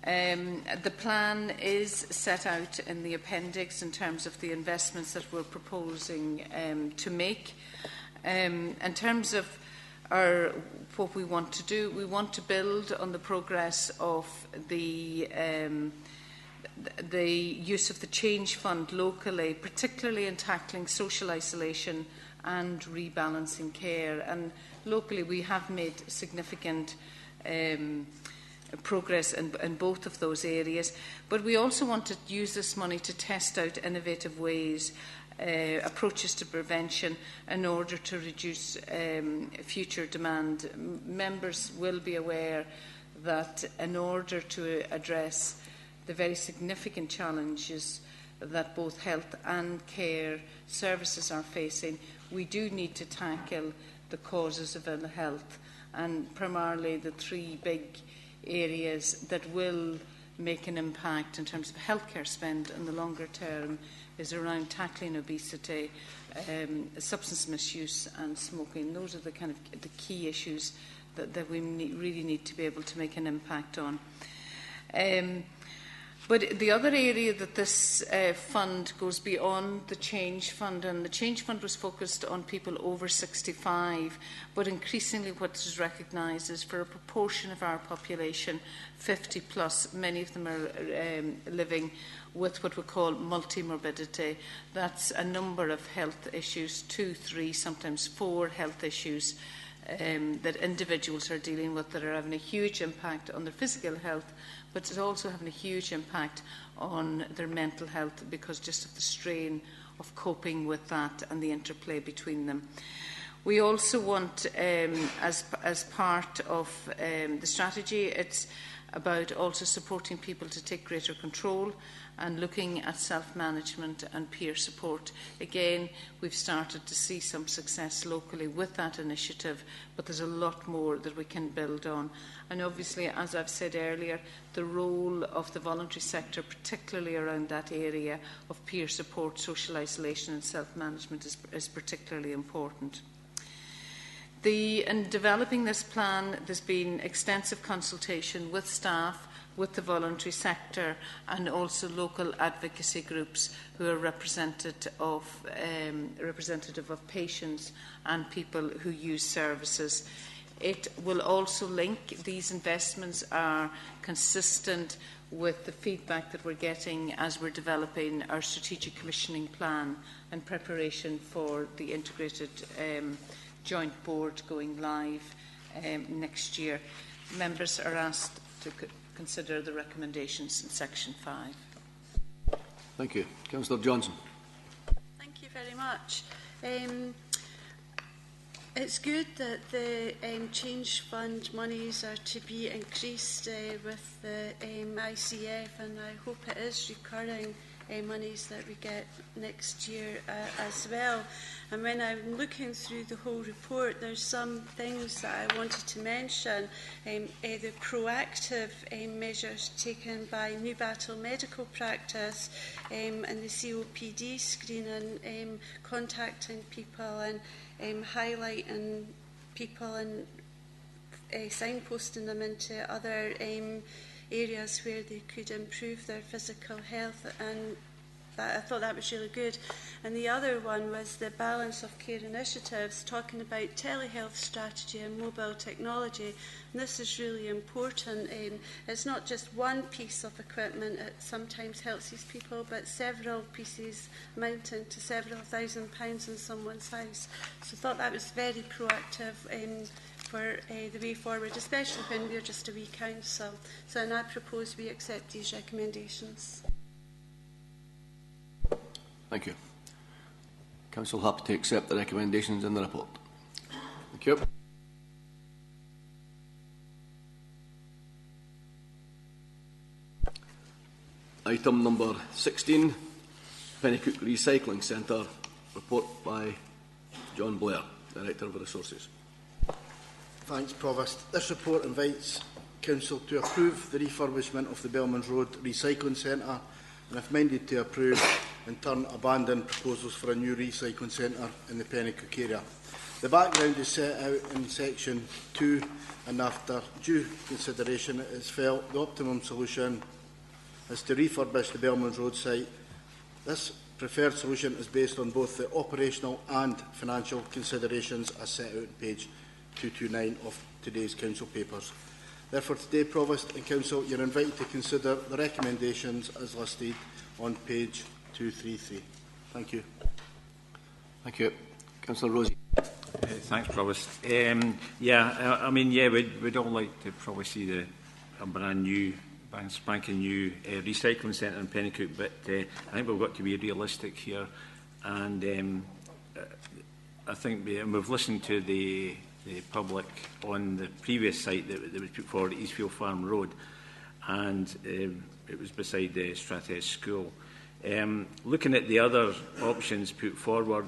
The plan is set out in the appendix in terms of the investments that we're proposing to make. In terms of are what we want to do. We want to build on the progress of the use of the Change Fund locally, particularly in tackling social isolation and rebalancing care. And locally we have made significant progress in both of those areas. But we also want to use this money to test out innovative ways, approaches to prevention in order to reduce future demand. Members will be aware that in order to address the very significant challenges that both health and care services are facing, we do need to tackle the causes of ill health, and primarily the three big areas that will make an impact in terms of healthcare spend in the longer term is around tackling obesity, substance misuse and smoking. Those are the kind of the key issues that we really need to be able to make an impact on. But the other area that this fund goes beyond the Change Fund, and the Change Fund was focused on people over 65, but increasingly what is recognised is for a proportion of our population, 50 plus, many of them are living with what we call multi-morbidity. That's a number of health issues, 2, 3, sometimes 4 health issues that individuals are dealing with that are having a huge impact on their physical health, but it's also having a huge impact on their mental health because just of the strain of coping with that and the interplay between them. We also want, as part of the strategy, it's about also supporting people to take greater control and looking at self-management and peer support. Again, we've started to see some success locally with that initiative, but there's a lot more that we can build on. And obviously, as I've said earlier, the role of the voluntary sector, particularly around that area of peer support, social isolation and self-management is particularly important. In developing this plan, there's been extensive consultation with staff, with the voluntary sector and also local advocacy groups who are representative of patients and people who use services. It will also link, these investments are consistent with the feedback that we're getting as we're developing our strategic commissioning plan in preparation for the integrated joint board going live next year. Members are asked to consider the recommendations in section 5. Thank you. Councillor Johnson. Thank you very much. It's good that the Change Fund monies are to be increased with the ICF, and I hope it is recurring monies that we get next year as well. And when I'm looking through the whole report, there's some things that I wanted to mention. The proactive measures taken by New Battle Medical Practice and the COPD screening, contacting people and highlighting people and signposting them into other areas where they could improve their physical health, and I thought that was really good. And the other one was the balance of care initiatives, talking about telehealth strategy and mobile technology. And this is really important. It's not just one piece of equipment, it sometimes helps these people, but several pieces amounting to several £1,000s in someone's house. So I thought that was very proactive for the way forward, especially when we're just a wee council. So and I propose we accept these recommendations. Thank you. Council happy to accept the recommendations in the report. Thank you. Item number 16, Pennycook Recycling Centre, report by John Blair, Director of Resources. Thanks, Provost. This report invites Council to approve the refurbishment of the Belmont Road Recycling Centre, and if minded to approve, in turn abandon proposals for a new recycling centre in the Pennycook area. The background is set out in section 2, and after due consideration it is felt the optimum solution is to refurbish the Belmont Road site. This preferred solution is based on both the operational and financial considerations as set out on page 229 of today's Council papers. Therefore, today, Provost and Council, you are invited to consider the recommendations as listed on page 233. Thank you. Thank you. Councillor Rosie. Thanks, Provost. I mean, we'd all like to probably see a brand new, spanking new recycling centre in Pennycook, but I think we've got to be realistic here. And I think we've listened to the public on the previous site that was put forward at Eastfield Farm Road, and it was beside the Strathes School. Looking at the other options put forward,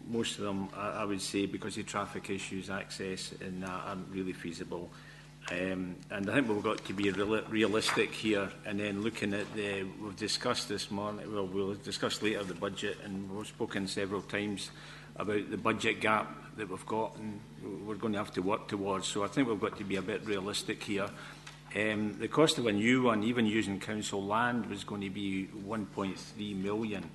most of them, I would say, because of traffic issues, access, and that aren't really feasible. And I think we've got to be realistic here, and then looking at we've discussed this morning, well, we'll discuss later the budget, and we've spoken several times about the budget gap that we've got, and we're going to have to work towards. So I think we've got to be a bit realistic here. The cost of a new one, even using council land, was going to be 1.3 million.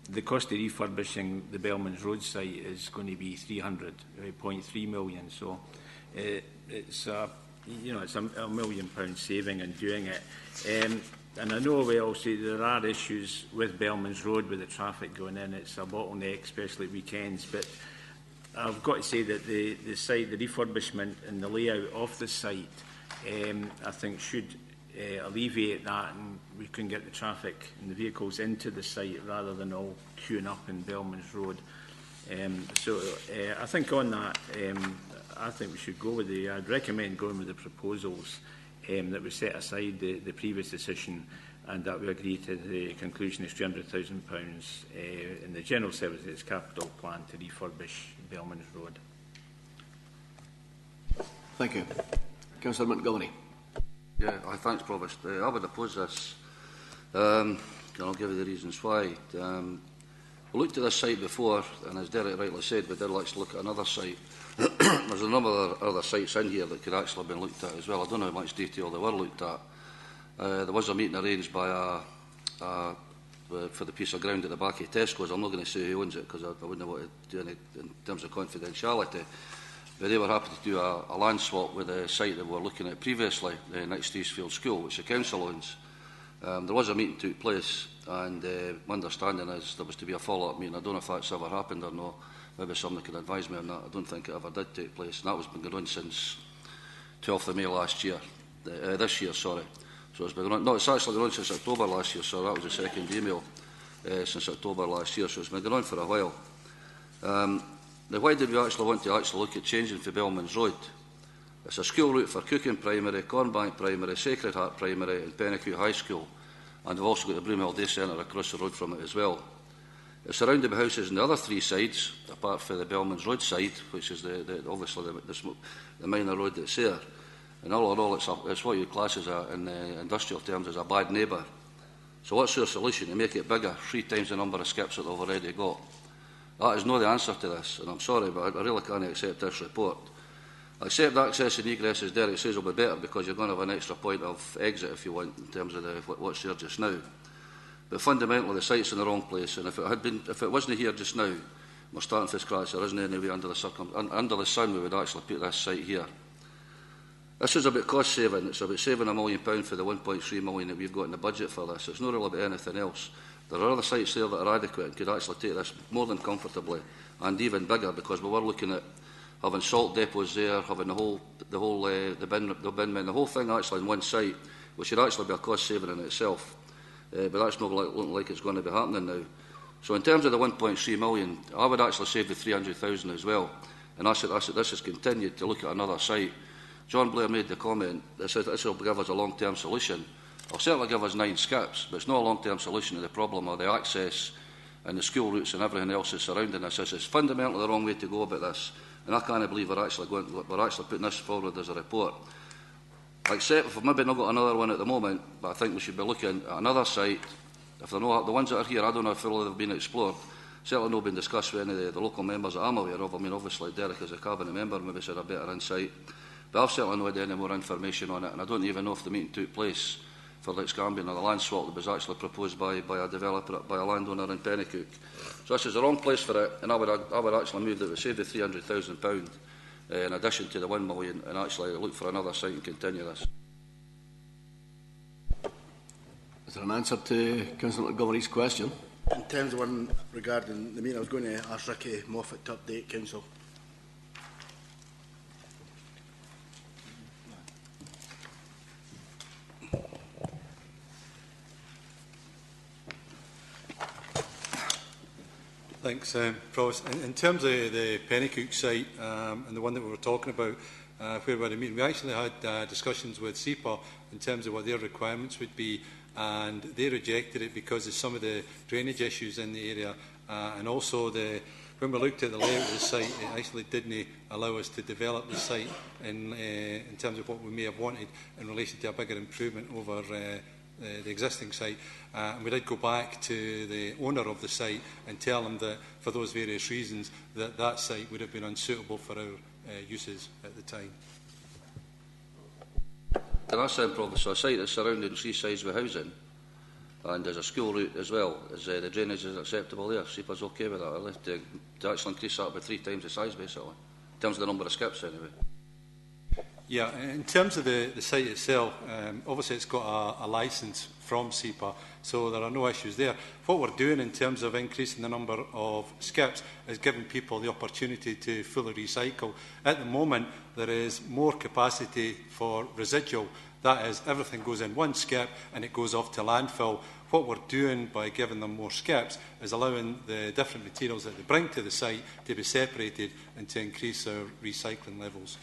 The cost of refurbishing the Bellman's Road site is going to be 300.3 million. So it's it's £1 million saving in doing it. And I know we all say there are issues with Bellman's Road with the traffic going in. It's a bottleneck, especially weekends. But I've got to say that the site, the refurbishment and the layout of the site, I think should alleviate that, and we can get the traffic and the vehicles into the site rather than all queuing up in Bellman's Road. I think on that, I think we should go with I'd recommend going with the proposals that we set aside the previous decision, and that we agree to the conclusion is £300,000 in the General Services Capital Plan to refurbish Bellman's Road. Thank you. Councillor Montgomery. Yeah, thanks, Provost. I would oppose this, and I'll give you the reasons why. We looked at this site before, and as Derek rightly said, we did actually look at another site. There's a number of other sites in here that could actually have been looked at as well. I don't know how much detail they were looked at. There was a meeting arranged by for the piece of ground at the back of Tesco's. I'm not going to say who owns it because I wouldn't want to do any in terms of confidentiality. But they were happy to do a land swap with the site that we were looking at previously, next to Eastfield School, which the council owns. There was a meeting took place, and my understanding is there was to be a follow-up meeting. I don't know if that's ever happened or not. Maybe somebody can advise me on that. I don't think it ever did take place, and that was been going on since 12th of May last year. This year, sorry. So it's been going on. No, it's actually been on since October last year. So that was the second email since October last year. So it's been going on for a while. Now, why did we actually want to look at changing for Bellman's Road? It's a school route for Cooking Primary, Cornbank Primary, Sacred Heart Primary and Pennycook High School. And we've also got the Broomhill Day Centre across the road from it as well. It's surrounded by houses on the other three sides, apart from the Bellman's Road side, which is obviously the minor road that's there. And all in all, it's what you class as in industrial terms as a bad neighbour. So what's your solution? To make it bigger, 3 times the number of skips that they've already got. That is not the answer to this, and I'm sorry, but I really can't accept this report. I accept access and egress, as Derek says, will be better because you're going to have an extra point of exit, if you want, in terms of what's there just now. But fundamentally, the site's in the wrong place, and if it wasn't here just now, we're starting from scratch. There isn't any way under the sun we would actually put this site here. This is about cost saving. It's about saving £1 million for the 1.3 million that we've got in the budget for this. It's not really about anything else. There are other sites there that are adequate and could actually take this more than comfortably and even bigger, because we were looking at having salt depots there, having the bin men, the whole thing actually in one site, which should actually be a cost saving in itself. But that's not looking like it's going to be happening now. So in terms of the 1.3 million, I would actually save the 300,000 as well. And this has continued to look at another site. John Blair made the comment that said this will give us a long-term solution. It'll certainly give us 9 skips, but it's not a long-term solution to the problem of the access and the school routes and everything else that's surrounding us. It's fundamentally the wrong way to go about this. And I can't believe we're actually putting this forward as a report. Except we've maybe not got another one at the moment, but I think we should be looking at another site. If they're not, the ones that are here, I don't know if they've been explored. Certainly not been discussed with any of the local members that I'm aware of. I mean, obviously Derek as a cabinet member maybe said a better insight. But I've certainly not had any more information on it, and I don't even know if the meeting took place for Lexgambian, or the land swap that was actually proposed by a developer, by a landowner in Pennycook. So this is the wrong place for it, and I would actually move that we save the £300,000 in addition to the £1 million, and actually look for another site and continue this. Is there an answer to Councillor Montgomery's question? In terms of one regarding the meeting, I was going to ask Ricky Moffat to update Council. Thanks, Provost. In terms of the Pennycook site and the one that we were talking about, where we had a meeting, we actually had discussions with SEPA in terms of what their requirements would be, and they rejected it because of some of the drainage issues in the area, and also when we looked at the layout of the site, it actually didn't allow us to develop the site in terms of what we may have wanted in relation to a bigger improvement over the existing site. And we did go back to the owner of the site and tell him that for those various reasons that site would have been unsuitable for our uses at the time. Can I say, Professor, a site that's surrounding 3 sides with housing, and there's a school route as well, is the drainage is acceptable there? SEPA's okay with that? I'd like to actually increase that by 3 times the size, basically, in terms of the number of skips, anyway. Yeah, in terms of the site itself, obviously it's got a licence from SEPA, so there are no issues there. What we're doing in terms of increasing the number of skips is giving people the opportunity to fully recycle. At the moment, there is more capacity for residual. That is, everything goes in one skip and it goes off to landfill. What we're doing by giving them more skips is allowing the different materials that they bring to the site to be separated and to increase our recycling levels.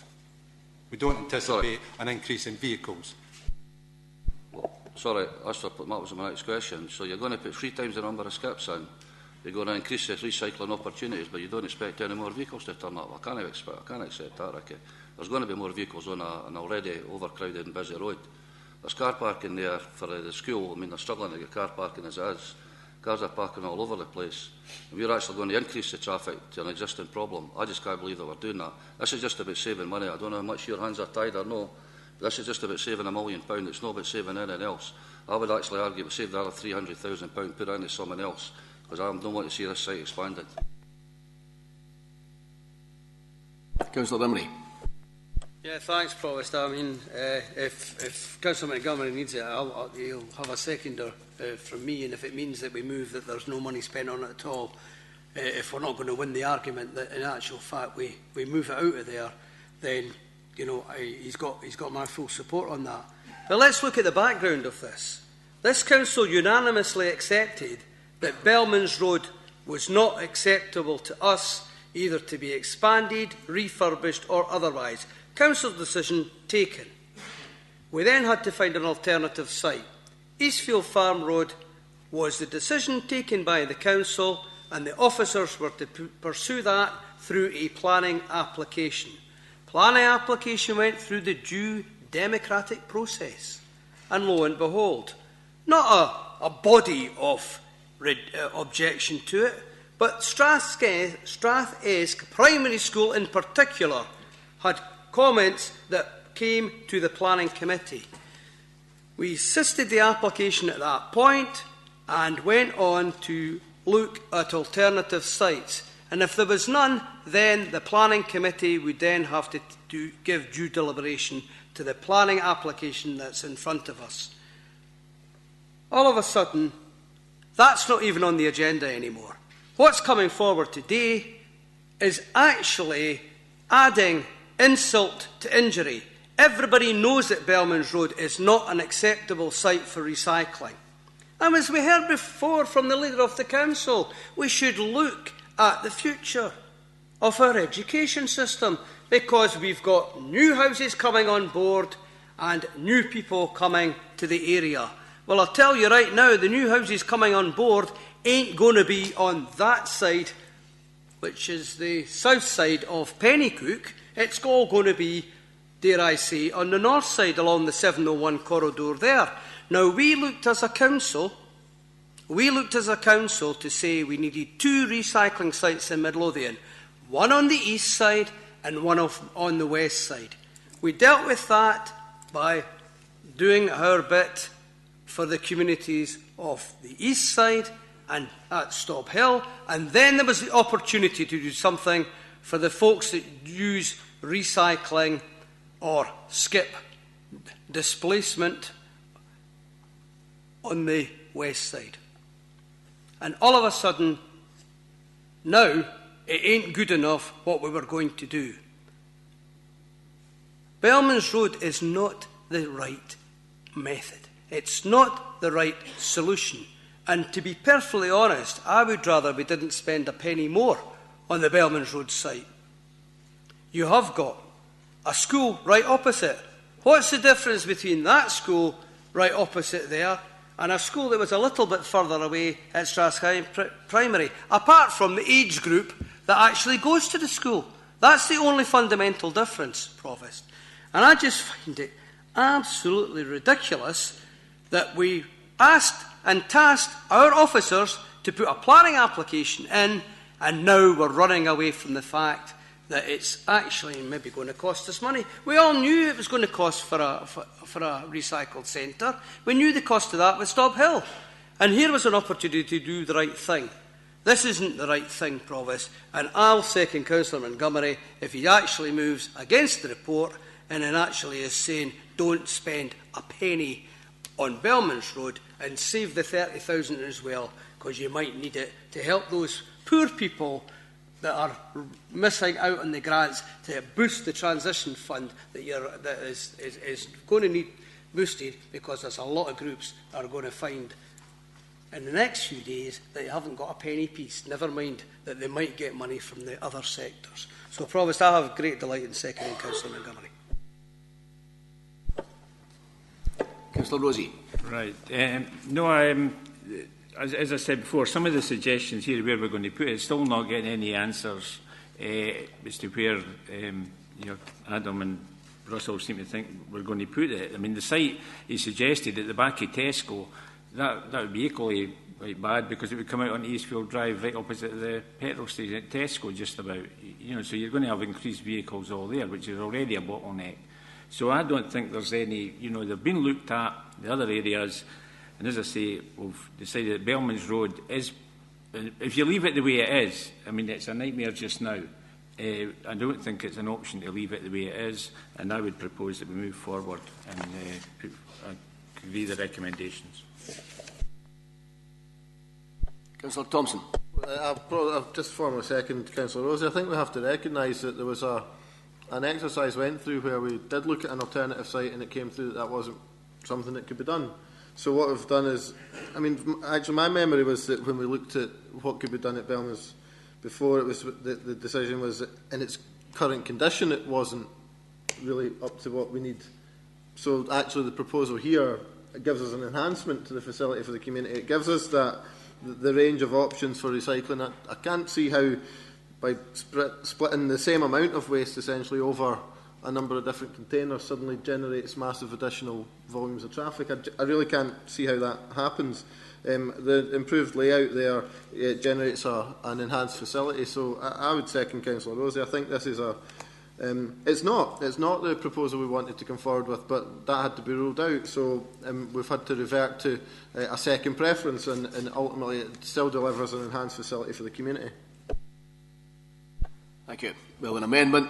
We don't anticipate an increase in vehicles. Sorry, that was my next question. So you're going to put 3 times the number of skips in, you're going to increase the recycling opportunities, but you don't expect any more vehicles to turn up. I can't accept that, Ricky. There's going to be more vehicles on an already overcrowded and busy road. There's car parking there for the school. I mean, they're struggling to get car parking as it is. Cars are parking all over the place. And we're actually going to increase the traffic to an existing problem. I just can't believe that we're doing that. This is just about saving money. I don't know how much your hands are tied or no. But this is just about saving £1 million. It's not about saving anything else. I would actually argue we save the other £300,000, put it into someone else, because I don't want to see this site expanded. Councillor Emery. Yeah, thanks, Provost. I mean, if Councillor Montgomery needs it, he'll have a seconder from me, and if it means that we move that there's no money spent on it at all, if we're not going to win the argument that in actual fact we move it out of there, then you know he's got my full support on that. But let's look at the background of this. This council unanimously accepted that Bellman's Road was not acceptable to us, either to be expanded, refurbished or otherwise. Council decision taken. We then had to find an alternative site. Eastfield Farm Road was the decision taken by the council, and the officers were to pursue that through a planning application. Planning application went through the due democratic process, and lo and behold, not a body of objection to it, but Strath-esque Primary School in particular had comments that came to the planning committee. We assisted the application at that point and went on to look at alternative sites. And if there was none, then the planning committee would then have to give due deliberation to the planning application that's in front of us. All of a sudden, that's not even on the agenda anymore. What's coming forward today is actually adding insult to injury. Everybody knows that Bellman's Road is not an acceptable site for recycling. And as we heard before from the leader of the council, we should look at the future of our education system, because we've got new houses coming on board and new people coming to the area. Well, I'll tell you right now, the new houses coming on board ain't going to be on that side, which is the south side of Pennycook. It's all going to be, dare I say, on the north side along the 701 corridor there. Now, we looked as a council to say we needed 2 recycling sites in Midlothian, one on the east side and one on the west side. We dealt with that by doing our bit for the communities of the east side and at Stop Hill, and then there was the opportunity to do something for the folks that use recycling or skip displacement on the west side. And all of a sudden, now, it ain't good enough what we were going to do. Bellman's Road is not the right method. It's not the right solution. And to be perfectly honest, I would rather we didn't spend a penny more on the Bellman's Road site. You have got a school right opposite. What's the difference between that school right opposite there and a school that was a little bit further away at Strathsky Primary, apart from the age group that actually goes to the school? That's the only fundamental difference, Provost. And I just find it absolutely ridiculous that we asked and tasked our officers to put a planning application in, and now we're running away from the fact that it's actually maybe going to cost us money. We all knew it was going to cost for a recycled centre. We knew the cost of that with Stop Hill. And here was an opportunity to do the right thing. This isn't the right thing, Provost, and I'll second Councillor Montgomery if he actually moves against the report and then actually is saying don't spend a penny on Bellman's Road and save the 30,000 as well, because you might need it to help those poor people that are missing out on the grants to boost the transition fund that is going to need boosted, because there's a lot of groups that are going to find in the next few days that they haven't got a penny piece, never mind that they might get money from the other sectors. So, Provost, I have great delight in seconding Councillor Montgomery. Councillor Rosie. Right. As I said before, some of the suggestions here where we're going to put it, still not getting any answers as to where Adam and Russell seem to think we're going to put it. I mean, the site he suggested at the back of Tesco, that would be equally quite bad, because it would come out on Eastfield Drive right opposite the petrol station at Tesco just about. So you're going to have increased vehicles all there, which is already a bottleneck. So I don't think there's any, they've been looked at, the other areas, and as I say, we've decided that Bellman's Road is, if you leave it the way it is, I mean, it's a nightmare just now. I don't think it's an option to leave it the way it is, and I would propose that we move forward and agree the recommendations. Councillor Thompson. I'll just form a second, Councillor Rosie. I think we have to recognise that there was an exercise went through where we did look at an alternative site, and it came through that wasn't something that could be done. So what we've done is, actually my memory was that when we looked at what could be done at Bellman's before, it was the decision was that in its current condition it wasn't really up to what we need. So actually the proposal here, it gives us an enhancement to the facility for the community. It gives us the range of options for recycling. I can't see how by splitting the same amount of waste essentially over a number of different containers suddenly generates massive additional volumes of traffic. I really can't see how that happens. The improved layout there, it generates an enhanced facility. So I would second Councillor Rosie. I think this is it's not the proposal we wanted to come forward with, but that had to be ruled out. So we've had to revert to a second preference, and ultimately it still delivers an enhanced facility for the community. Thank you. Well, an amendment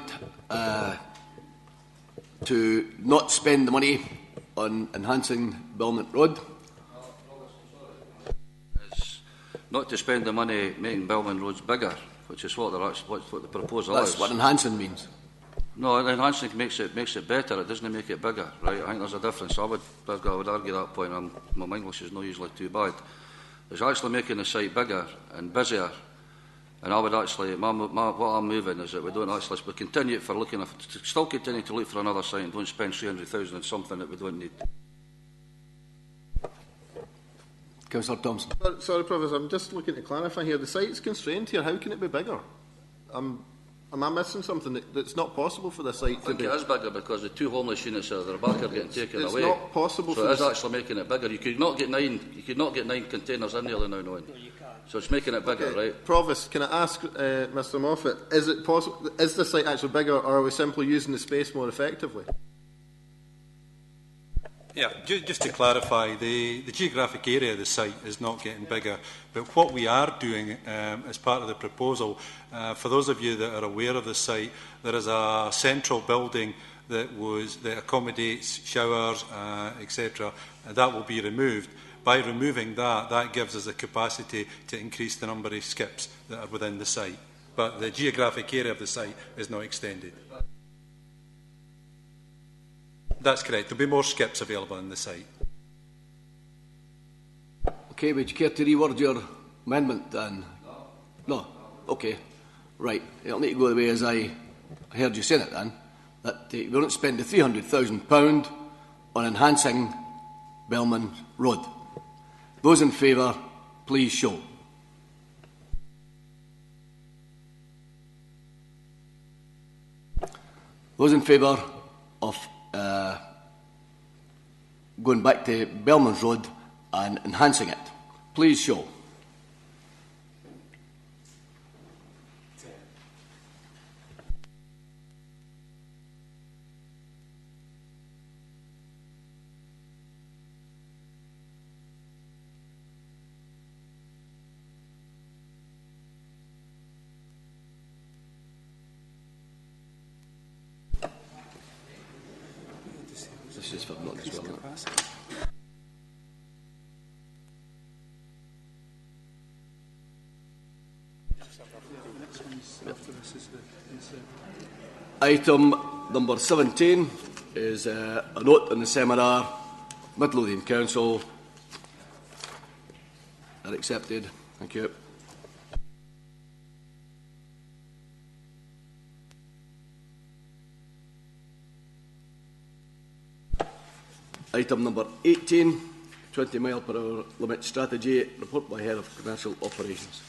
to not spend the money on enhancing Belmont Road. It's not to spend the money making Belmont roads bigger, which is what the proposal is. That's what enhancing means. No, enhancing makes it better. It doesn't make it bigger, right? I think there's a difference. I would argue that point. My English is not usually too bad. It's actually making the site bigger and busier. And I would actually, what I'm moving is that we don't actually, we continue for looking, still continue to look for another site and don't spend 300,000 on something that we don't need. Councillor Thompson. Sorry, Provost, I'm just looking to clarify here. The site's constrained here. How can it be bigger? Am I missing something that's not possible for the site to be? I think it is bigger because the two homeless units that are back are getting taken away. It's not possible. So it is actually making it bigger. You could not get 9 containers in there now knowing. No, you can't. So it's making it bigger, right? Provost, can I ask Mr Moffat, is it possible? Is the site actually bigger, or are we simply using the space more effectively? Yeah, just to clarify, the geographic area of the site is not getting bigger, but what we are doing as part of the proposal, for those of you that are aware of the site, there is a central building that accommodates showers, etc. That will be removed. By removing that, that gives us the capacity to increase the number of skips that are within the site. But the geographic area of the site is not extended. That's correct. There will be more skips available in the site. Okay, would you care to reword your amendment then? No? Okay. Right. It'll need to go the way as I heard you saying it then, that we won't spend the £300,000 on enhancing Bellman Road. Those in favour, please show. Those in favour of going back to Bellman's Road and enhancing it, please show. This is for not as well. Item number 17 is a note in the seminar. Midlothian Council are accepted. Thank you. Item number 18, 20 mile per hour limit strategy. Report by Head of Commercial Operations.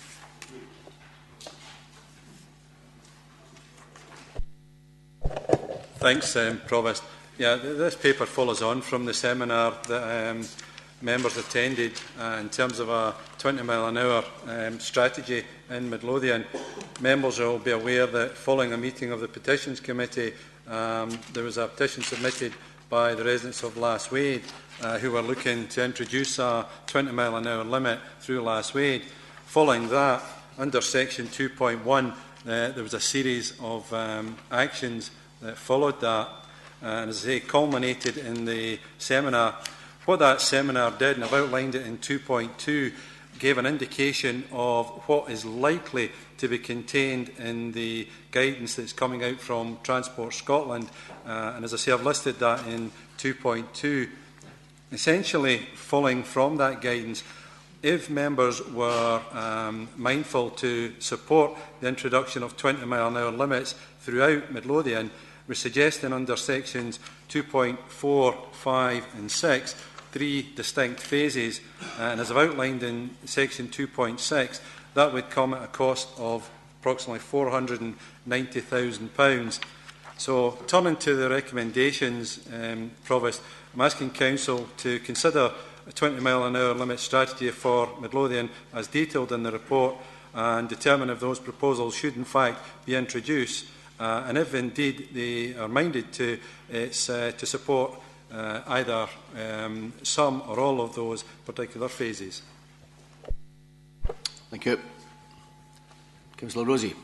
Thanks, Provost. Yeah, this paper follows on from the seminar that members attended in terms of a 20 mile an hour strategy in Midlothian. Members will be aware that following a meeting of the Petitions Committee, there was a petition submitted by the residents of Lass Wade who were looking to introduce a 20 mile an hour limit through Lass Wade. Following that, under section 2.1, there was a series of actions that followed that, and as I say, culminated in the seminar. What that seminar did, and I've outlined it in 2.2, gave an indication of what is likely to be contained in the guidance that's coming out from Transport Scotland, and as I say, I've listed that in 2.2. Essentially, following from that guidance, if members were mindful to support the introduction of 20 mile an hour limits throughout Midlothian, we're suggesting under sections 2.4, 5 and 6 three distinct phases, and as I've outlined in section 2.6, that would come at a cost of approximately £490,000. So, turning to the recommendations, Provost, I'm asking Council to consider a 20 mile an hour limit strategy for Midlothian as detailed in the report and determine if those proposals should in fact be introduced, and if indeed they are minded to support either some or all of those particular phases. Thank you. Councillor Rosie.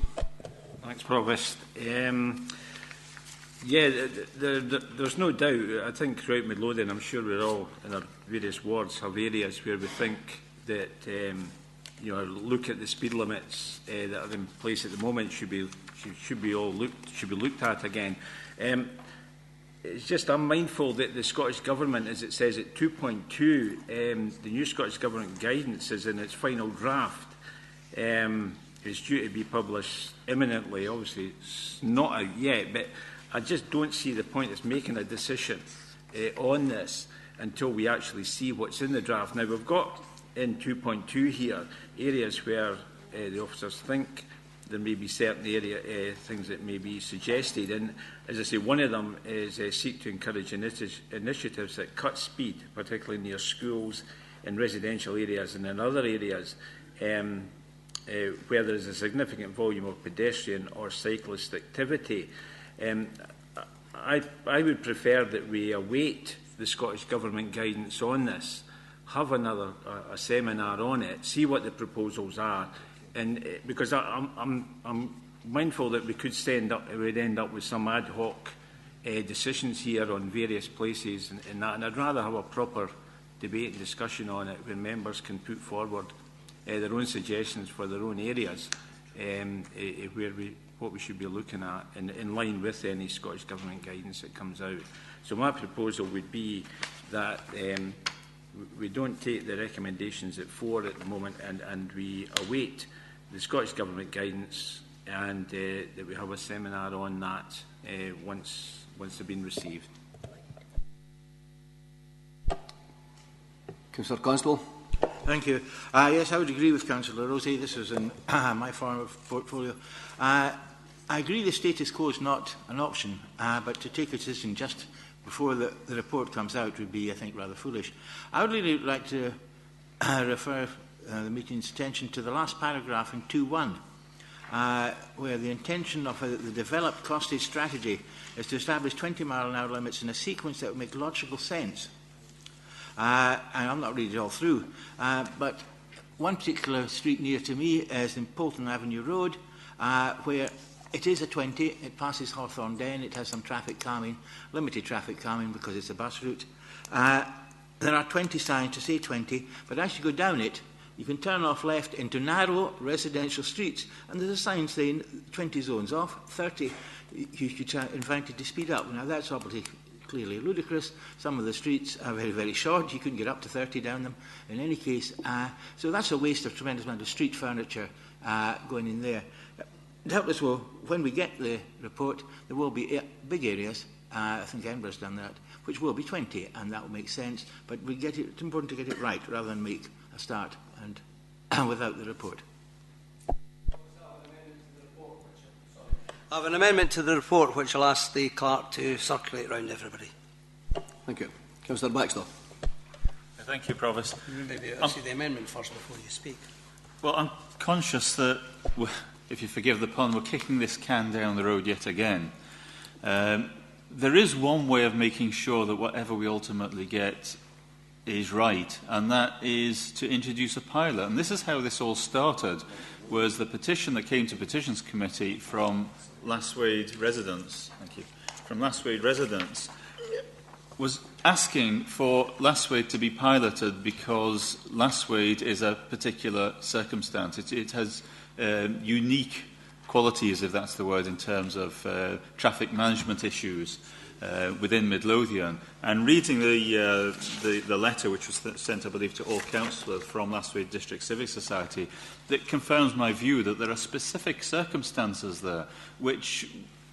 Thanks, Provost. There's no doubt, I think throughout Midlothian, I'm sure we're all in our various wards have areas where we think that look at the speed limits that are in place at the moment should be looked at again. It's just I'm mindful that the Scottish Government, as it says at 2.2, the new Scottish Government guidance is in its final draft. It's due to be published imminently. Obviously, it's not out yet, but I just don't see the point of making a decision on this until we actually see what's in the draft. Now, we've got in 2.2 here areas where the officers think there may be certain things that may be suggested. And as I say, one of them is seek to encourage initiatives that cut speed, particularly near schools, in residential areas and in other areas where there is a significant volume of pedestrian or cyclist activity. I would prefer that we await the Scottish Government guidance on this, have another a seminar on it, see what the proposals are, and because I'm mindful that we could we'd end up with some ad hoc decisions here on various places and that, and I'd rather have a proper debate and discussion on it where members can put forward their own suggestions for their own areas, what we should be looking at in line with any Scottish Government guidance that comes out. So my proposal would be that we don't take the recommendations at 4 at the moment, and we await the Scottish Government guidance, and that we have a seminar on that once they've been received. Councillor Constable. Thank you. Yes, I would agree with Councillor Rosie. This is in my farm portfolio. I agree the status quo is not an option, but to take a decision just before the report comes out would be, I think, rather foolish. I would really like to refer the meeting's attention to the last paragraph in 2.1, where the intention of the developed costage strategy is to establish 20-mile-an-hour limits in a sequence that would make logical sense. And I'm not reading it all through, but one particular street near to me is in Poulton Avenue Road, where it is a 20, it passes Hawthorne Den, it has some traffic calming, limited traffic calming because it's a bus route. There are 20 signs to say 20, but as you go down it, you can turn off left into narrow residential streets, and there's a sign saying 20 zones off, 30 you should try invited to speed up. Now that's obviously clearly ludicrous. Some of the streets are very, very short. You couldn't get up to 30 down them in any case. So that's a waste of tremendous amount of street furniture going in there. Doubtless, when we get the report, there will be big areas, I think Edinburgh's done that, which will be 20, and that will make sense. But it's important to get it right rather than make a start and without the report. I have an amendment to the report which I'll ask the clerk to circulate around everybody. Thank you. Councillor Baxter. Thank you, Provost. Maybe I'll see the amendment first before you speak. Well, I'm conscious that, if you forgive the pun, we're kicking this can down the road yet again. There is one way of making sure that whatever we ultimately get is right, and that is to introduce a pilot. And this is how this all started, was the petition that came to Petitions Committee from Lasswade residents, was asking for Lasswade to be piloted because Lasswade is a particular circumstance. It has unique qualities, if that's the word, in terms of traffic management issues within Midlothian. And reading the letter which was sent, I believe, to all councillors from Lasswade District Civic Society, that confirms my view that there are specific circumstances there which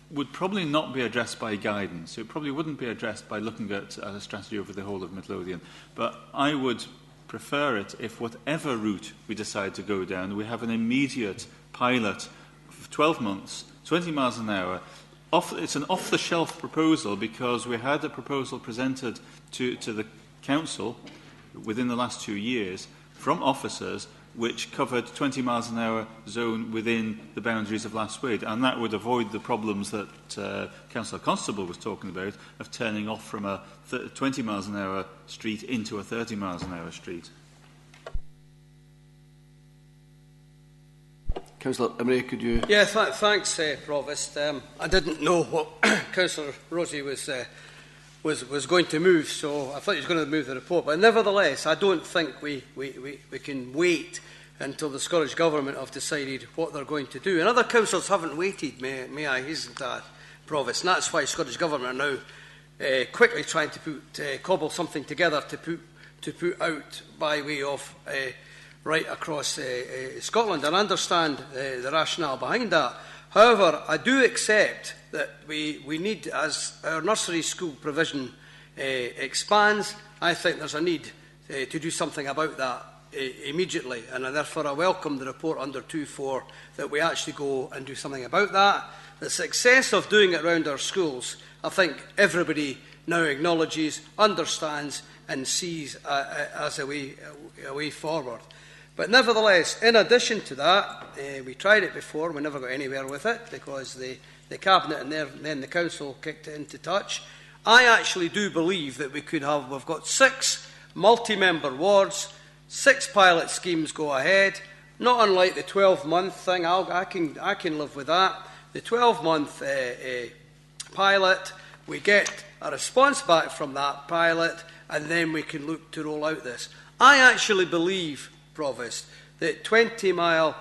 would probably not be addressed by guidance. It probably wouldn't be addressed by looking at a strategy over the whole of Midlothian. But I would prefer it if whatever route we decide to go down, we have an immediate pilot for 12 months, 20 miles an hour. It's an off-the-shelf proposal because we had a proposal presented to the council within the last 2 years from officers which covered 20 miles an hour zone within the boundaries of Lasswade, and that would avoid the problems that Councillor Constable was talking about of turning off from a 20 miles an hour street into a 30 miles an hour street. Councillor Emery, could you... Yeah, thanks, Provost. I didn't know what Councillor Rosie was going to move, so I thought he was going to move the report. But nevertheless, I don't think we can wait until the Scottish Government have decided what they're going to do. And other councils haven't waited, may I hasten to add, Provost. And that's why the Scottish Government are now quickly trying to cobble something together to put out by way of right across Scotland. And I understand the rationale behind that. However, I do accept that we need, as our nursery school provision expands, I think there's a need to do something about that immediately, and therefore I welcome the report under 2.4 that we actually go and do something about that. The success of doing it around our schools, I think everybody now acknowledges, understands and sees as a way forward. But nevertheless, in addition to that, we tried it before, we never got anywhere with it because the Cabinet and then the Council kicked it into touch. I actually do believe that we've got 6 multi-member wards, 6 pilot schemes go ahead, not unlike the 12-month thing. I can live with that. The 12-month pilot, we get a response back from that pilot, and then we can look to roll out this. I actually believe, Provost, that 20-mile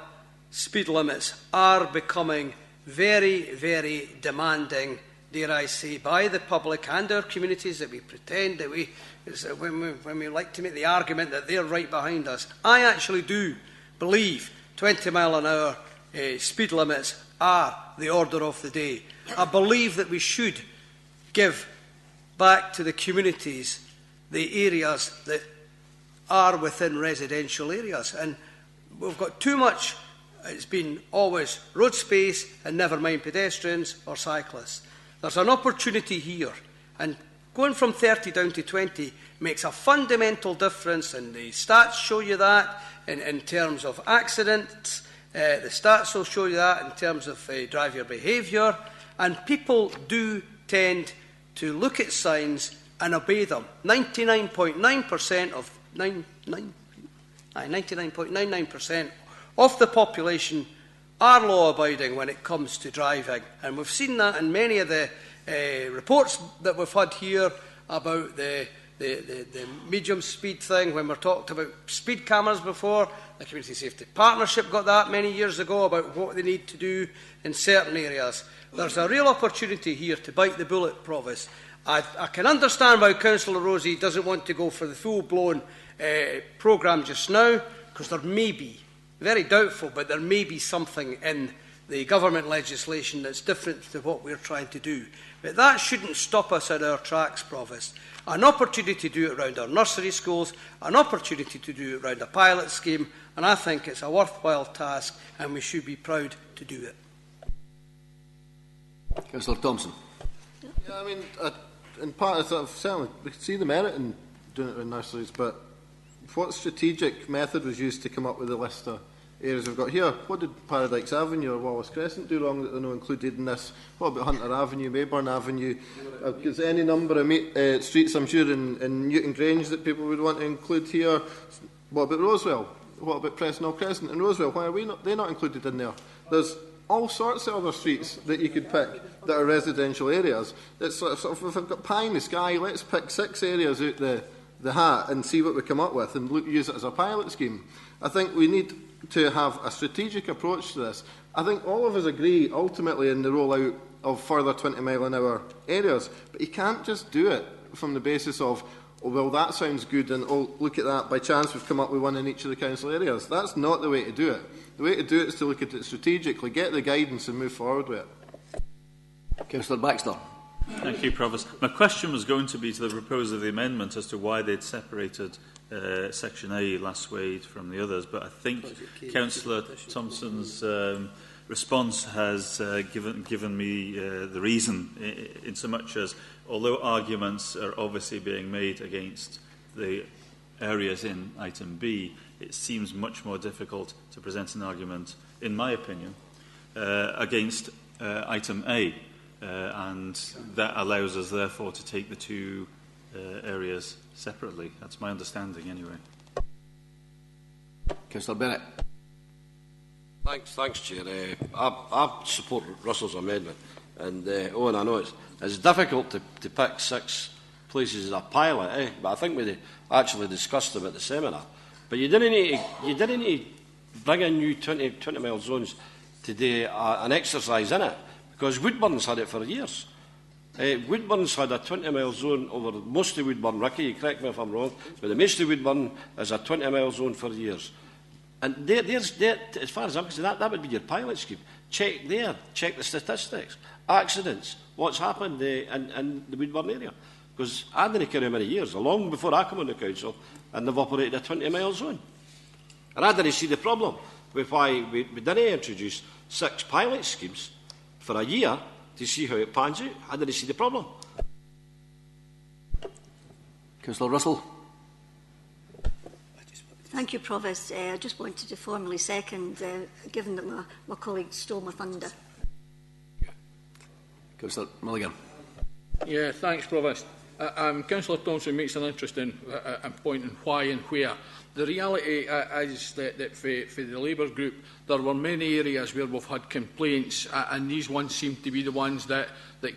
speed limits are becoming very, very demanding, dare I say, by the public and our communities, that we pretend that when we like to make the argument that they're right behind us. I actually do believe 20-mile-an-hour speed limits are the order of the day. I believe that we should give back to the communities the areas that are within residential areas. And we've got too much, it's been always road space and never mind pedestrians or cyclists. There's an opportunity here, and going from 30 down to 20 makes a fundamental difference, and the stats show you that in terms of accidents. The stats will show you that in terms of driver behaviour, and people do tend to look at signs and obey them. 99.9% of 99.99% of the population are law-abiding when it comes to driving, and we've seen that in many of the reports that we've had here about the medium speed thing. When we talked about speed cameras before, the Community Safety Partnership got that many years ago about what they need to do in certain areas. There's a real opportunity here to bite the bullet, Provost. I can understand why Councillor Rosie doesn't want to go for the full-blown programme just now, because there may be, very doubtful, but there may be something in the government legislation that's different to what we're trying to do. But that shouldn't stop us in our tracks, Provost. An opportunity to do it around our nursery schools, an opportunity to do it around a pilot scheme, and I think it's a worthwhile task, and we should be proud to do it. Councillor Thompson. Yeah, I mean, in part, certainly we can see the merit in doing it around nurseries, but what strategic method was used to come up with the list of areas we've got here? What did Paradise Avenue or Wallace Crescent do wrong that they're not included in this? What about Hunter Avenue, Mayburn Avenue? There's any number of streets, I'm sure, in Newton Grange that people would want to include here. What about Roswell? What about Presnell Crescent and Roswell? Why are they not included in there? There's all sorts of other streets that you could pick that are residential areas. It's sort of, if I've got pie in the sky, let's pick 6 areas out the hat and see what we come up with and use it as a pilot scheme. I think we need to have a strategic approach to this. I think all of us agree ultimately in the rollout of further 20-mile-an-hour areas, but you can't just do it from the basis of, oh, well, that sounds good, and oh, look at that, by chance we've come up with one in each of the council areas. That's not the way to do it. The way to do it is to look at it strategically, get the guidance and move forward with it. Councillor Baxter. Thank you, Provost. My question was going to be to the proposal of the amendment as to why they'd separated Section A last week from the others, but I think Councillor Thompson's response has given me the reason, in so much as, although arguments are obviously being made against the areas in item B, it seems much more difficult to present an argument, in my opinion, against item A. And that allows us, therefore, to take the 2 areas separately. That's my understanding, anyway. Councillor Bennett. Thanks, Chair. I support Russell's amendment, and Owen, I know it's difficult to pick 6 places as a pilot, but I think we actually discussed them at the seminar. But you didn't need to bring in new 20-mile zones to do an exercise in it, because Woodburn's had it for years. Woodburn's had a 20-mile zone over most of Woodburn. Ricky, you correct me if I'm wrong, but the most of Woodburn is a 20-mile zone for years. And as far as I'm concerned, that would be your pilot scheme. Check there, check the statistics, accidents, what's happened in the Woodburn area. Because I didn't care how many years, long before I come on the council, and they've operated a 20-mile zone. And I didn't see the problem with why we didn't introduce 6 pilot schemes for a year to see how it pans out. I didn't see the problem. Councillor Russell. Thank you, Provost. I just wanted to formally second, given that my colleague stole my thunder. Councillor Milligan. Yeah, thanks, Provost. Councillor Thompson makes an interesting point on why and where. The reality is that for the Labour group, there were many areas where we've had complaints, and these ones seem to be the ones that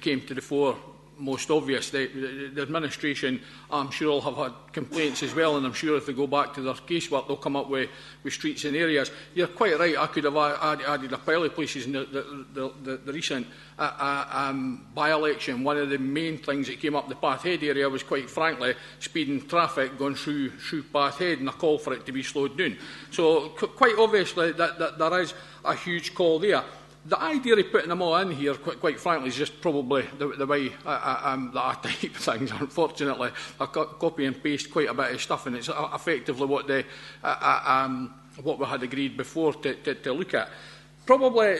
came to the fore most obvious. The administration, I'm sure, will have had complaints as well, and I'm sure if they go back to their casework, they'll come up with streets and areas. You're quite right, I could have added a pile of places in the recent by-election. One of the main things that came up the Pathhead area was, quite frankly, speeding traffic going through Pathhead and a call for it to be slowed down. So quite obviously that there is a huge call there. The idea of putting them all in here, quite frankly, is just probably the way that I type things. Unfortunately, I copy and paste quite a bit of stuff, and it's effectively what we had agreed before to look at. Probably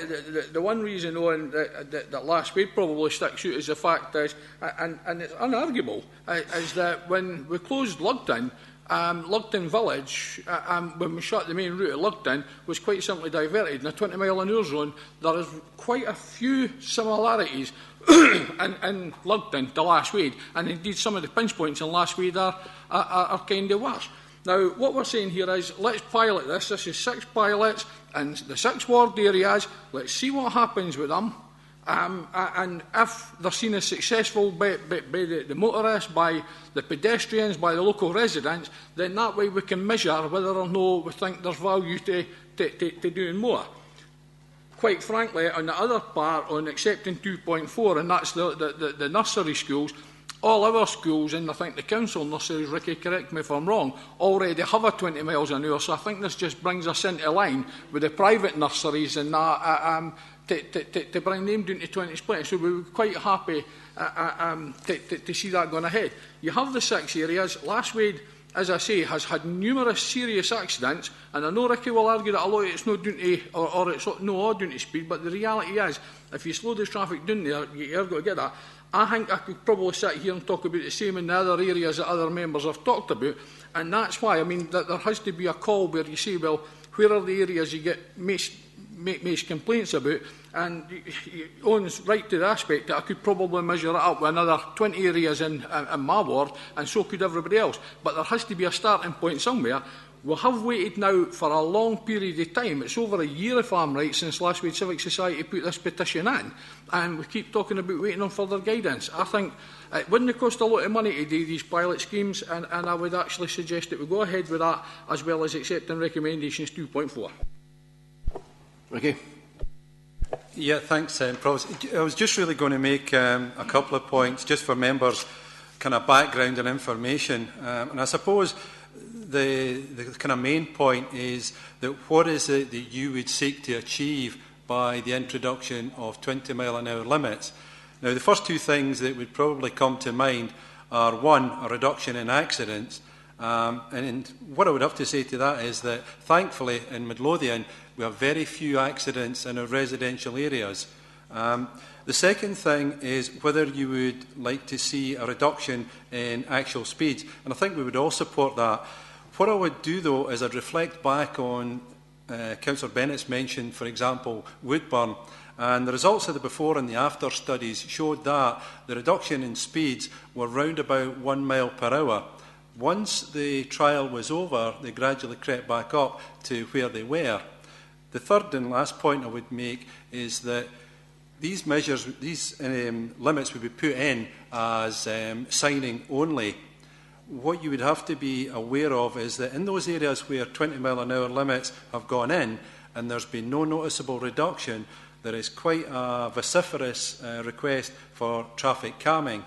the one reason, Owen, that last week probably sticks out is the fact is, and it's unarguable, is that when we closed Lugton, Lugton Village, when we shut the main route at Lugton, was quite simply diverted in a 20-mile-an-hour zone. There is quite a few similarities in Lugton to Last Wade, and indeed some of the pinch points in Last Wade are kind of worse. Now, what we're saying here is, let's pilot this. This is 6 pilots in the 6 ward areas. Let's see what happens with them. And if they're seen as successful by the motorists, by the pedestrians, by the local residents, then that way we can measure whether or not we think there's value to doing more. Quite frankly, on the other part, on accepting 2.4, and that's the nursery schools, all our schools, and I think the council nurseries, Ricky, correct me if I'm wrong, already have a 20 miles an hour, so I think this just brings us into line with the private nurseries and that, to bring them down to 20 splits. So we were quite happy to see that going ahead. You have the 6 areas. Last Wade, as I say, has had numerous serious accidents, and I know Ricky will argue that a lot of it's not due to, or it's not all due to speed, but the reality is, if you slow the traffic down there, you've got to get that. I think I could probably sit here and talk about the same in the other areas that other members have talked about, and that's why, I mean, that there has to be a call where you say, well, where are the areas you get most complaints about, and Owen's right to the aspect that I could probably measure it up with another 20 areas in my ward, and so could everybody else. But there has to be a starting point somewhere. We have waited now for a long period of time. It's over a year, if I'm right, since Last Wade Civic Society put this petition in, and we keep talking about waiting on further guidance. I think it wouldn't cost a lot of money to do these pilot schemes, and I would actually suggest that we go ahead with that, as well as accepting recommendations 2.4. Ricky. Yeah, thanks, Provost. I was just really going to make a couple of points just for members' kind of background and information. And I suppose the kind of main point is that what is it that you would seek to achieve by the introduction of 20-mile-an-hour limits? Now, the first 2 things that would probably come to mind are, 1, a reduction in accidents. And what I would have to say to that is that, thankfully, in Midlothian, we have very few accidents in our residential areas. The second thing is whether you would like to see a reduction in actual speeds, and I think we would all support that. What I would do, though, is I'd reflect back on Councillor Bennett's mentioned, for example, Woodburn, and the results of the before and the after studies showed that the reduction in speeds were round about 1 mile per hour. Once the trial was over, they gradually crept back up to where they were. The third and last point I would make is that these measures, these limits would be put in as signing only. What you would have to be aware of is that in those areas where 20-mile-an-hour limits have gone in and there's been no noticeable reduction, there is quite a vociferous request for traffic calming.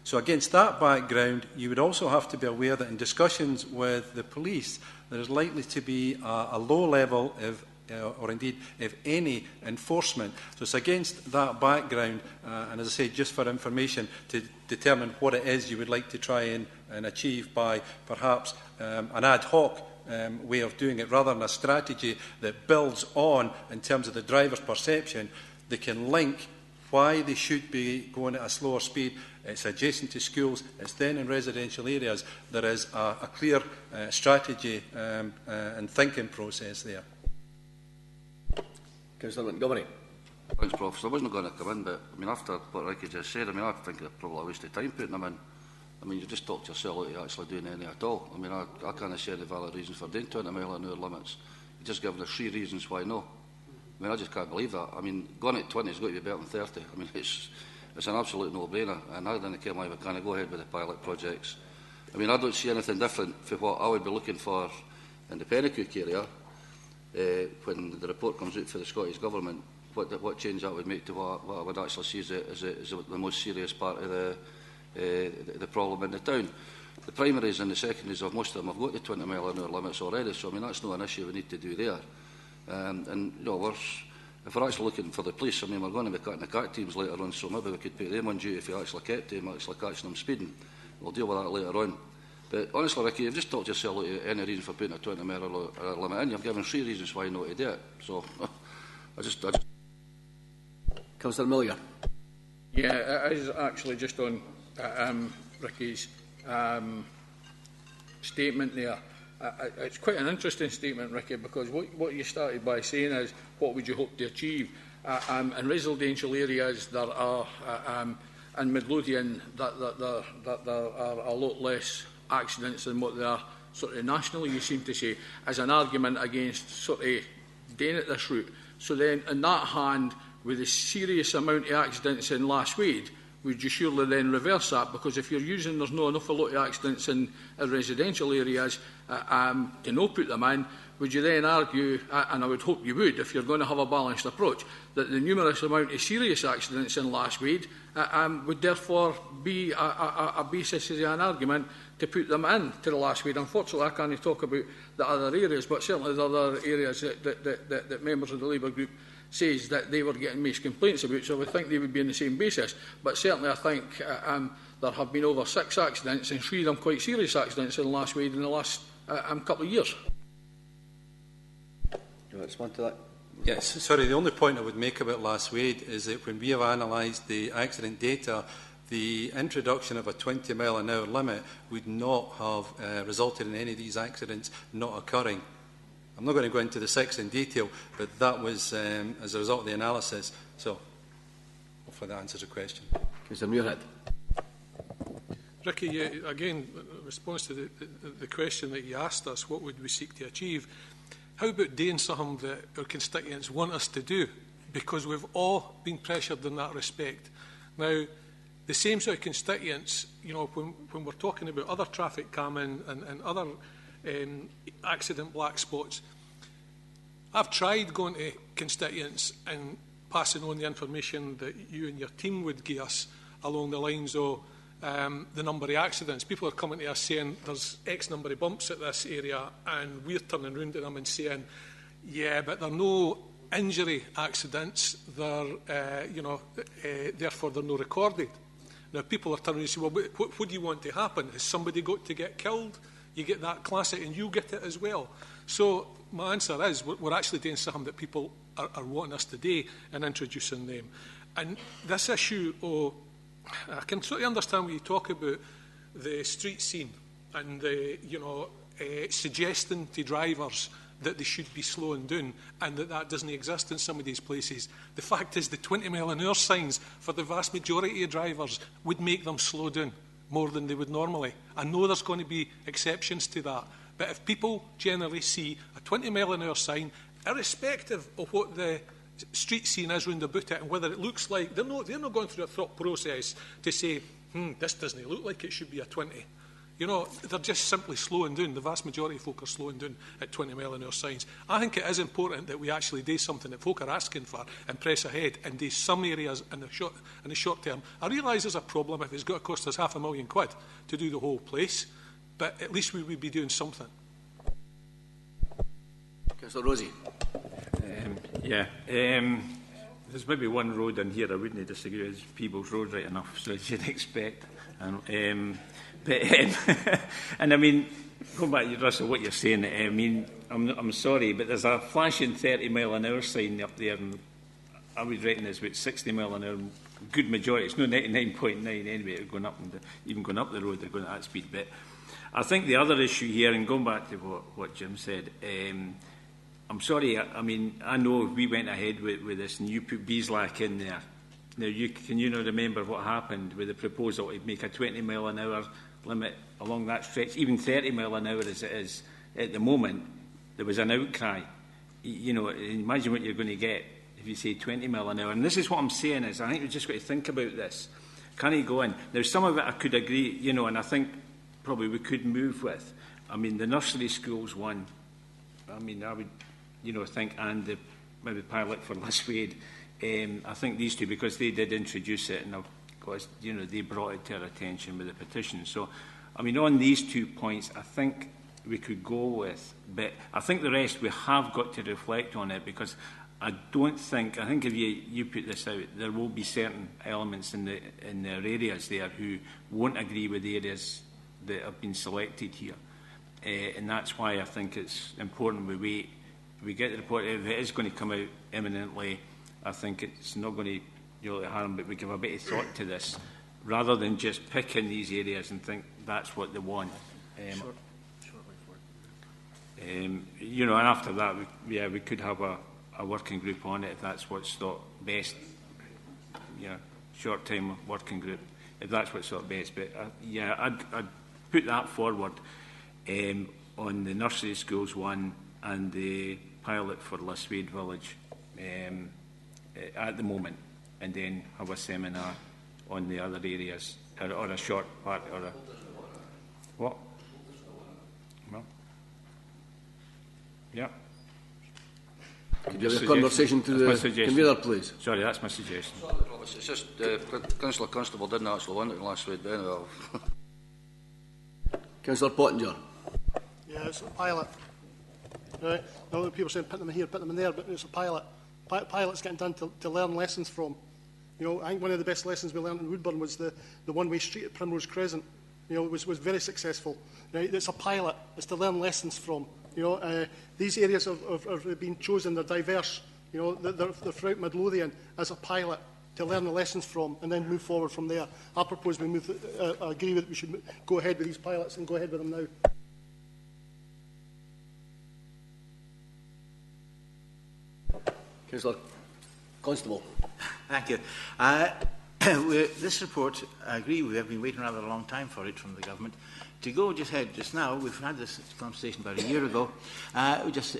So against that background, you would also have to be aware that in discussions with the police, there is likely to be a low level of, or indeed, if any, enforcement. So it's against that background, and as I say, just for information, to determine what it is you would like to try and achieve by perhaps an ad hoc way of doing it, rather than a strategy that builds on, in terms of the driver's perception, they can link why they should be going at a slower speed. It's adjacent to schools, it's then in residential areas. There is a clear strategy and thinking process there. Councillor Montgomery. Thanks, Prof. I wasn't going to come in, but I mean, after what Ricky just said, I mean, I think it's probably a waste of time putting them in. I mean, you just talked yourself out of actually doing any at all. I mean, I can't see any valid reasons for doing 20 mile an hour limits. You're just giving us 3 reasons why no. I mean, I just can't believe that. I mean, going at 20 has got to be better than 30. I mean, it's an absolute no-brainer, and I didn't care why we can't go ahead with the pilot projects. I mean, I don't see anything different for what I would be looking for in the Pennycook area when the report comes out for the Scottish Government. What change that would make to what I would actually see as the most serious part of the problem in the town. The primaries and the secondaries of most of them have got the 20 mile an hour limits already, so I mean that's not an issue we need to do there. And you know, if we're actually looking for the police, I mean we're going to be cutting the CAT teams later on, so maybe we could put them on duty if we actually kept them, actually catching them speeding. We'll deal with that later on. But honestly, Ricky, you've just talked yourself out any reason for putting a 20 mile an hour limit in. You've given 3 reasons why not to do it. So I just Councillor Milligan. Yeah, it is actually just on Ricky's statement there. It's quite an interesting statement, Ricky, because what you started by saying is, what would you hope to achieve? In residential areas, there are, in Midlothian, that there are a lot less accidents than what there are sort of nationally, you seem to say, as an argument against sort of doing it this route. So then, in that hand, with the serious amount of accidents in Last Wade, would you surely then reverse that? Because if you're using, there's not enough a lot of accidents in residential areas to not put them in, would you then argue, and I would hope you would, if you're going to have a balanced approach, that the numerous amount of serious accidents in Last Wade would therefore be a basis as an argument to put them in to the Last Wade? Unfortunately, I can't talk about the other areas, but certainly the other areas that members of the Labour group says that they were getting most complaints about, so I would think they would be on the same basis. But certainly I think there have been over 6 accidents, and 3 of them quite serious accidents in Last Wade in the last couple of years. Do you want to respond to that? Yes, sorry, the only point I would make about Last Wade is that when we have analysed the accident data, the introduction of a 20 mile an hour limit would not have resulted in any of these accidents not occurring. I'm not going to go into the 6 in detail, but that was as a result of the analysis. So, hopefully that answers the question. Councillor Muirhead. Ricky, again, in response to the question that you asked us, what would we seek to achieve? How about doing something that our constituents want us to do? Because we've all been pressured in that respect. Now, the same sort of constituents, you know, when we're talking about other traffic calming and other accident black spots, I've tried going to constituents and passing on the information that you and your team would give us along the lines of the number of accidents. People are coming to us saying there's X number of bumps at this area, and we're turning around to them and saying, yeah, but there are no injury accidents, they're, therefore they're not recorded. Now people are turning and saying, well, what do you want to happen? Has somebody got to get killed? You get that classic and you get it as well. So my answer is we're actually doing something that people are wanting us to do and introducing them. And this issue of, I can sort of understand when you talk about the street scene and the, suggesting to drivers that they should be slowing down and that doesn't exist in some of these places. The fact is the 20 mile an hour signs for the vast majority of drivers would make them slow down more than they would normally. I know there's going to be exceptions to that, but if people generally see a 20 mile an hour sign, irrespective of what the street scene is round about it and whether it looks like, they're not going through a thought process to say, this doesn't look like it should be a 20. You know, they're just simply slowing down. The vast majority of folk are slowing down at 20 mile an hour signs. I think it is important that we actually do something that folk are asking for and press ahead and do some areas in the short term. I realise there's a problem if it's got to cost us £500,000 to do the whole place, but at least we would be doing something. Councillor Rosie. There's maybe one road in here I wouldn't disagree with. It's Peebles Road right enough, so as you'd expect. And I mean, going back to Russell, what you're saying, I mean, I'm sorry, but there's a flashing 30 mile an hour sign up there, and I would reckon it's about 60 mile an hour. Good majority, it's no 99.9 anyway, going up and even going up the road, they're going at that speed. But I think the other issue here, and going back to what Jim said, I'm sorry, I mean, I know we went ahead with this and you put Beeslack in there. Now, can you not remember what happened with the proposal to make a 20 mile an hour limit along that stretch? Even 30 mile an hour as it is at the moment, there was an outcry. You know, imagine what you're going to get if you say 20 mile an hour. And this is what I'm saying is, I think we've just got to think about this. Can he go in? Now, some of it I could agree, you know, and I think probably we could move with. I mean, the nursery schools one, I mean, I would, you know, think, and the maybe pilot for Liswade, I think these two, because they did introduce it, and of course, you know, they brought it to our attention with the petition. So, I mean, on these 2 points, I think we could go with, but I think the rest we have got to reflect on it, because I think if you put this out, there will be certain elements in their areas there who won't agree with the areas that have been selected here. And that's why I think it's important we wait. We get the report. If it is going to come out imminently, I think it's not going to do harm, but we give a bit of thought to this, rather than just pick in these areas and think that's what they want. You know, and after that, we could have a working group on it if that's what's thought best. Yeah, short-time working group, if that's what's thought best. But I'd put that forward on the nursery schools one and the pilot for Liswade Village at the moment, and then have a seminar on the other areas, or a short part, or a... What? Well, yeah. Could you have a conversation to the convener, please? Sorry, that's my suggestion. It's just Councillor Constable didn't actually want it last week, but anyway. Councillor Pottinger. Yeah, it's a pilot. Right. Now people saying put them in here, put them in there, but it's a pilot. Pilot's getting done to learn lessons from. You know, I think one of the best lessons we learned in Woodburn was the one-way street at Primrose Crescent. You know, it was very successful. Right? It's a pilot. It's to learn lessons from. You know, these areas have been chosen. They're diverse. You know, they're throughout Midlothian as a pilot to learn the lessons from, and then move forward from there. I propose we move. I agree that we should go ahead with these pilots and go ahead with them now. Councillor Constable. Thank you. This report, I agree, we have been waiting rather a long time for it from the government. To go just ahead just now, we've had this conversation about a year ago, it just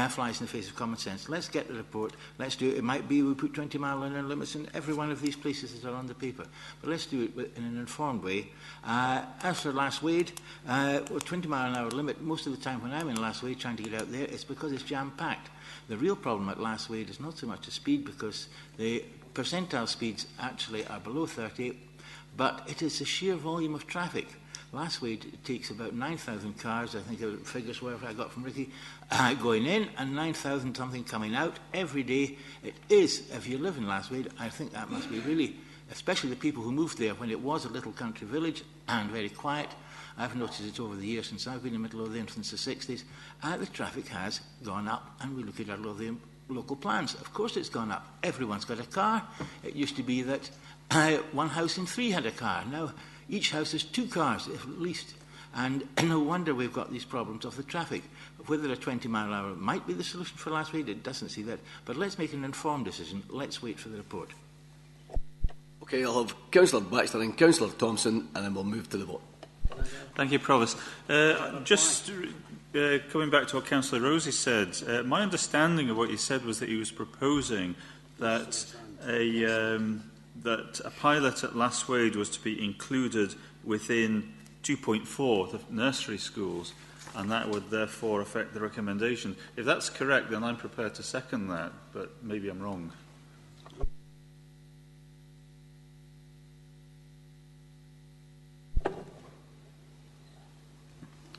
flies in the face of common sense. Let's get the report, let's do it. It might be we put 20 mile an hour limits in every one of these places that are on the paper, but let's do it in an informed way. As for Liswade, 20 mile an hour limit, most of the time when I'm in Liswade trying to get out there, it's because it's jam-packed. The real problem at Liswade is not so much the speed, because the percentile speeds actually are below 30, but it is the sheer volume of traffic. Liswade takes about 9,000 cars, I think the figures were I got from Ricky, going in, and 9,000 something coming out every day. It is, if you live in Liswade, I think that must be really, especially the people who moved there when it was a little country village and very quiet. I've noticed it over the years since I've been in Midlothian since the 60s. The traffic has gone up, and we look at our Lothian local plans. Of course it's gone up. Everyone's got a car. It used to be that one house in three had a car. Now each house has two cars at least. And no wonder we've got these problems of the traffic. Whether a 20 mile an hour might be the solution for Liswade, it doesn't see that. But let's make an informed decision. Let's wait for the report. Okay, I'll have Councillor Baxter and Councillor Thompson, and then we'll move to the vote. Thank you, Provost. Just coming back to what Councillor Rosie said, my understanding of what he said was that he was proposing that a pilot at Liswade was to be included within 2.4, the nursery schools, and that would therefore affect the recommendation. If that's correct, then I'm prepared to second that, but maybe I'm wrong.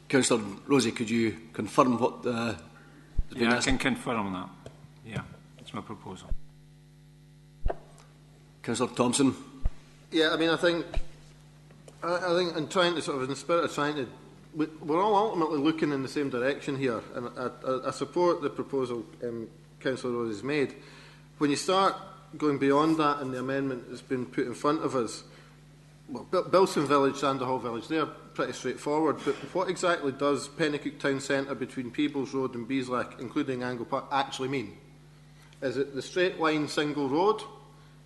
Councillor Rosie, could you confirm what the... Yeah, I can confirm that. Yeah, that's my proposal. Councillor Thompson. Yeah, I mean, I think in trying to sort of, in the spirit of trying to, we're all ultimately looking in the same direction here, and I support the proposal Councillor Rose has made. When you start going beyond that and the amendment that's been put in front of us, well, Bilson Village, Sanderhall Village, they're pretty straightforward, but what exactly does Pennycook Town Centre between Peebles Road and Beeslack, including Angle Park, actually mean? Is it the straight line single road?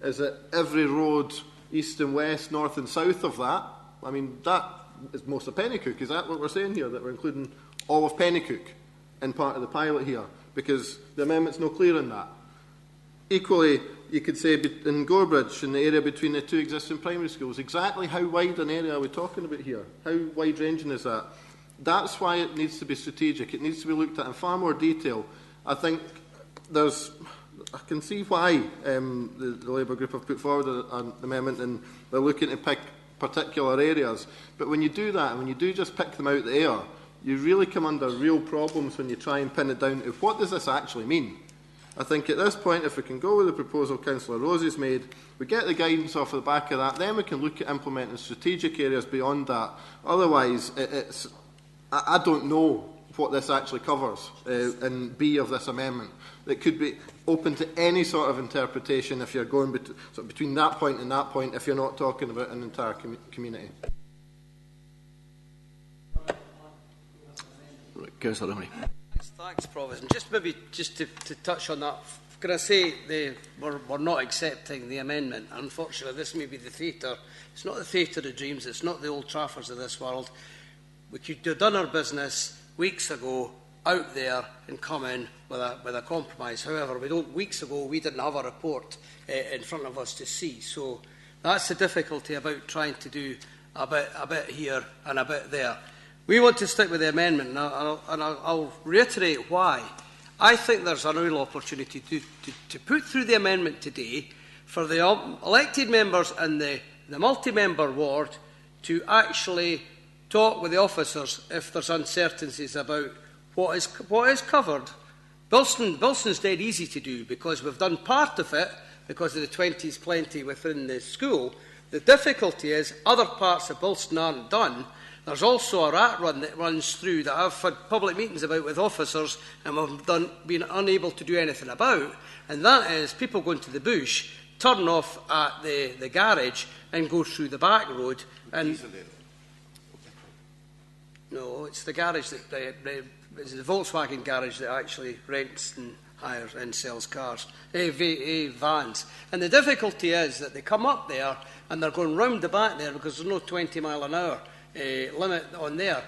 Is it every road east and west, north and south of that? I mean, that is most of Pennycook. Is that what we're saying here, that we're including all of Pennycook in part of the pilot here? Because the amendment's no clear on that. Equally, you could say in Gorebridge, in the area between the two existing primary schools, exactly how wide an area are we talking about here? How wide-ranging is that? That's why it needs to be strategic. It needs to be looked at in far more detail. I think I can see why the Labour group have put forward an amendment and they're looking to pick particular areas. But when you do that, and when you do just pick them out of the air, you really come under real problems when you try and pin it down to what does this actually mean? I think at this point, if we can go with the proposal Councillor Rosie's made, we get the guidance off the back of that, then we can look at implementing strategic areas beyond that. Otherwise, I don't know what this actually covers in B of this amendment. It could be open to any sort of interpretation if you're going between that point and that point, if you're not talking about an entire community. Right, Councillor Emery. Thanks, Provost. And just to touch on that, can I say we're not accepting the amendment? Unfortunately, this may be the theatre. It's not the theatre of dreams. It's not the Old Traffords of this world. We could have done our business weeks ago out there and come in with a compromise. However, weeks ago we didn't have a report in front of us to see. So that's the difficulty about trying to do a bit here and a bit there. We want to stick with the amendment, and I'll reiterate why. I think there's a real opportunity to put through the amendment today for the elected members and the multi-member ward to actually talk with the officers if there's uncertainties about what is covered. Bilston's dead easy to do because we've done part of it because of the 20s plenty within the school. The difficulty is other parts of Bilston aren't done. There's also a rat run that runs through that I've had public meetings about with officers and we've been unable to do anything about, and that is people going to the bush, turn off at the garage and go through the back road. And no, it's the garage that it's the Volkswagen garage that actually rents and hires and sells cars, vans. And the difficulty is that they come up there and they're going round the back there because there's no 20 mile an hour limit on there.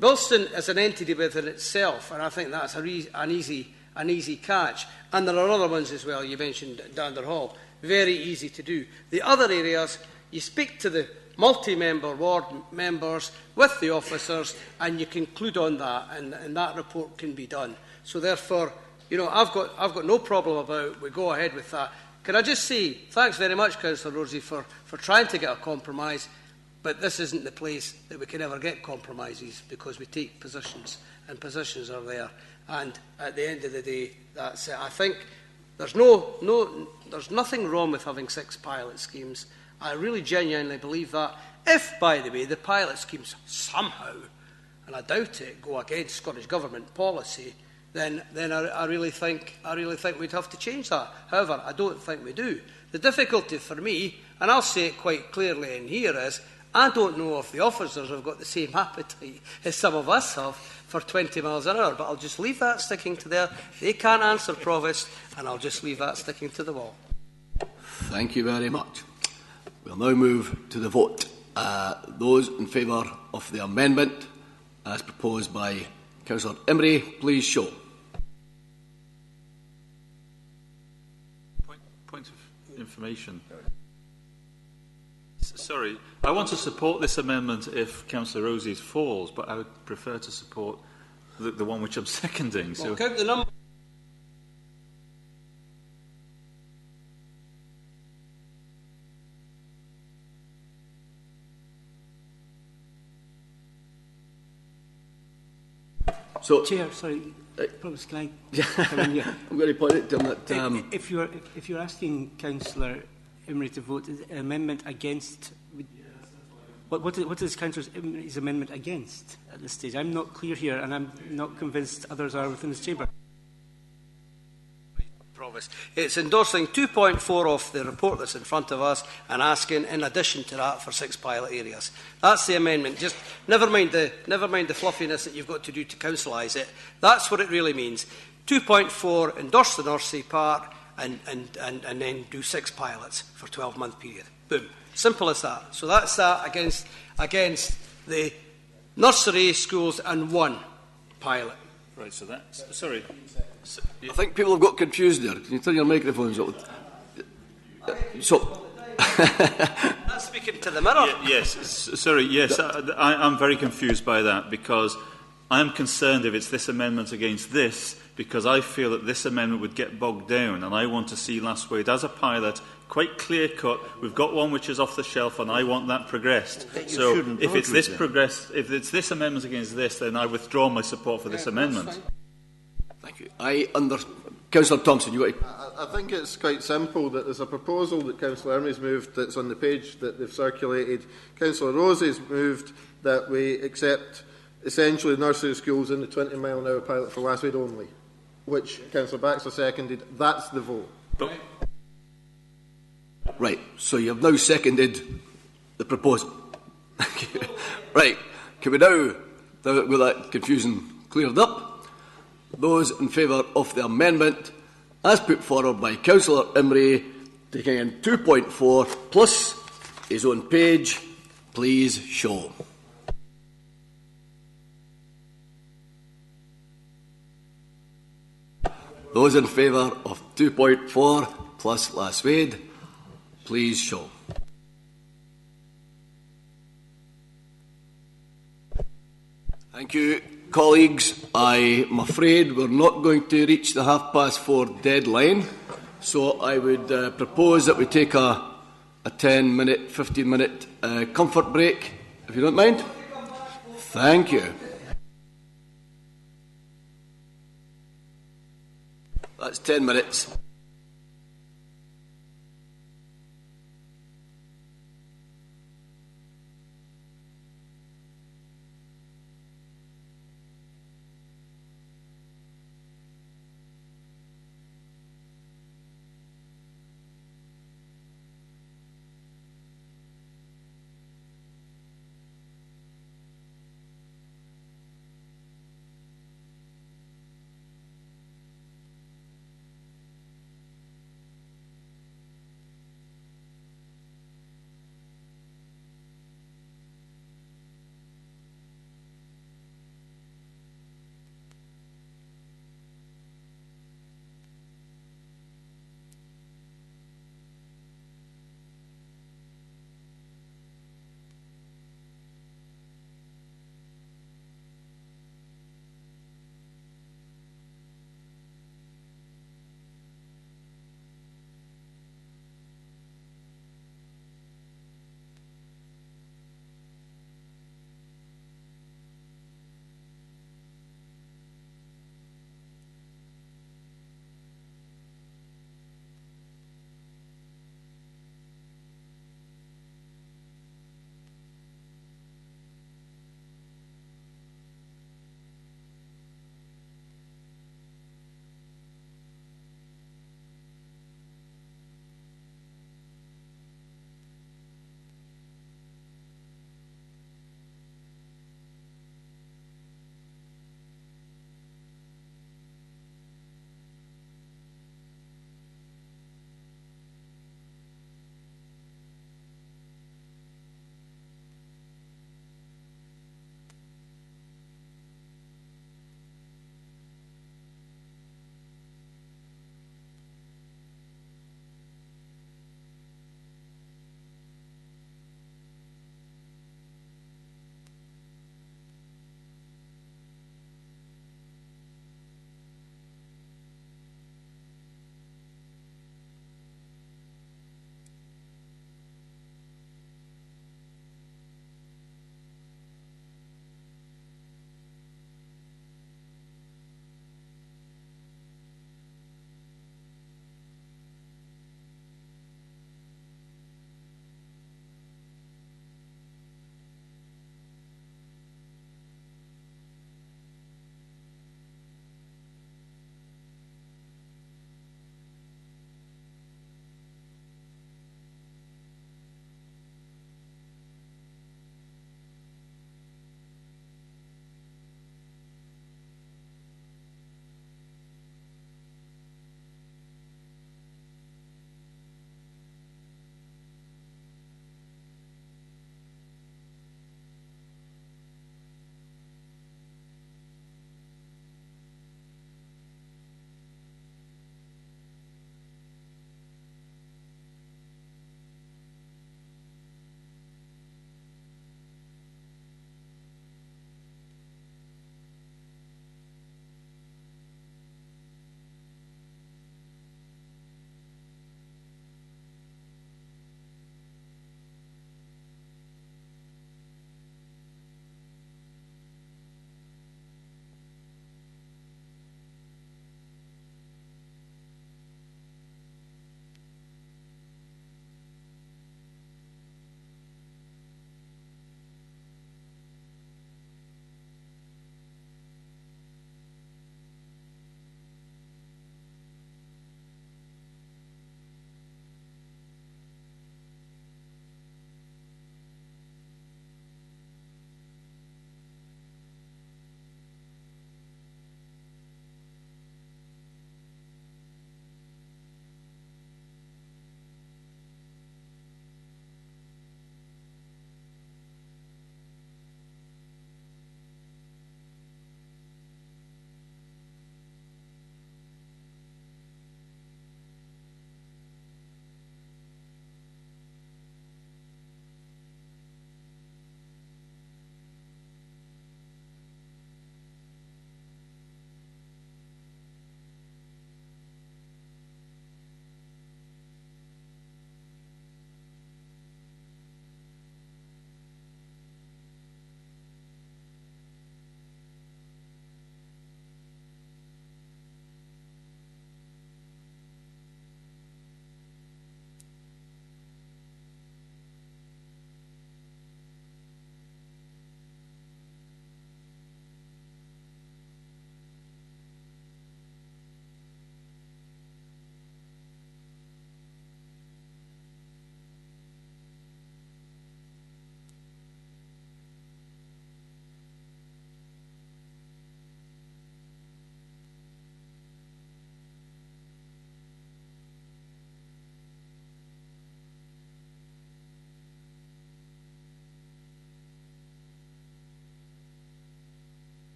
Bilston is an entity within itself, and I think that's an easy catch. And there are other ones as well. You mentioned Danderhall, very easy to do. The other areas, you speak to the multi-member ward members with the officers, and you conclude on that, and that report can be done. So therefore, I've got no problem about we go ahead with that. Can I just say thanks very much, Councillor Rosie, for trying to get a compromise. But this isn't the place that we can ever get compromises because we take positions, and positions are there. And at the end of the day, that's it. I think there's nothing wrong with having 6 pilot schemes. I really genuinely believe that. If, by the way, the pilot schemes somehow, and I doubt it, go against Scottish Government policy, then I really think we'd have to change that. However, I don't think we do. The difficulty for me, and I'll say it quite clearly in here, is I don't know if the officers have got the same appetite as some of us have for 20 miles an hour, but I'll just leave that sticking to there. They can't answer, Provost, and I'll just leave that sticking to the wall. Thank you very much. We'll now move to the vote. Those in favour of the amendment as proposed by Councillor Emery, please show. Point of information. Sorry, I want to support this amendment if Councillor Rosie's falls, but I would prefer to support the one which I'm seconding. So well, count the number. So, Chair, sorry, Provost, can I come in here? I'm going to point it to him that if you're asking Councillor Emery to vote an amendment against, what is Councillor Emery's amendment against at this stage? I'm not clear here, and I'm not convinced others are within this chamber. Provost. It's endorsing 2.4 of the report that's in front of us and asking, in addition to that, for 6 pilot areas. That's the amendment. Just never mind the fluffiness that you've got to do to councilise it. That's what it really means. 2.4, endorse the North Sea part, and then do 6 pilots for a 12-month period. Boom. Simple as that. So that's that against the nursery schools and 1 pilot. Right, so that's... Sorry. I think people have got confused there. Can you turn your microphones on? So... That's speaking to the mirror. Yes, I'm very confused by that, because I'm concerned if it's this amendment against this, because I feel that this amendment would get bogged down, and I want to see Last Wade as a pilot, quite clear-cut. We've got one which is off the shelf, and I want that progressed. So if it's this amendment against this, then I withdraw my support for this amendment. Thank you. Councillor Thompson, you got to... I think it's quite simple that there's a proposal that Councillor Ermey's moved that's on the page that they've circulated. Councillor Rosie's moved that we accept essentially nursery schools in the 20-mile-an-hour pilot for Last Wade only, which Councillor Baxter seconded. That's the vote. Right, so you have now seconded the proposal. Right, can we now, with that confusion cleared up, those in favour of the amendment as put forward by Councillor Imrie, taking in 2.4 plus his own page, please show. Those in favour of 2.4 plus Last Wade, please show. Thank you, colleagues. I'm afraid we're not going to reach the 4:30 deadline, so I would propose that we take a 10-minute, 15-minute comfort break, if you don't mind. Thank you. That's 10 minutes.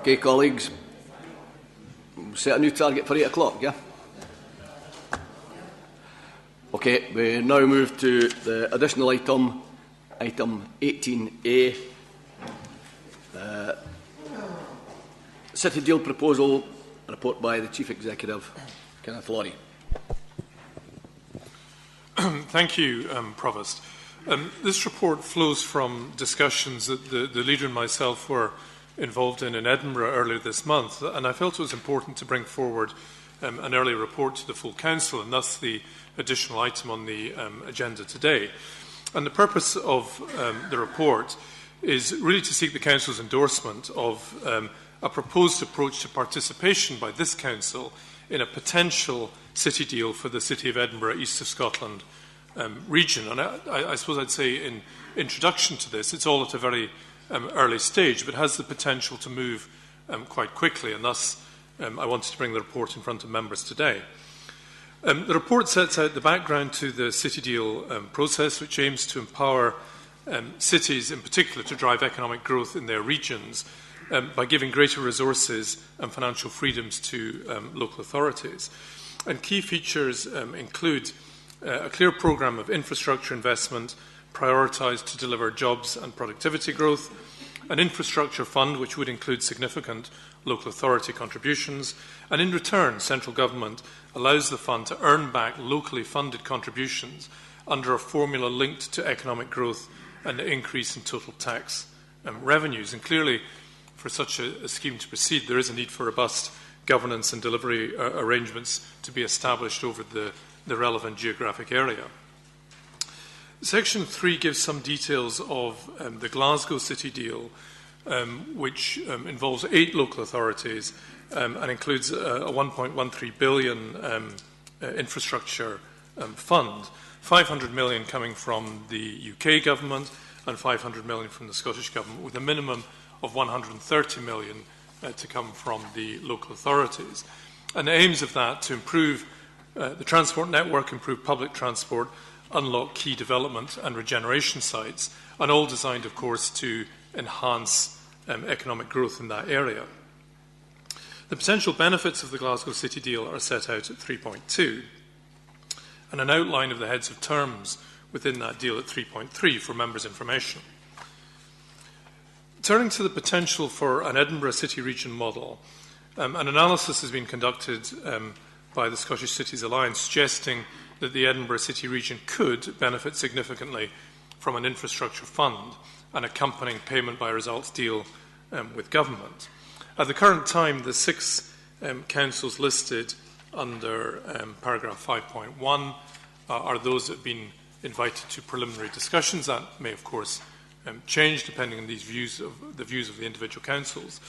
Okay, colleagues. We'll set a new target for 8 o'clock, yeah? Okay, we now move to the additional item, item 18A. City deal proposal, report by the Chief Executive, Kenneth Lawrie. Thank you, Provost. This report flows from discussions that the Leader and myself were involved in Edinburgh earlier this month, and I felt it was important to bring forward an early report to the full Council, and thus the additional item on the agenda today. And the purpose of the report is really to seek the Council's endorsement of a proposed approach to participation by this Council in a potential city deal for the City of Edinburgh, East of Scotland region. And I suppose I'd say in introduction to this, it's all at a very early stage, but has the potential to move quite quickly, and thus I wanted to bring the report in front of members today. The report sets out the background to the city deal process, which aims to empower cities in particular to drive economic growth in their regions by giving greater resources and financial freedoms to local authorities. And key features include a clear programme of infrastructure investment prioritised to deliver jobs and productivity growth, an infrastructure fund which would include significant local authority contributions, and in return, central government allows the fund to earn back locally funded contributions under a formula linked to economic growth and an increase in total tax revenues. And clearly, for such a scheme to proceed, there is a need for robust governance and delivery arrangements to be established over the relevant geographic area. Section 3 gives some details of the Glasgow City deal, which involves 8 local authorities and includes a 1.13 billion infrastructure fund, 500 million coming from the UK government and 500 million from the Scottish government, with a minimum of 130 million to come from the local authorities. And the aims of that to improve the transport network, improve public transport, unlock key development and regeneration sites, and all designed, of course, to enhance economic growth in that area. The potential benefits of the Glasgow City deal are set out at 3.2, and an outline of the heads of terms within that deal at 3.3 for members' information. Turning to the potential for an Edinburgh City Region model, an analysis has been conducted by the Scottish Cities Alliance suggesting that the Edinburgh City Region could benefit significantly from an infrastructure fund and accompanying payment by results deal with government. At the current time, the 6 councils listed under paragraph 5.1 are those that have been invited to preliminary discussions. That may, of course, change depending on the views of the individual councils.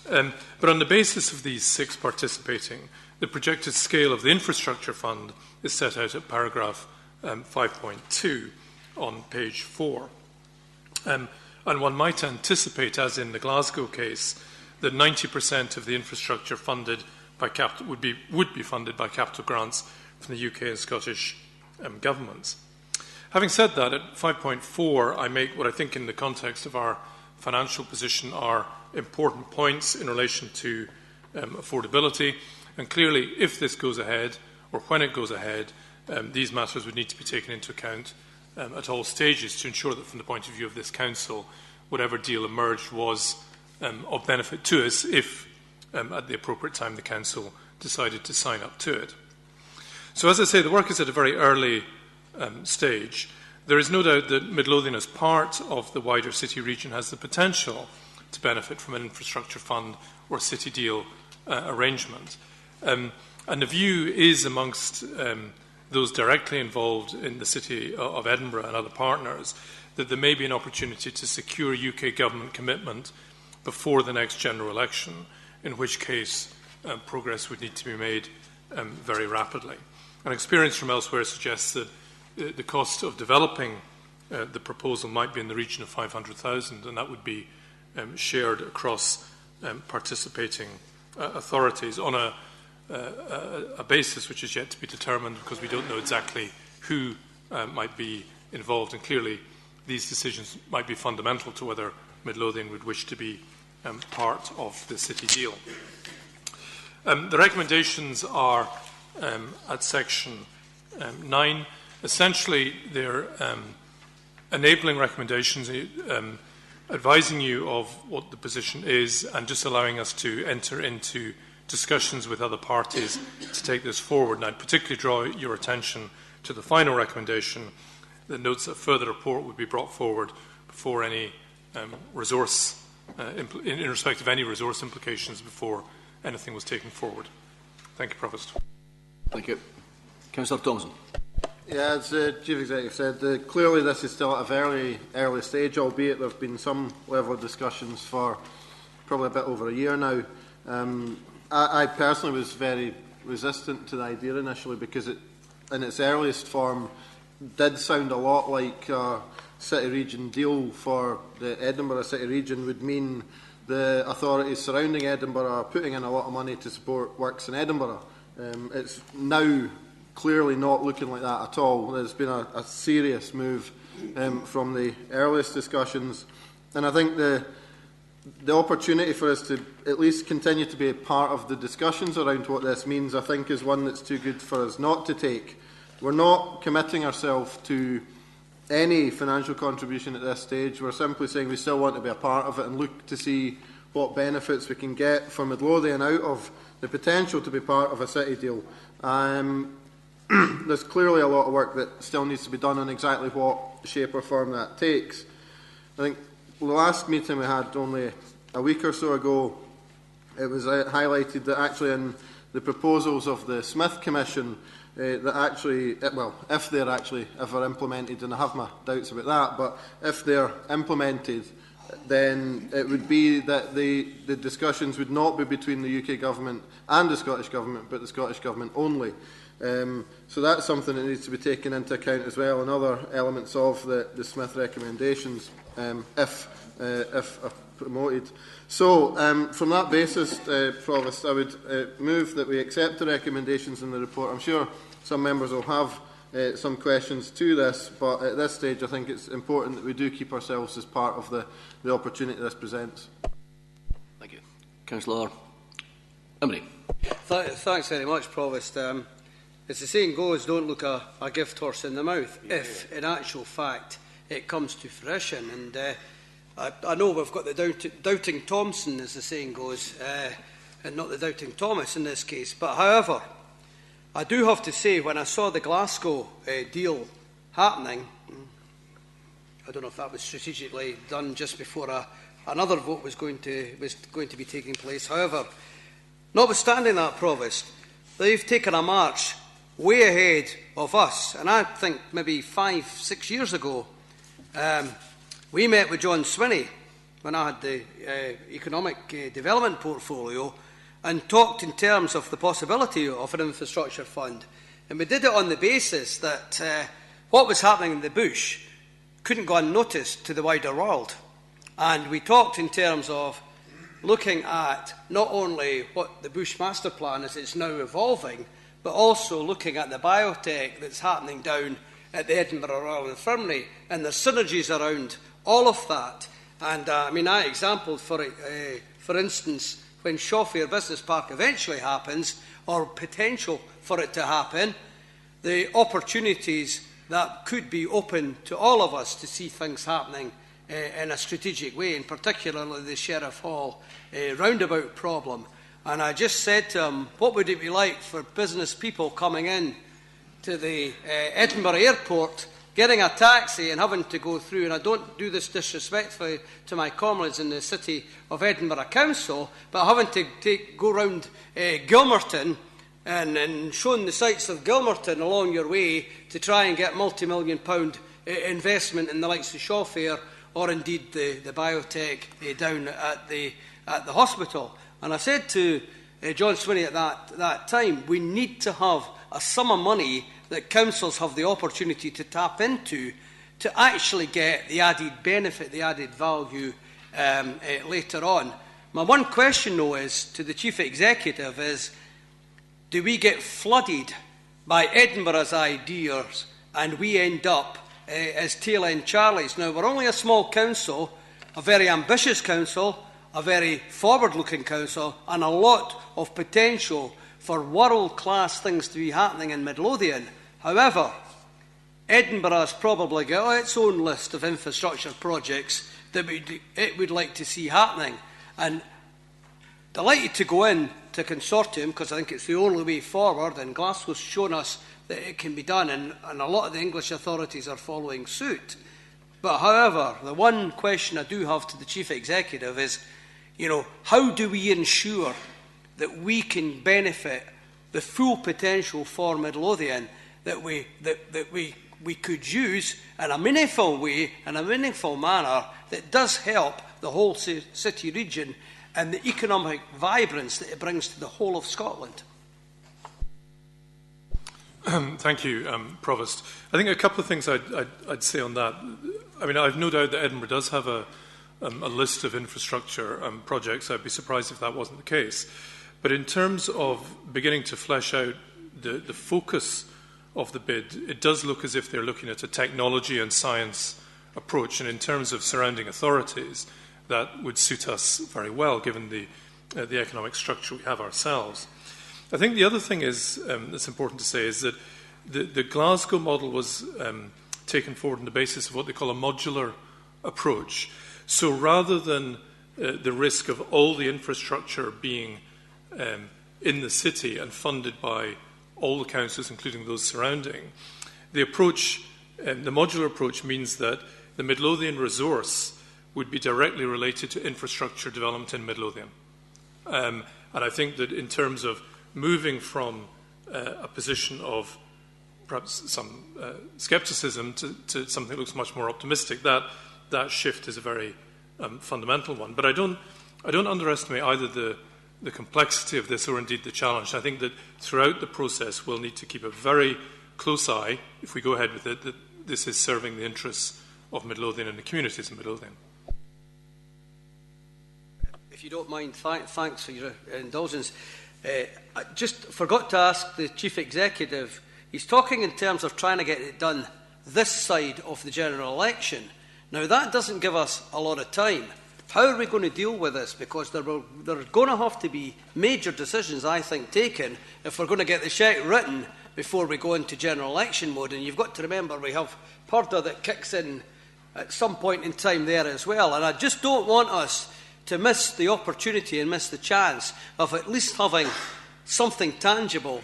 But on the basis of these 6 participating, the projected scale of the infrastructure fund is set out at paragraph 5.2 on page 4. And one might anticipate, as in the Glasgow case, that 90% of the infrastructure funded by would be funded by capital grants from the UK and Scottish governments. Having said that, at 5.4, I make what I think in the context of our financial position are important points in relation to affordability. And clearly, if this goes ahead, or when it goes ahead, these matters would need to be taken into account at all stages to ensure that from the point of view of this Council, whatever deal emerged was of benefit to us if, at the appropriate time, the Council decided to sign up to it. So, as I say, the work is at a very early stage. There is no doubt that Midlothian, as part of the wider city region, has the potential to benefit from an infrastructure fund or city deal arrangement. And the view is amongst those directly involved in the City of Edinburgh and other partners that there may be an opportunity to secure UK government commitment before the next general election, in which case progress would need to be made very rapidly. And experience from elsewhere suggests that the cost of developing the proposal might be in the region of 500,000, and that would be shared across participating authorities on a basis which is yet to be determined, because we don't know exactly who might be involved, and clearly these decisions might be fundamental to whether Midlothian would wish to be part of the city deal. The recommendations are at section 9. Essentially, they're enabling recommendations, advising you of what the position is, and just allowing us to enter into discussions with other parties to take this forward. And I'd particularly draw your attention to the final recommendation that notes that further report would be brought forward before any resource, in respect of any resource implications before anything was taken forward. Thank you, Provost. Thank you. Councillor Thompson. Yeah, as the Chief Executive said, clearly this is still at a very early stage, albeit there have been some level of discussions for probably a bit over a year now. I personally was very resistant to the idea initially because it, in its earliest form, did sound a lot like a city-region deal for the Edinburgh city region would mean the authorities surrounding Edinburgh are putting in a lot of money to support works in Edinburgh. It's now clearly not looking like that at all. There's been a serious move from the earliest discussions, and I think the opportunity for us to at least continue to be a part of the discussions around what this means, I think, is one that's too good for us not to take. We're not committing ourselves to any financial contribution at this stage. We're simply saying we still want to be a part of it and look to see what benefits we can get for Midlothian out of the potential to be part of a city deal. There's clearly a lot of work that still needs to be done on exactly what shape or form that takes. I think the last meeting we had only a week or so ago, it was highlighted that actually in the proposals of the Smith Commission, that actually, well, if they're actually ever implemented, and I have my doubts about that, but if they're implemented, then it would be that the discussions would not be between the UK Government and the Scottish Government, but the Scottish Government only. So that's something that needs to be taken into account as well, and other elements of the Smith recommendations, if promoted. So, from that basis, Provost, I would move that we accept the recommendations in the report. I'm sure some members will have some questions to this, but at this stage I think it's important that we do keep ourselves as part of the opportunity this presents. Thank you. Councillor Emery. Thanks very much, Provost. As the saying goes, don't look a gift horse in the mouth, if in actual fact it comes to fruition. And I know we've got the doubting Thompson, as the saying goes, and not the doubting Thomas in this case. But however, I do have to say, when I saw the Glasgow deal happening, I don't know if that was strategically done just before another vote was going to be taking place. However, notwithstanding that, Provost, they've taken a march way ahead of us. And I think maybe 5-6 years ago, we met with John Swinney when I had the economic development portfolio and talked in terms of the possibility of an infrastructure fund. And we did it on the basis that what was happening in the bush couldn't go unnoticed to the wider world. And we talked in terms of looking at not only what the Bush Master Plan as it's now evolving, but also looking at the biotech that's happening down at the Edinburgh Royal Infirmary and the synergies around all of that. And I mean, I exampled, for instance, when Shawfair Business Park eventually happens, or potential for it to happen, the opportunities that could be open to all of us to see things happening in a strategic way, and particularly the Sheriff Hall roundabout problem. And I just said to him, what would it be like for business people coming in to the Edinburgh airport, getting a taxi and having to go through, and I don't do this disrespectfully to my comrades in the City of Edinburgh Council, but having to go round Gilmerton and showing the sights of Gilmerton along your way to try and get multi-million-pound investment in the likes of Shawfair or indeed the biotech down at the hospital. And I said to John Swinney at that time, we need to have a sum of money that councils have the opportunity to tap into to actually get the added benefit, the added value later on. My one question, though, is to the Chief Executive is, do we get flooded by Edinburgh's ideas and we end up as tail-end Charlies? Now, we're only a small council, a very ambitious council, a very forward-looking council and a lot of potential for world-class things to be happening in Midlothian. However, Edinburgh has probably got its own list of infrastructure projects that it would like to see happening. And delighted to go in to consortium, because I think it's the only way forward, and Glasgow's shown us that it can be done, and a lot of the English authorities are following suit. But however, the one question I do have to the Chief Executive is, how do we ensure that we can benefit the full potential for Midlothian that we could use in a meaningful way, in a meaningful manner, that does help the whole city region and the economic vibrance that it brings to the whole of Scotland? Thank you, Provost. I think a couple of things I'd say on that. I mean, I've no doubt that Edinburgh does have a list of infrastructure projects. I'd be surprised if that wasn't the case. But in terms of beginning to flesh out the focus of the bid, it does look as if they're looking at a technology and science approach, and in terms of surrounding authorities, that would suit us very well, given the economic structure we have ourselves. I think the other thing is that's important to say is that the Glasgow model was taken forward on the basis of what they call a modular approach. So rather than the risk of all the infrastructure being in the city and funded by all the councils, including those surrounding, the approach, the modular approach, means that the Midlothian resource would be directly related to infrastructure development in Midlothian. And I think that in terms of moving from a position of perhaps some scepticism to something that looks much more optimistic, that shift is a very fundamental one. But I don't underestimate either the complexity of this or indeed the challenge. I think that throughout the process we'll need to keep a very close eye, if we go ahead with it, that this is serving the interests of Midlothian and the communities in Midlothian. If you don't mind, thanks for your indulgence. I just forgot to ask the Chief Executive, he's talking in terms of trying to get it done this side of the general election. Now, that doesn't give us a lot of time. How are we going to deal with this? Because there are going to have to be major decisions, I think, taken if we're going to get the cheque written before we go into general election mode. And you've got to remember we have Purda that kicks in at some point in time there as well. And I just don't want us to miss the opportunity and miss the chance of at least having something tangible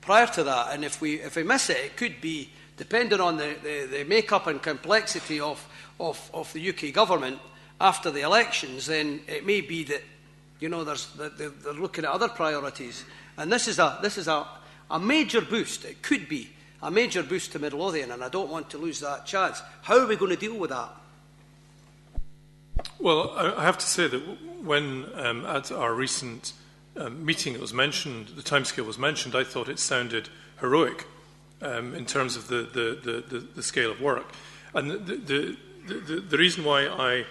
prior to that. And if we miss it, it could be, depending on the make-up and complexity of the UK government after the elections, then it may be that they're looking at other priorities. And this is a major boost. It could be a major boost to Midlothian, and I don't want to lose that chance. How are we going to deal with that? Well, I have to say that when at our recent meeting it was mentioned, the timescale was mentioned, I thought it sounded heroic in terms of the scale of work. And the reason why I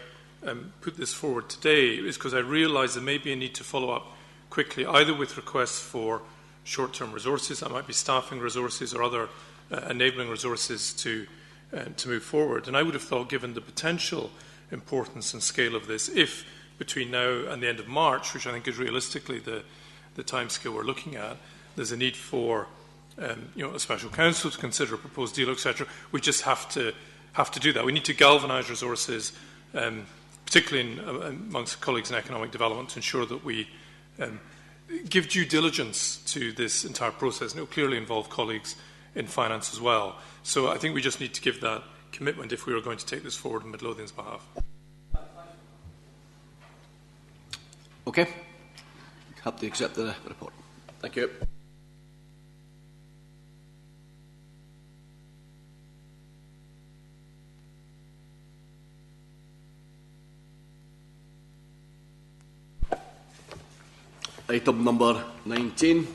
put this forward today is because I realise there may be a need to follow up quickly, either with requests for short-term resources, that might be staffing resources or other enabling resources to move forward. And I would have thought, given the potential importance and scale of this, if between now and the end of March, which I think is realistically the timescale we're looking at, there's a need for a special council to consider a proposed deal, etc. We just have to do that. We need to galvanise resources, particularly amongst colleagues in economic development, to ensure that we give due diligence to this entire process, and it will clearly involve colleagues in finance as well. So I think we just need to give that commitment if we are going to take this forward on Midlothian's behalf. Okay. Happy to accept the report. Thank you. Item number 19,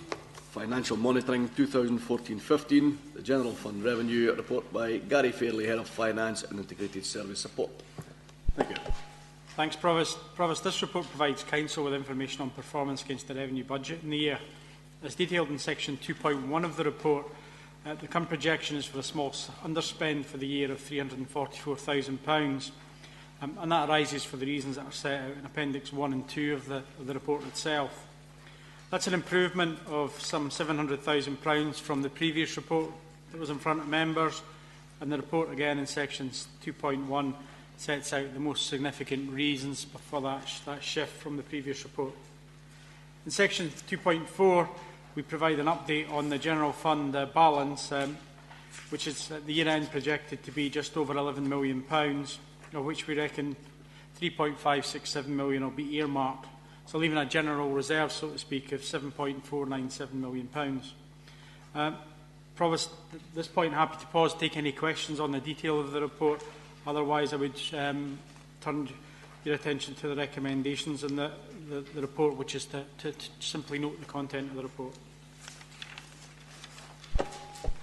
Financial Monitoring 2014-15, the General Fund Revenue report by Gary Fairley, Head of Finance and Integrated Service Support. Thank you. Thanks, Provost. Provost, this report provides Council with information on performance against the revenue budget in the year. As detailed in section 2.1 of the report, the current projection is for a small underspend for the year of £344,000. and that arises for the reasons that are set out in Appendix 1 and 2 of the report itself. That's an improvement of some £700,000 from the previous report that was in front of members, and the report again in sections 2.1 sets out the most significant reasons for that shift from the previous report. In section 2.4, we provide an update on the general fund balance, which is at the year end projected to be just over £11 million, of which we reckon 3.567 million will be earmarked, so leaving a general reserve, so to speak, of £7.497 million. Provost, at this point, happy to pause, take any questions on the detail of the report. Otherwise, I would turn your attention to the recommendations in the report, which is to simply note the content of the report.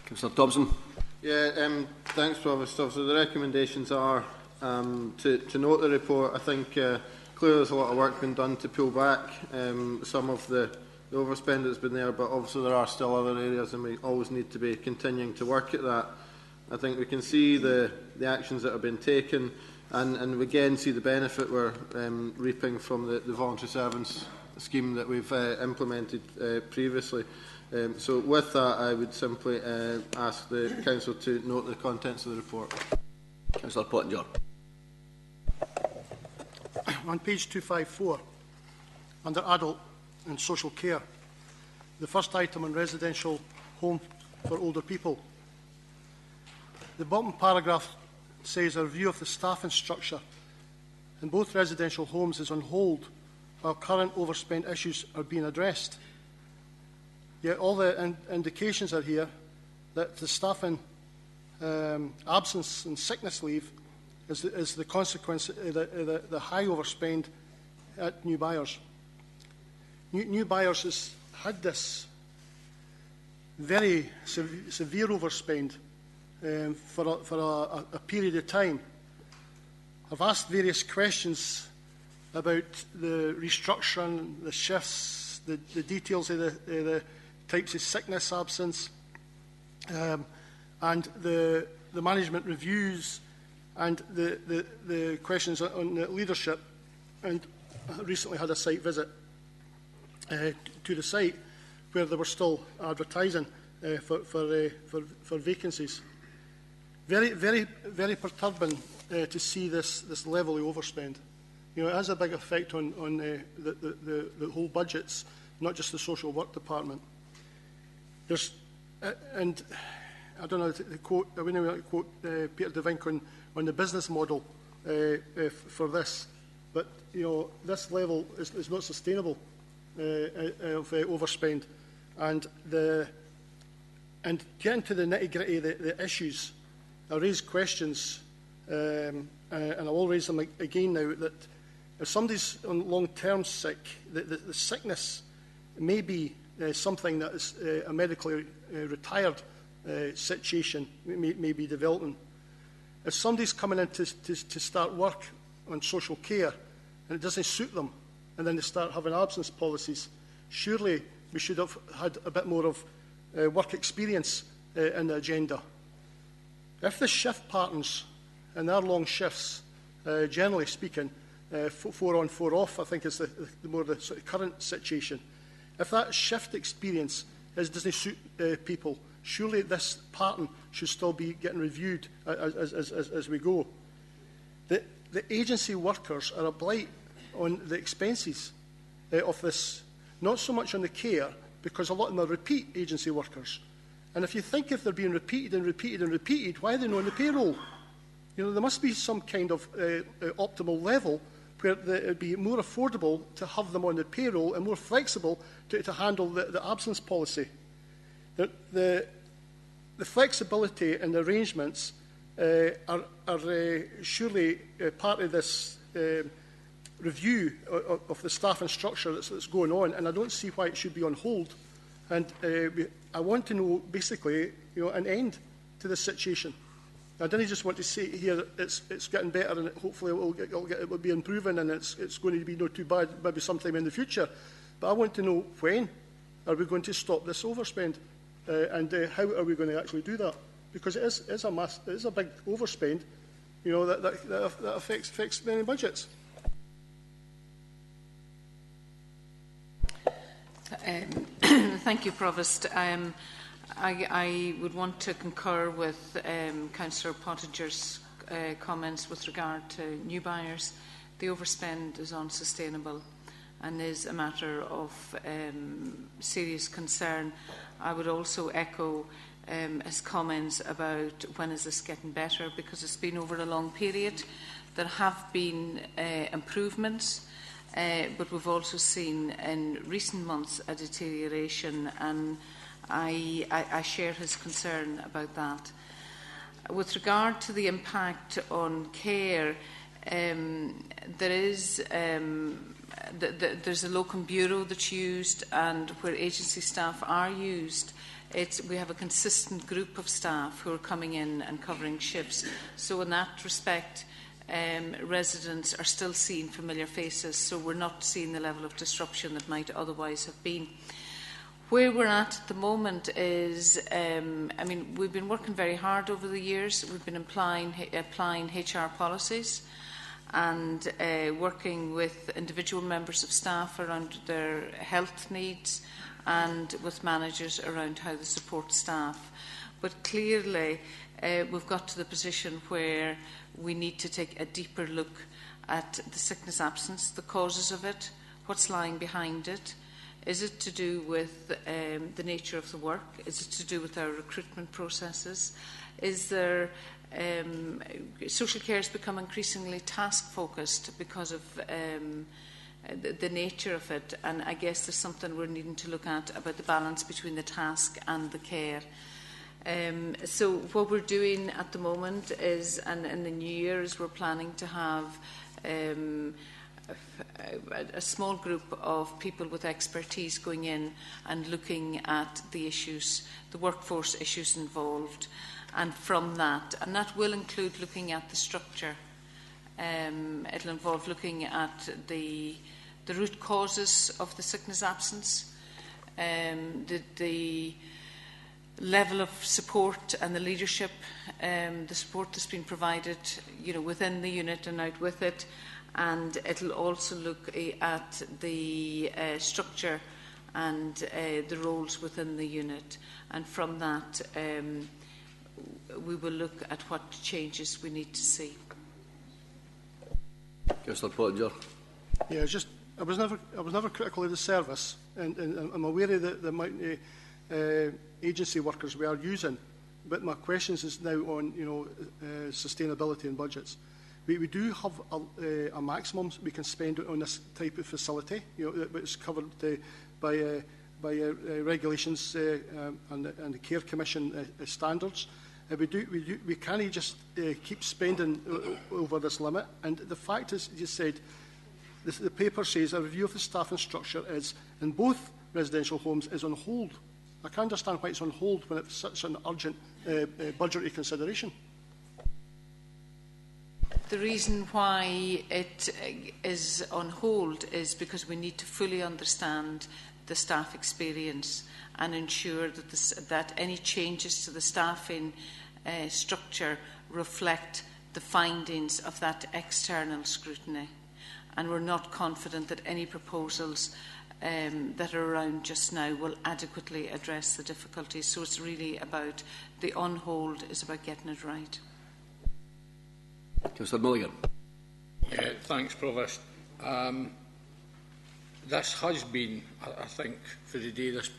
Councillor Dobson. Yeah, thanks, Provost. So the recommendations are to note the report. I think clearly there's a lot of work been done to pull back some of the overspend that's been there, but obviously there are still other areas, and we always need to be continuing to work at that. I think we can see the actions that have been taken, and we again see the benefit we're reaping from the voluntary servants scheme that we've implemented previously. So with that, I would simply ask the Council to note the contents of the report. Councillor Pottinger. On page 254, under adult and social care, the first item on residential home for older people. The bottom paragraph says a review of the staffing structure in both residential homes is on hold while current overspend issues are being addressed. Yet all the indications are here that the staffing absence and sickness leave is the consequence of the high overspend at new buyers. New buyers has had this very severe overspend for a period of time. I've asked various questions about the restructuring, the shifts, the details of the types of sickness absence, and the management reviews, and the questions on the leadership. And I recently had a site visit to the site where they were still advertising for vacancies. Very perturbing to see this level of overspend. You know, it has a big effect on the whole budgets, not just the social work department. There's, and I don't know the quote. I wouldn't quote Peter DeVink on the business model for this, but you know this level is not sustainable of overspend, and getting to the nitty gritty of the issues. I raise questions, and I will raise them again now, that if somebody's on long-term sick, the sickness may be something that is a medically retired situation, may be developing. If somebody's coming in to start work on social care and it doesn't suit them, and then they start having absence policies, surely we should have had a bit more of work experience in the agenda. If the shift patterns, and they're long shifts, generally speaking, 4 on, 4 off, I think is the more the sort of current situation. If that shift experience doesn't suit people, surely this pattern should still be getting reviewed as we go. The agency workers are a blight on the expenses of this, not so much on the care, because a lot of them are repeat agency workers. And if you think if they're being repeated and repeated and repeated, why are they not on the payroll? You know, there must be some kind of optimal level where it would be more affordable to have them on the payroll and more flexible to handle the absence policy. The flexibility and the arrangements are surely part of this review of the staffing structure that's going on, and I don't see why it should be on hold. And I want to know, basically, you know, an end to this situation. I didn't just want to say here that it's getting better and hopefully it will be improving and it's going to be not too bad, maybe sometime in the future. But I want to know when are we going to stop this overspend and how are we going to actually do that? Because it is a big overspend, you know, that affects many budgets. Thank you, Provost. I would want to concur with Councillor Pottinger's comments with regard to new buyers. The overspend is unsustainable and is a matter of serious concern. I would also echo his comments about when is this getting better, because it's been over a long period. There have been improvements, but we've also seen in recent months a deterioration, and I share his concern about that. With regard to the impact on care, there's a locum bureau that's used, and where agency staff are used, we have a consistent group of staff who are coming in and covering shifts. So in that respect, residents are still seeing familiar faces, so we're not seeing the level of disruption that might otherwise have been. Where we're at the moment is, I mean, we've been working very hard over the years. We've been applying HR policies and working with individual members of staff around their health needs and with managers around how they support staff. But clearly, we've got to the position where we need to take a deeper look at the sickness absence, the causes of it, what's lying behind it. Is it to do with the nature of the work? Is it to do with our recruitment processes? Is there social care has become increasingly task-focused because of the nature of it, and I guess there's something we're needing to look at about the balance between the task and the care. So what we're doing at the moment is, and in the new year, is we're planning to have a small group of people with expertise going in and looking at the issues, the workforce issues involved, and from that, and that will include looking at the structure. It'll involve looking at the root causes of the sickness absence, the level of support and the leadership, the support that's been provided, you know, within the unit and out with it. And it'll also look at the structure and the roles within the unit. And from that, we will look at what changes we need to see. Councillor Pottinger. Yeah, I was never critical of the service, and I'm aware of the amount of agency workers we are using. But my question is now on, you know, sustainability and budgets. We do have a maximum we can spend on this type of facility. You know, it's covered by regulations and the Care Commission standards. We can't just keep spending over this limit. And the fact is, you said, the paper says a review of the staff and structure is in both residential homes is on hold. I can't understand why it's on hold when it's such an urgent budgetary consideration. The reason why it is on hold is because we need to fully understand the staff experience and ensure that, that any changes to the staffing structure reflect the findings of that external scrutiny. And we're not confident that any proposals that are around just now will adequately address the difficulties. So it's really about the on hold is about getting it right. Councillor Mulligan. Yeah, thanks, Provost. This has been, I think, for the day this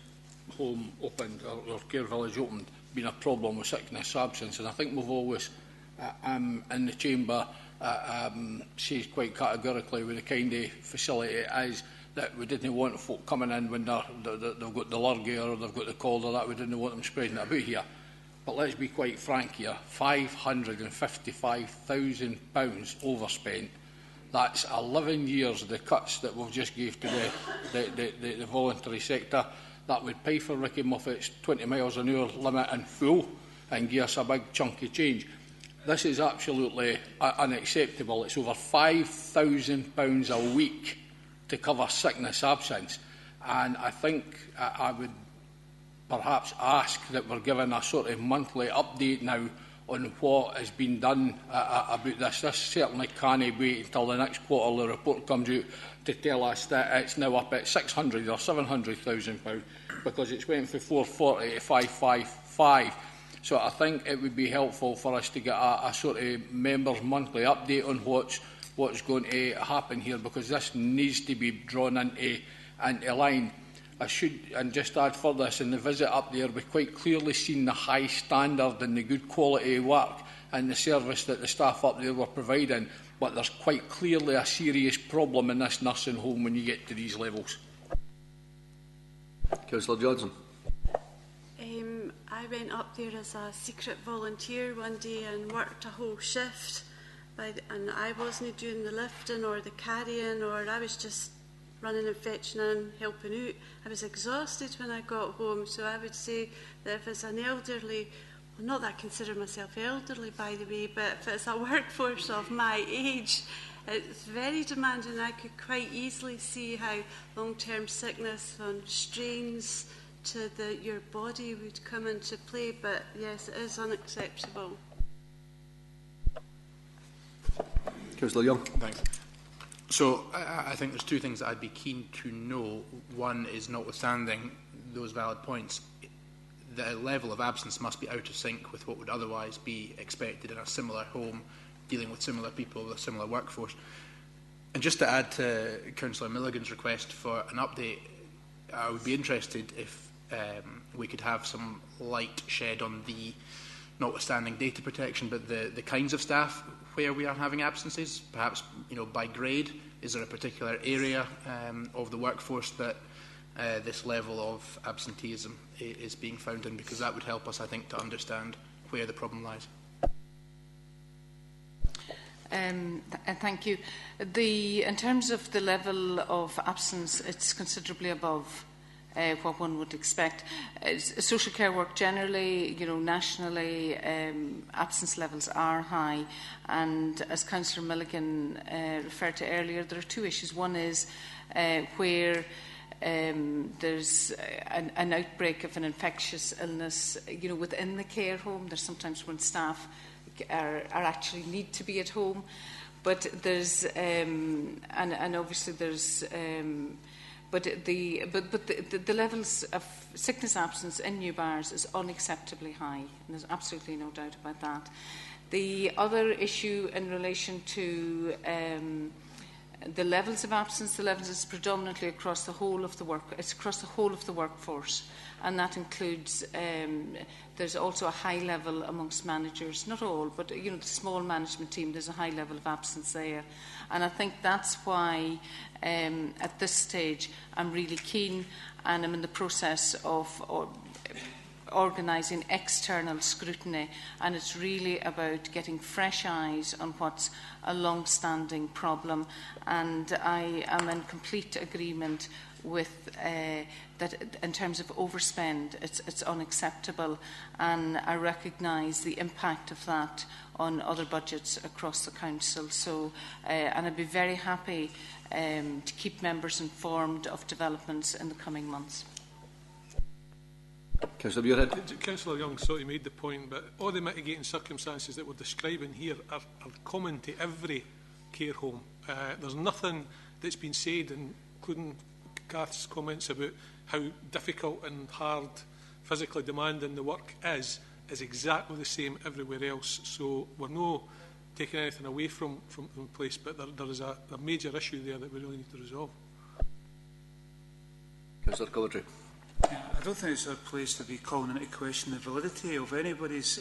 home opened, or care village opened, been a problem with sickness absence, and I think we've always, in the chamber, said quite categorically with the kind of facility it is, that we didn't want folk coming in when they've got the lurgy or they've got the cold or that. We didn't want them spreading it about here. But let's be quite frank here, £555,000 overspent. That's 11 years of the cuts that we've just gave to the voluntary sector. That would pay for Ricky Moffat's 20 miles an hour limit in full and give us a big chunky change. This is absolutely unacceptable. It's over £5,000 a week to cover sickness absence. And I think I would perhaps ask that we're given a sort of monthly update now on what has been done about this. This certainly can't wait until the next quarterly report comes out to tell us that it's now up at £600,000 or £700,000, because it's went from 440 to 555. So I think it would be helpful for us to get a sort of members' monthly update on what's going to happen here, because this needs to be drawn into line. I should, and just add for this, in the visit up there, we quite clearly seen the high standard and the good quality of work and the service that the staff up there were providing, but there's quite clearly a serious problem in this nursing home when you get to these levels. Councillor Johnson. I went up there as a secret volunteer one day and worked a whole shift, and I wasn't doing the lifting or the carrying, or I was just running and fetching and helping out. I was exhausted when I got home, so I would say that if it's an elderly, well, not that I consider myself elderly, by the way, but if it's a workforce of my age, it's very demanding. I could quite easily see how long-term sickness and strains to your body would come into play, but yes, it is unacceptable. Councillor Young. Thanks. So I think there's two things that I'd be keen to know. One is, notwithstanding those valid points, the level of absence must be out of sync with what would otherwise be expected in a similar home, dealing with similar people with a similar workforce. And just to add to Councillor Milligan's request for an update, I would be interested if we could have some light shed on the, notwithstanding data protection, but the kinds of staff where we are having absences, perhaps by grade. Is there a particular area of the workforce that this level of absenteeism is being found in? Because that would help us, I think, to understand where the problem lies. Thank you. In terms of the level of absence, it's considerably above what one would expect. Social care work generally, nationally, absence levels are high, and as Councillor Milligan referred to earlier, there are two issues. One is where there's an outbreak of an infectious illness, within the care home. There's sometimes when staff are actually need to be at home, but there's and obviously there's. But the levels of sickness absence in new bars is unacceptably high, and there's absolutely no doubt about that. The other issue in relation to the levels of absence, the levels is predominantly across the whole of the workforce, and that includes there's also a high level amongst managers, not all, but the small management team, there's a high level of absence there. And I think that's why at this stage I'm really keen, and I'm in the process of organising external scrutiny, and it's really about getting fresh eyes on what's a long-standing problem. And I am in complete agreement with that in terms of overspend, it's unacceptable, and I recognise the impact of that on other budgets across the council. So, and I'd be very happy to keep members informed of developments in the coming months. Councillor Muirhead. Councillor Young sort of made the point, but all the mitigating circumstances that we're describing here are common to every care home. There's nothing that's been said, including Kath's comments about how difficult and hard, physically demanding the work is exactly the same everywhere else. So we're not taking anything away from place, but there is a major issue there that we really need to resolve. Councillor Coventry. I don't think it's our place to be calling into question the validity of anybody's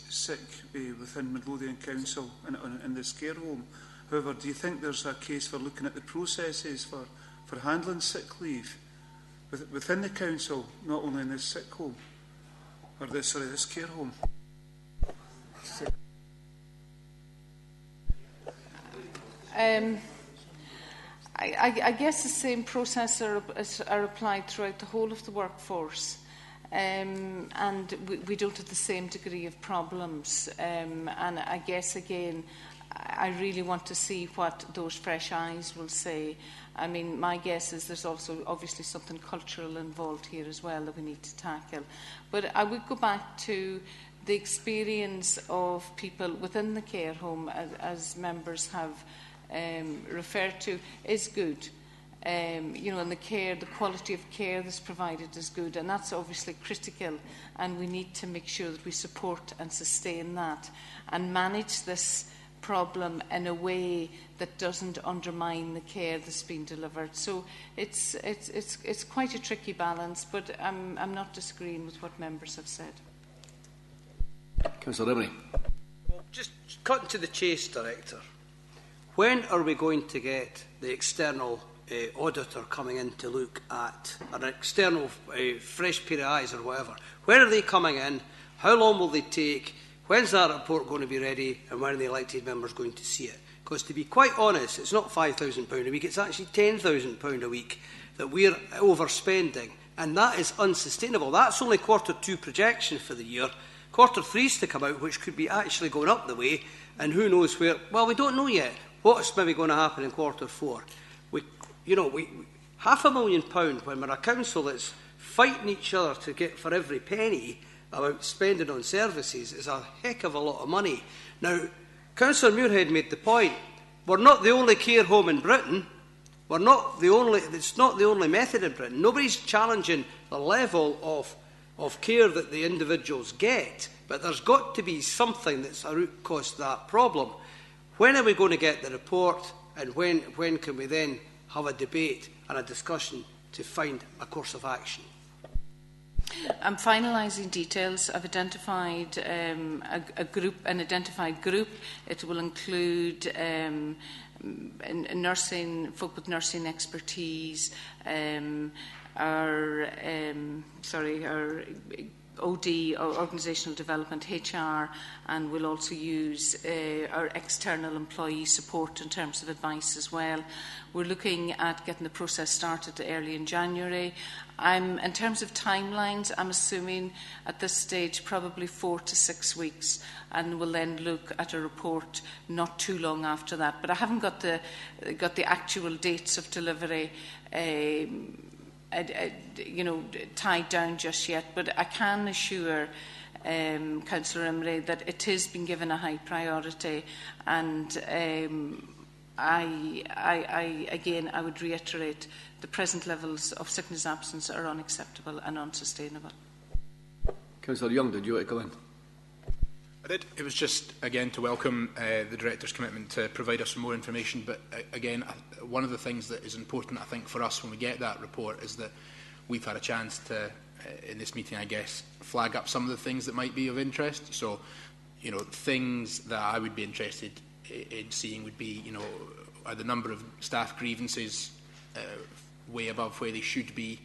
sick within Midlothian Council in this care home. However, do you think there's a case for looking at the processes for handling sick leave within the council, not only in this sick home, or this care home? I guess the same process are applied throughout the whole of the workforce, and we don't have the same degree of problems. And I guess, again, I really want to see what those fresh eyes will say. I mean, my guess is there's also obviously something cultural involved here as well that we need to tackle. But I would go back to the experience of people within the care home, as members have referred to, is good. You know, and the quality of care that's provided is good, and that's obviously critical, and we need to make sure that we support and sustain that and manage this problem in a way that doesn't undermine the care that's been delivered. So it's quite a tricky balance, but I'm not disagreeing with what members have said. Councillor Emery. Well, just cutting to the chase, Director. When are we going to get the external auditor coming in to look at an external fresh pair of eyes or whatever? When are they coming in? How long will they take? When's that report going to be ready? And when are the elected members going to see it? Because to be quite honest, it's not £5,000 a week, it's actually £10,000 a week that we're overspending. And that is unsustainable. That's only Q2 projection for the year. Q3's to come out, which could be actually going up the way. And who knows where? Well, we don't know yet what's maybe going to happen in Q4. We £500,000 when we're a council that's fighting each other to get for every penny about spending on services is a heck of a lot of money. Now, Councillor Muirhead made the point, we're not the only care home in Britain. It's not the only method in Britain. Nobody's challenging the level of care that the individuals get, but there's got to be something that's a root cause to that problem. When are we going to get the report, and when can we then have a debate and a discussion to find a course of action? I'm finalising details. I've identified an identified group. It will include nursing, folk with nursing expertise, our OD, or Organisational Development, HR, and we'll also use our external employee support in terms of advice as well. We're looking at getting the process started early in January. In terms of timelines, I'm assuming at this stage probably 4 to 6 weeks, and we'll then look at a report not too long after that. But I haven't got the actual dates of delivery tied down just yet, but I can assure Councillor Emery that it has been given a high priority, and I would reiterate the present levels of sickness absence are unacceptable and unsustainable. Councillor Young, did you want to come in? I did. It was just, again, to welcome the Director's commitment to provide us with more information. But again, one of the things that is important, I think, for us when we get that report is that we've had a chance to, in this meeting, I guess, flag up some of the things that might be of interest. So, things that I would be interested in seeing would be, are the number of staff grievances way above where they should be?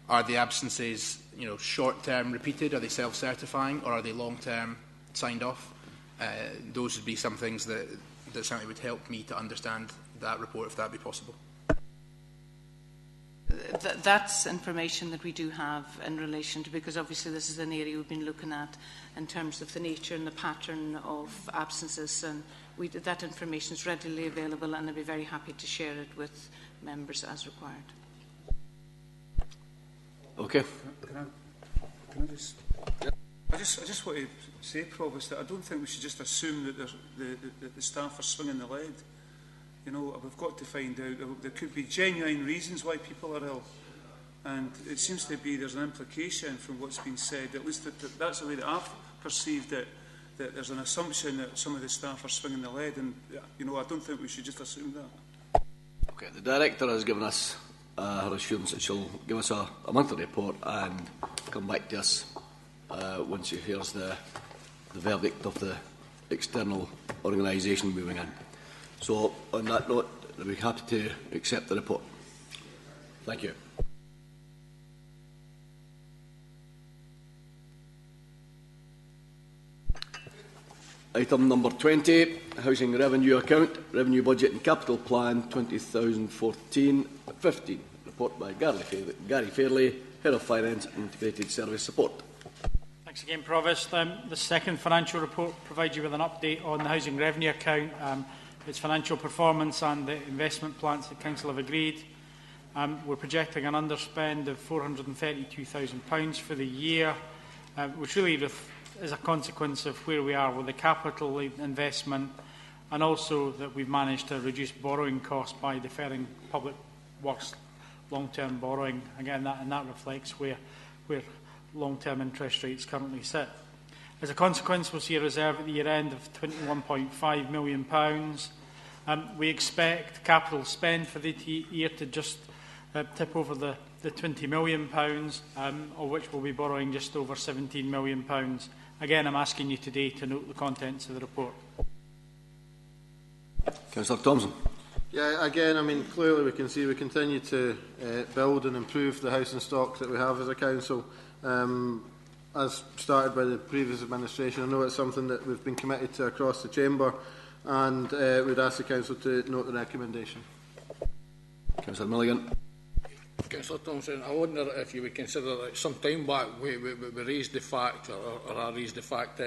Are the absences, short-term repeated? Are they self-certifying, or are they long-term signed off? Those would be some things that certainly would help me to understand that report, if that be possible. That's information that we do have in relation to, because obviously this is an area we've been looking at in terms of the nature and the pattern of absences, and that information is readily available, and I'd be very happy to share it with members as required. Okay. Can I just want to say, Provost, that I don't think we should just assume that the staff are swinging the lead. We've got to find out. There could be genuine reasons why people are ill, and it seems to be there's an implication from what's been said. At least that's the way that I've perceived it. That there's an assumption that some of the staff are swinging the lead, and I don't think we should just assume that. Okay, the Director has given us her assurance that she'll give us a monthly report and come back to us once she hears the verdict of the external organisation moving in. So, on that note, I'll be happy to accept the report. Thank you. Item number 20, Housing Revenue Account, Revenue Budget and Capital Plan 2014-15. Report by Gary Fairley, Head of Finance and Integrated Service Support. Thanks again, Provost. The second financial report provides you with an update on the Housing Revenue Account, its financial performance and the investment plans that Council have agreed. We're projecting an underspend of £432,000 for the year, which really as a consequence of where we are with the capital investment, and also that we've managed to reduce borrowing costs by deferring public works long-term borrowing. Again, that reflects where long-term interest rates currently sit. As a consequence, we'll see a reserve at the year-end of £21.5 million. We expect capital spend for the year to just tip over the £20 million, of which we'll be borrowing just over £17 million. Again, I'm asking you today to note the contents of the report. Councillor Thompson. Yeah, again, I mean, clearly we can see we continue to build and improve the housing stock that we have as a council. As started by the previous administration, I know it's something that we've been committed to across the chamber, and we'd ask the council to note the recommendation. Councillor Milligan. Councillor Thompson, I wonder if you would consider that some time back we raised the fact, or I raised the fact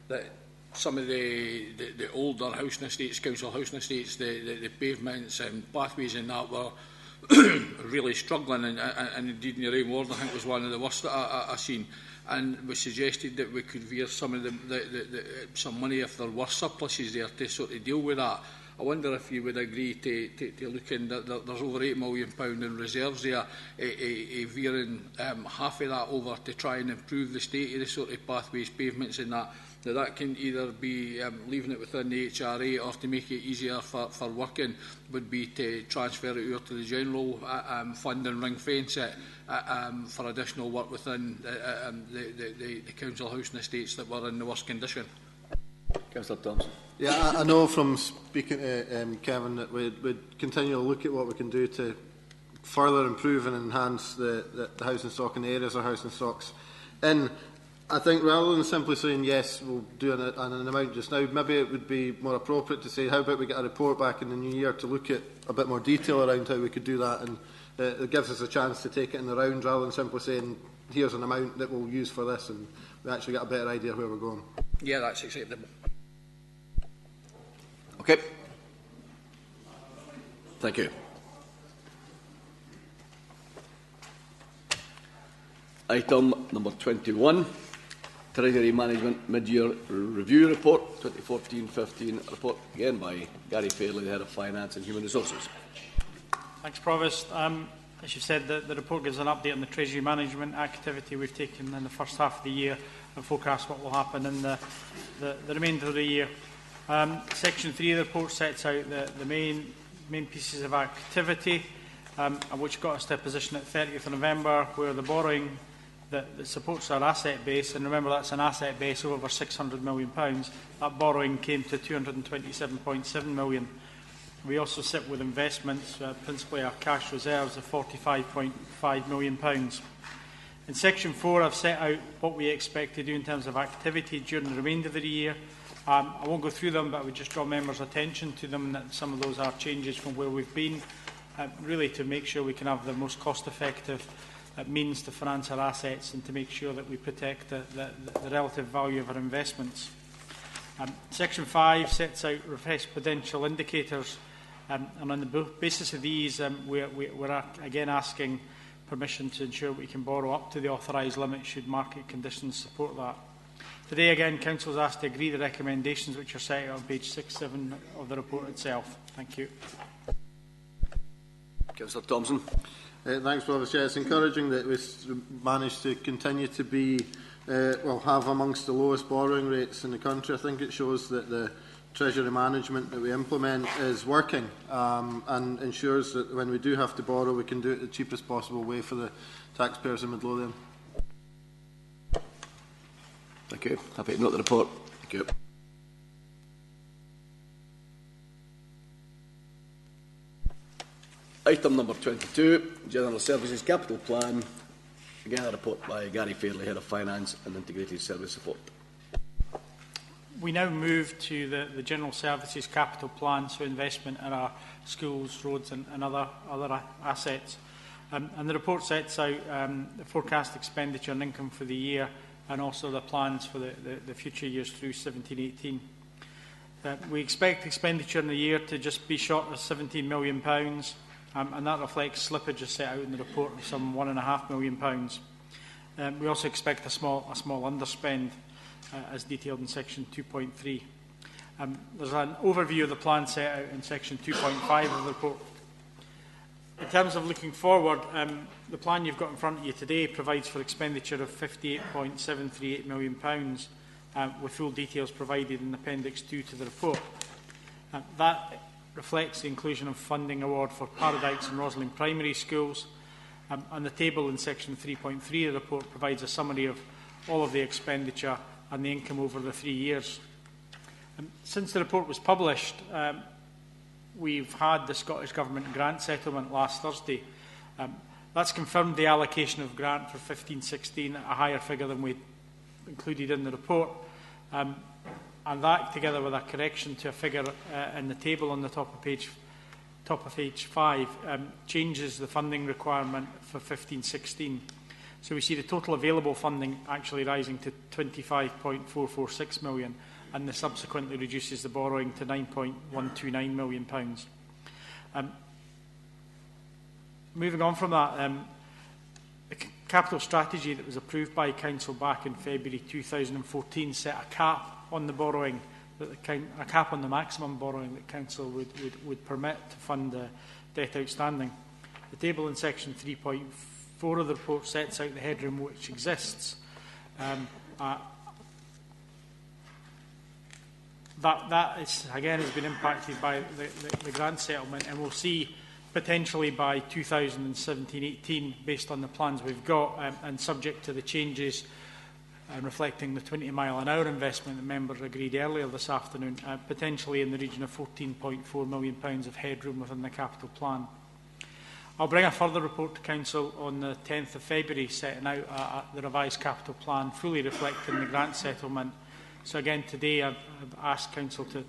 that some of the older housing estates, council housing estates, the pavements and pathways and that were really struggling, and indeed in your own ward I think was one of the worst that I've seen. And we suggested that we could veer some of some money, if there were surpluses there, to sort of deal with that. I wonder if you would agree to look in that there's over £8 million in reserves there, veering half of that over to try and improve the state of the sort of pathways, pavements and that. Now that can either be leaving it within the HRA, or to make it easier for working would be to transfer it over to the general fund and ring fence it for additional work within the council housing estates that were in the worst condition. Councillor Thompson. Yeah, I know from speaking to Kevin that we'd continue to look at what we can do to further improve and enhance the housing stock in the areas of housing stocks. And I think rather than simply saying yes, we'll do an amount just now, maybe it would be more appropriate to say how about we get a report back in the new year to look at a bit more detail around how we could do that, and it gives us a chance to take it in the round rather than simply saying here's an amount that we'll use for this, and we actually get a better idea where we're going. Yeah, that's acceptable. Okay. Thank you. Item number 21, Treasury Management Mid-Year Review Report, 2014-15 report, again by Gary Fairley, the Head of Finance and Human Resources. Thanks, Provost. As you said, the report gives an update on the Treasury Management activity we've taken in the first half of the year and forecast what will happen in the remainder of the year. Section 3 of the report sets out the main pieces of activity, which got us to a position at 30th of November where the borrowing that supports our asset base, and remember that's an asset base of over £600 million, that borrowing came to £227.7 million. We also sit with investments, principally our cash reserves of £45.5 million. In Section 4 I've set out what we expect to do in terms of activity during the remainder of the year. I won't go through them, but I would just draw members' attention to them, that some of those are changes from where we've been, really to make sure we can have the most cost-effective means to finance our assets and to make sure that we protect the relative value of our investments. Section 5 sets out refreshed prudential indicators, and on the basis of these we're again asking permission to ensure we can borrow up to the authorised limit should market conditions support that. Today again, Council is asked to agree the recommendations which are set out on page 6-7 of the report itself. Thank you. Councillor Thompson. Thanks, Provost. Yeah, it's encouraging that we've managed to continue to be, have amongst the lowest borrowing rates in the country. I think it shows that the Treasury management that we implement is working and ensures that when we do have to borrow, we can do it the cheapest possible way for the taxpayers in Midlothian. Thank you. Happy to note the report. Thank you. Item number 22, General Services Capital Plan. Again, a report by Gary Fairley, Head of Finance and Integrated Service Support. We now move to the General Services Capital Plan, so investment in our schools, roads and other assets. And the report sets out the forecast expenditure and income for the year, and also the plans for the future years through 17-18. We expect expenditure in the year to just be short of £17 million, and that reflects slippage as set out in the report of some £1.5 million. We also expect a small underspend. as detailed in section 2.3. There's an overview of the plan set out in section 2.5 of the report. In terms of looking forward, the plan you've got in front of you today provides for expenditure of £58.738 million, with full details provided in Appendix 2 to the report. That reflects the inclusion of funding award for Paradise and Roslin primary schools, and the table in section 3.3 of the report provides a summary of all of the expenditure and the income over the 3 years. Since the report was published, we've had the Scottish Government grant settlement last Thursday. That's confirmed the allocation of grant for 15-16 at a higher figure than we included in the report. And that, together with a correction to a figure in the table on the top of page 5, changes the funding requirement for 15-16. So we see the total available funding actually rising to £25.446 million, and this subsequently reduces the borrowing to £9.129 million. Moving on from that, the capital strategy that was approved by Council back in February 2014 set a cap on the borrowing, a cap on the maximum borrowing that Council would permit to fund debt outstanding. The table in section 3.4 of the report sets out the headroom which exists. That is, again, has been impacted by the grant settlement, and we'll see potentially by 2017-18, based on the plans we've got, and subject to the changes and reflecting the 20-mile-an-hour investment that members agreed earlier this afternoon, potentially in the region of £14.4 million of headroom within the capital plan. I'll bring a further report to Council on the 10th of February, setting out the revised capital plan, fully reflecting the grant settlement. So again, today I've asked Council to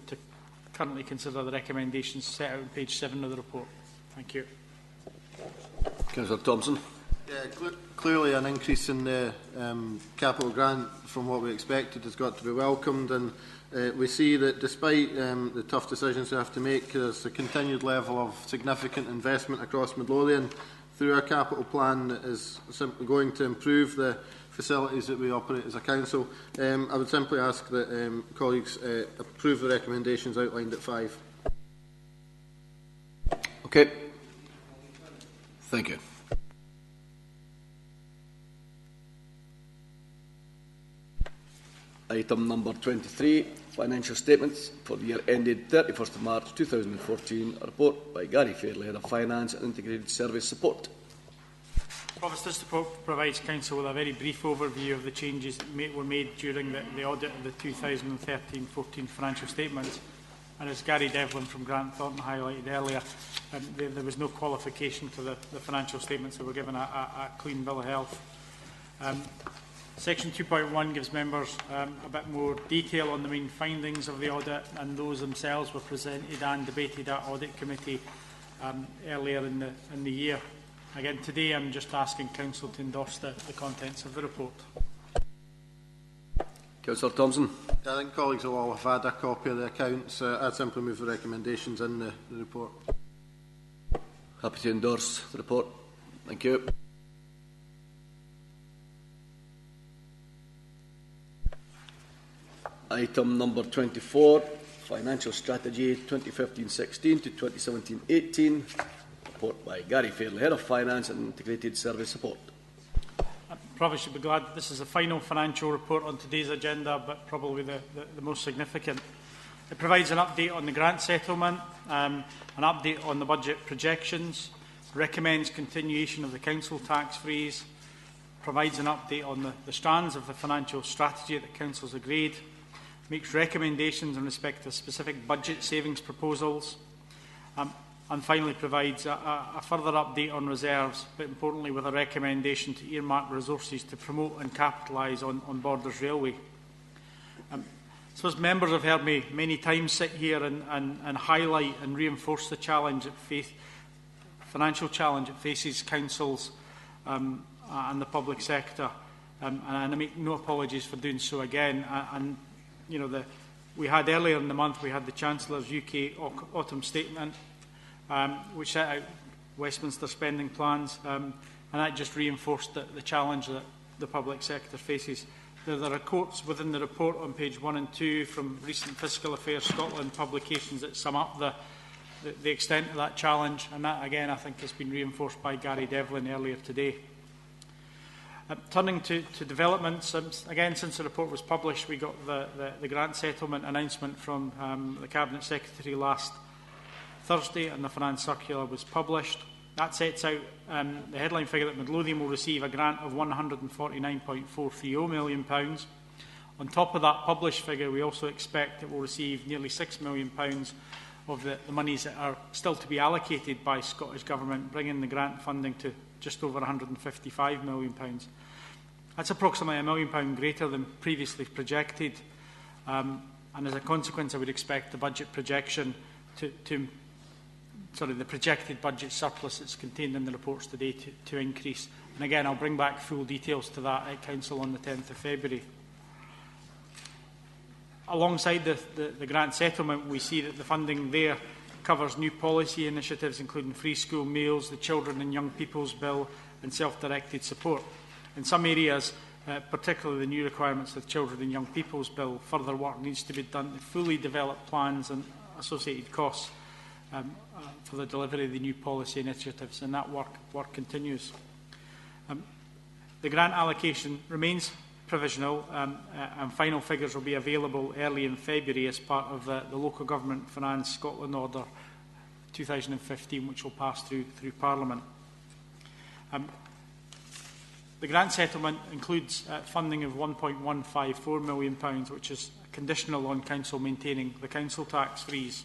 currently consider the recommendations set out on page 7 of the report. Thank you. Councillor Thompson. Yeah, clearly an increase in the capital grant from what we expected has got to be welcomed, and we see that despite the tough decisions we have to make, there's a continued level of significant investment across Midlothian through our capital plan that is simply going to improve the facilities that we operate as a council. I would simply ask that colleagues approve the recommendations outlined at 5. Okay. Thank you. Item number 23, financial statements for the year ended 31st of March 2014, a report by Gary Fairley, Head of Finance and Integrated Service Support. Provost, this report provides Council with a very brief overview of the changes that were made during the audit of the 2013-14 financial statements. And as Gary Devlin from Grant Thornton highlighted earlier, there was no qualification to the financial statements that were given a clean bill of health. Section 2.1 gives members a bit more detail on the main findings of the audit, and those themselves were presented and debated at Audit Committee earlier in the year. Again, today I'm just asking Council to endorse the contents of the report. Councillor Thompson. I think colleagues will all have had a copy of the accounts. I'd simply move the recommendations in the report. Happy to endorse the report. Thank you. Item number 24, Financial Strategy 2015-16 to 2017-18, report by Gary Fairley, Head of Finance and Integrated Service Support. Probably should be glad that this is the final financial report on today's agenda, but probably the most significant. It provides an update on the grant settlement, an update on the budget projections, recommends continuation of the council tax freeze, provides an update on the strands of the financial strategy that Council's agreed, makes recommendations in respect to specific budget savings proposals, and finally provides a further update on reserves, but importantly with a recommendation to earmark resources to promote and capitalise on Borders Railway. So as members have heard me many times sit here and highlight and reinforce the challenge financial challenge it faces councils and the public sector, and I make no apologies for doing so again. You know, we had earlier in the month, we had the Chancellor's UK autumn statement, which set out Westminster spending plans, and that just reinforced the challenge that the public sector faces. There are quotes within the report on page 1 and 2 from recent Fiscal Affairs Scotland publications that sum up the extent of that challenge, and that again I think has been reinforced by Gary Devlin earlier today. Turning to developments, again since the report was published, we got the grant settlement announcement from the Cabinet Secretary last Thursday, and the Finance Circular was published. That sets out the headline figure that Midlothian will receive a grant of £149.430 million. On top of that published figure, we also expect it will receive nearly £6 million of the monies that are still to be allocated by Scottish Government, bringing the grant funding to just over £155 million. That's approximately £1 million greater than previously projected, and as a consequence I would expect the budget projection the projected budget surplus that's contained in the reports today to increase. And again, I'll bring back full details to that at Council on the 10th of February. Alongside the grant settlement, we see that the funding there covers new policy initiatives, including free school meals, the Children and Young People's Bill, and self-directed support. In some areas, particularly the new requirements of the Children and Young People's Bill, further work needs to be done to fully develop plans and associated costs for the delivery of the new policy initiatives, and that work continues. The grant allocation remains provisional, and final figures will be available early in February as part of the Local Government Finance Scotland Order 2015, which will pass through Parliament. The grant settlement includes funding of £1.154 million, which is conditional on Council maintaining the council tax freeze.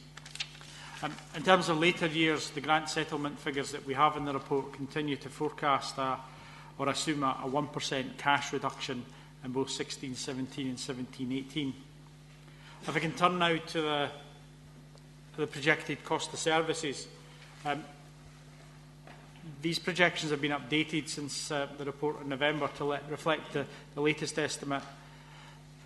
In terms of later years, the grant settlement figures that we have in the report continue to forecast or assume a 1% cash reduction in both 16-17 and 17-18. If I can turn now to the projected cost of services. These projections have been updated since the report in November to reflect the latest estimate.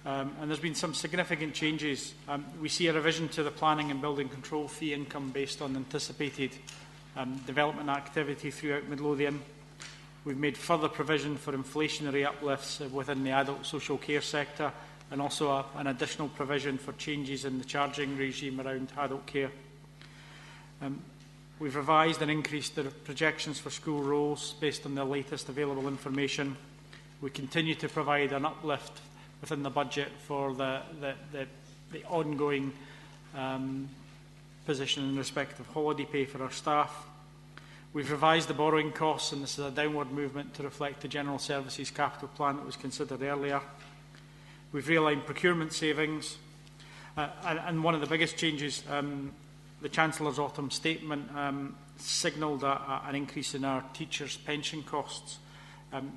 And there's been some significant changes. We see a revision to the planning and building control fee income based on anticipated development activity throughout Midlothian. We've made further provision for inflationary uplifts within the adult social care sector, and also an additional provision for changes in the charging regime around adult care. We've revised and increased the projections for school rolls based on the latest available information. We continue to provide an uplift within the budget for the ongoing position in respect of holiday pay for our staff. We've revised the borrowing costs, and this is a downward movement to reflect the General Services Capital Plan that was considered earlier. We've realigned procurement savings, and one of the biggest changes, the Chancellor's autumn statement signalled an increase in our teachers' pension costs.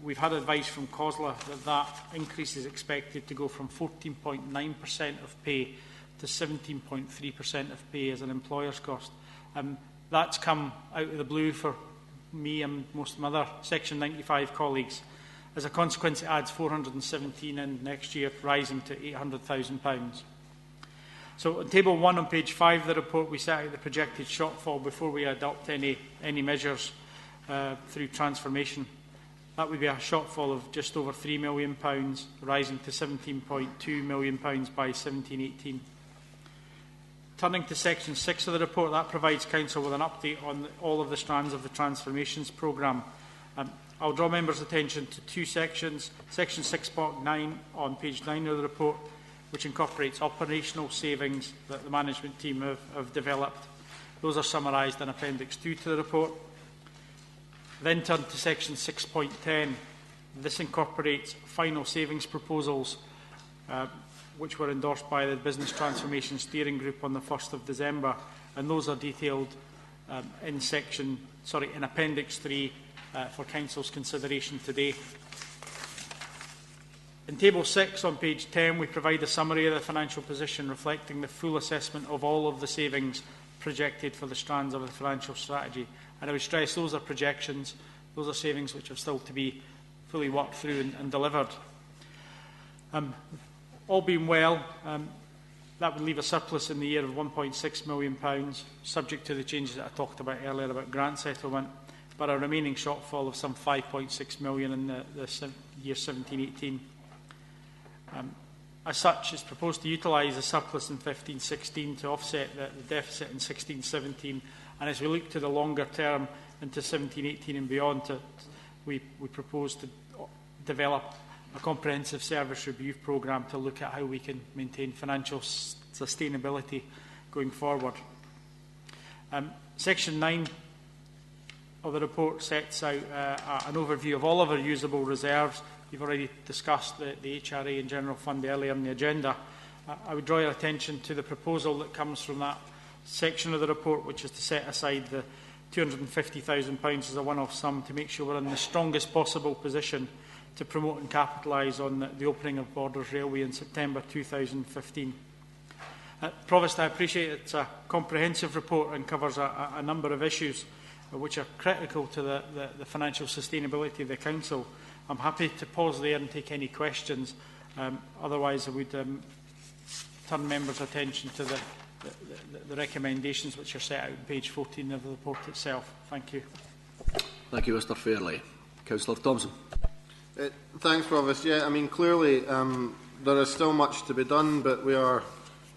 We've had advice from COSLA that increase is expected to go from 14.9% of pay to 17.3% of pay as an employer's cost. That's come out of the blue for me and most of my other Section 95 colleagues. As a consequence, it adds 417 in next year, rising to £800,000. So on Table 1 on page 5 of the report, we set out the projected shortfall before we adopt any measures through transformation. That would be a shortfall of just over £3 million, rising to £17.2 million by 17-18. Turning to Section 6 of the report, that provides Council with an update on all of the strands of the transformations programme. I'll draw members' attention to two sections. Section 6.9 on page 9 of the report, which incorporates operational savings that the management team have developed. Those are summarised in Appendix 2 to the report. Then turn to Section 6.10. This incorporates final savings proposals which were endorsed by the Business Transformation Steering Group on the 1st of December, and those are detailed in Appendix 3 for Council's consideration today. In Table 6 on page 10, we provide a summary of the financial position reflecting the full assessment of all of the savings projected for the strands of the financial strategy. And I would stress those are projections, those are savings which have still to be fully worked through and delivered. All being well, that would leave a surplus in the year of £1.6 million, subject to the changes that I talked about earlier about grant settlement, but a remaining shortfall of some £5.6 million in the year 17-18. As such, it's proposed to utilise the surplus in 15-16 to offset the deficit in 16-17, and as we look to the longer term into 17-18 and beyond, we propose to develop a comprehensive service review programme to look at how we can maintain financial sustainability going forward. Section 9 of the report sets out an overview of all of our usable reserves. You've already discussed the HRA and General Fund earlier in the agenda. I would draw your attention to the proposal that comes from that section of the report, which is to set aside the £250,000 as a one-off sum to make sure we're in the strongest possible position to promote and capitalise on the opening of Borders Railway in September 2015. Provost, I appreciate it's a comprehensive report and covers a number of issues which are critical to the financial sustainability of the Council. I'm happy to pause there and take any questions. Otherwise, I would turn members' attention to the recommendations which are set out on page 14 of the report itself. Thank you. Thank you, Mr Fairley. Councillor Thompson. Thanks, Provost. Yeah, I mean, clearly there is still much to be done, but we are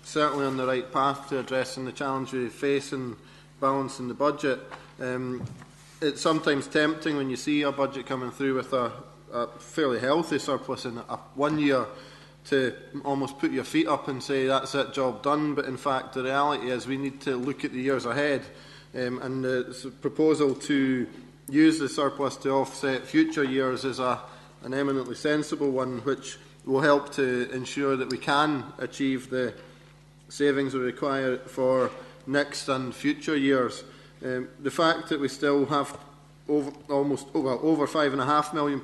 certainly on the right path to addressing the challenge we face in balancing the budget. It's sometimes tempting when you see a budget coming through with a fairly healthy surplus in 1 year to almost put your feet up and say that's it, job done, but in fact the reality is we need to look at the years ahead, and the proposal to use the surplus to offset future years is an eminently sensible one, which will help to ensure that we can achieve the savings we require for next and future years. The fact that we still have over £5.5 million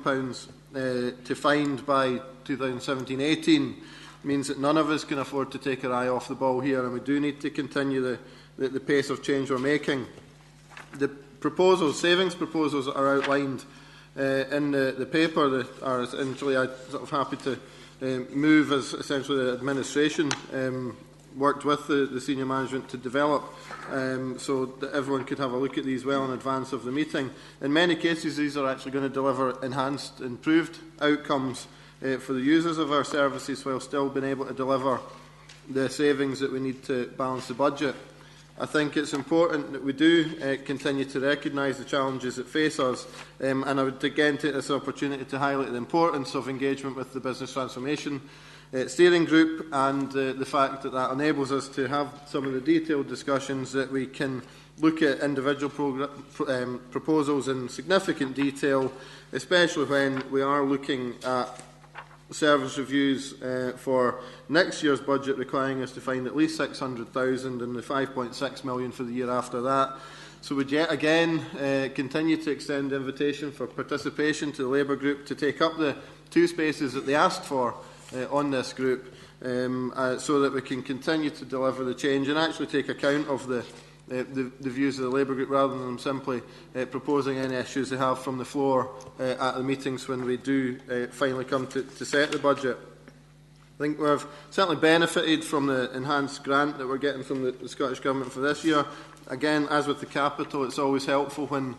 to find by 2017-18 means that none of us can afford to take our eye off the ball here, and we do need to continue the pace of change we're making. The savings proposals that are outlined in the paper that are essentially, I'm sort of happy to move as essentially the administration worked with the senior management to develop, so that everyone could have a look at these well in advance of the meeting. In many cases, these are actually going to deliver enhanced, improved outcomes for the users of our services, while still being able to deliver the savings that we need to balance the budget. I think it's important that we do continue to recognise the challenges that face us, and I would again take this opportunity to highlight the importance of engagement with the Business Transformation Steering Group, and the fact that that enables us to have some of the detailed discussions that we can look at individual proposals in significant detail, especially when we are looking at service reviews for next year's budget, requiring us to find at least 600,000 and the 5.6 million for the year after that. So we'd yet again continue to extend the invitation for participation to the Labour Group to take up the 2 spaces that they asked for on this group, so that we can continue to deliver the change and actually take account of the views of the Labour Group, rather than them simply proposing any issues they have from the floor at the meetings when we do finally come to set the budget. I think we've certainly benefited from the enhanced grant that we're getting from the Scottish Government for this year. Again, as with the capital, it's always helpful when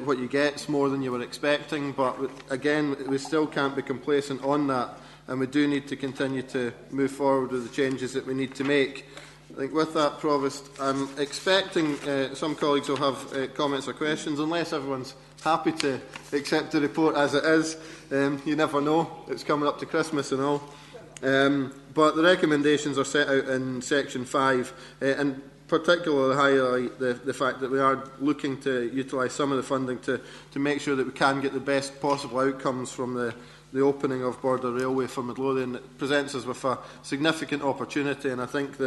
what you get is more than you were expecting, but again, we still can't be complacent on that, and we do need to continue to move forward with the changes that we need to make. I think with that, Provost, I'm expecting some colleagues will have comments or questions, unless everyone's happy to accept the report as it is. You never know, it's coming up to Christmas and all. But the recommendations are set out in section 5, and particularly highlight the fact that we are looking to utilise some of the funding to make sure that we can get the best possible outcomes from the opening of Border Railway for Midlothian. It presents us with a significant opportunity, and I think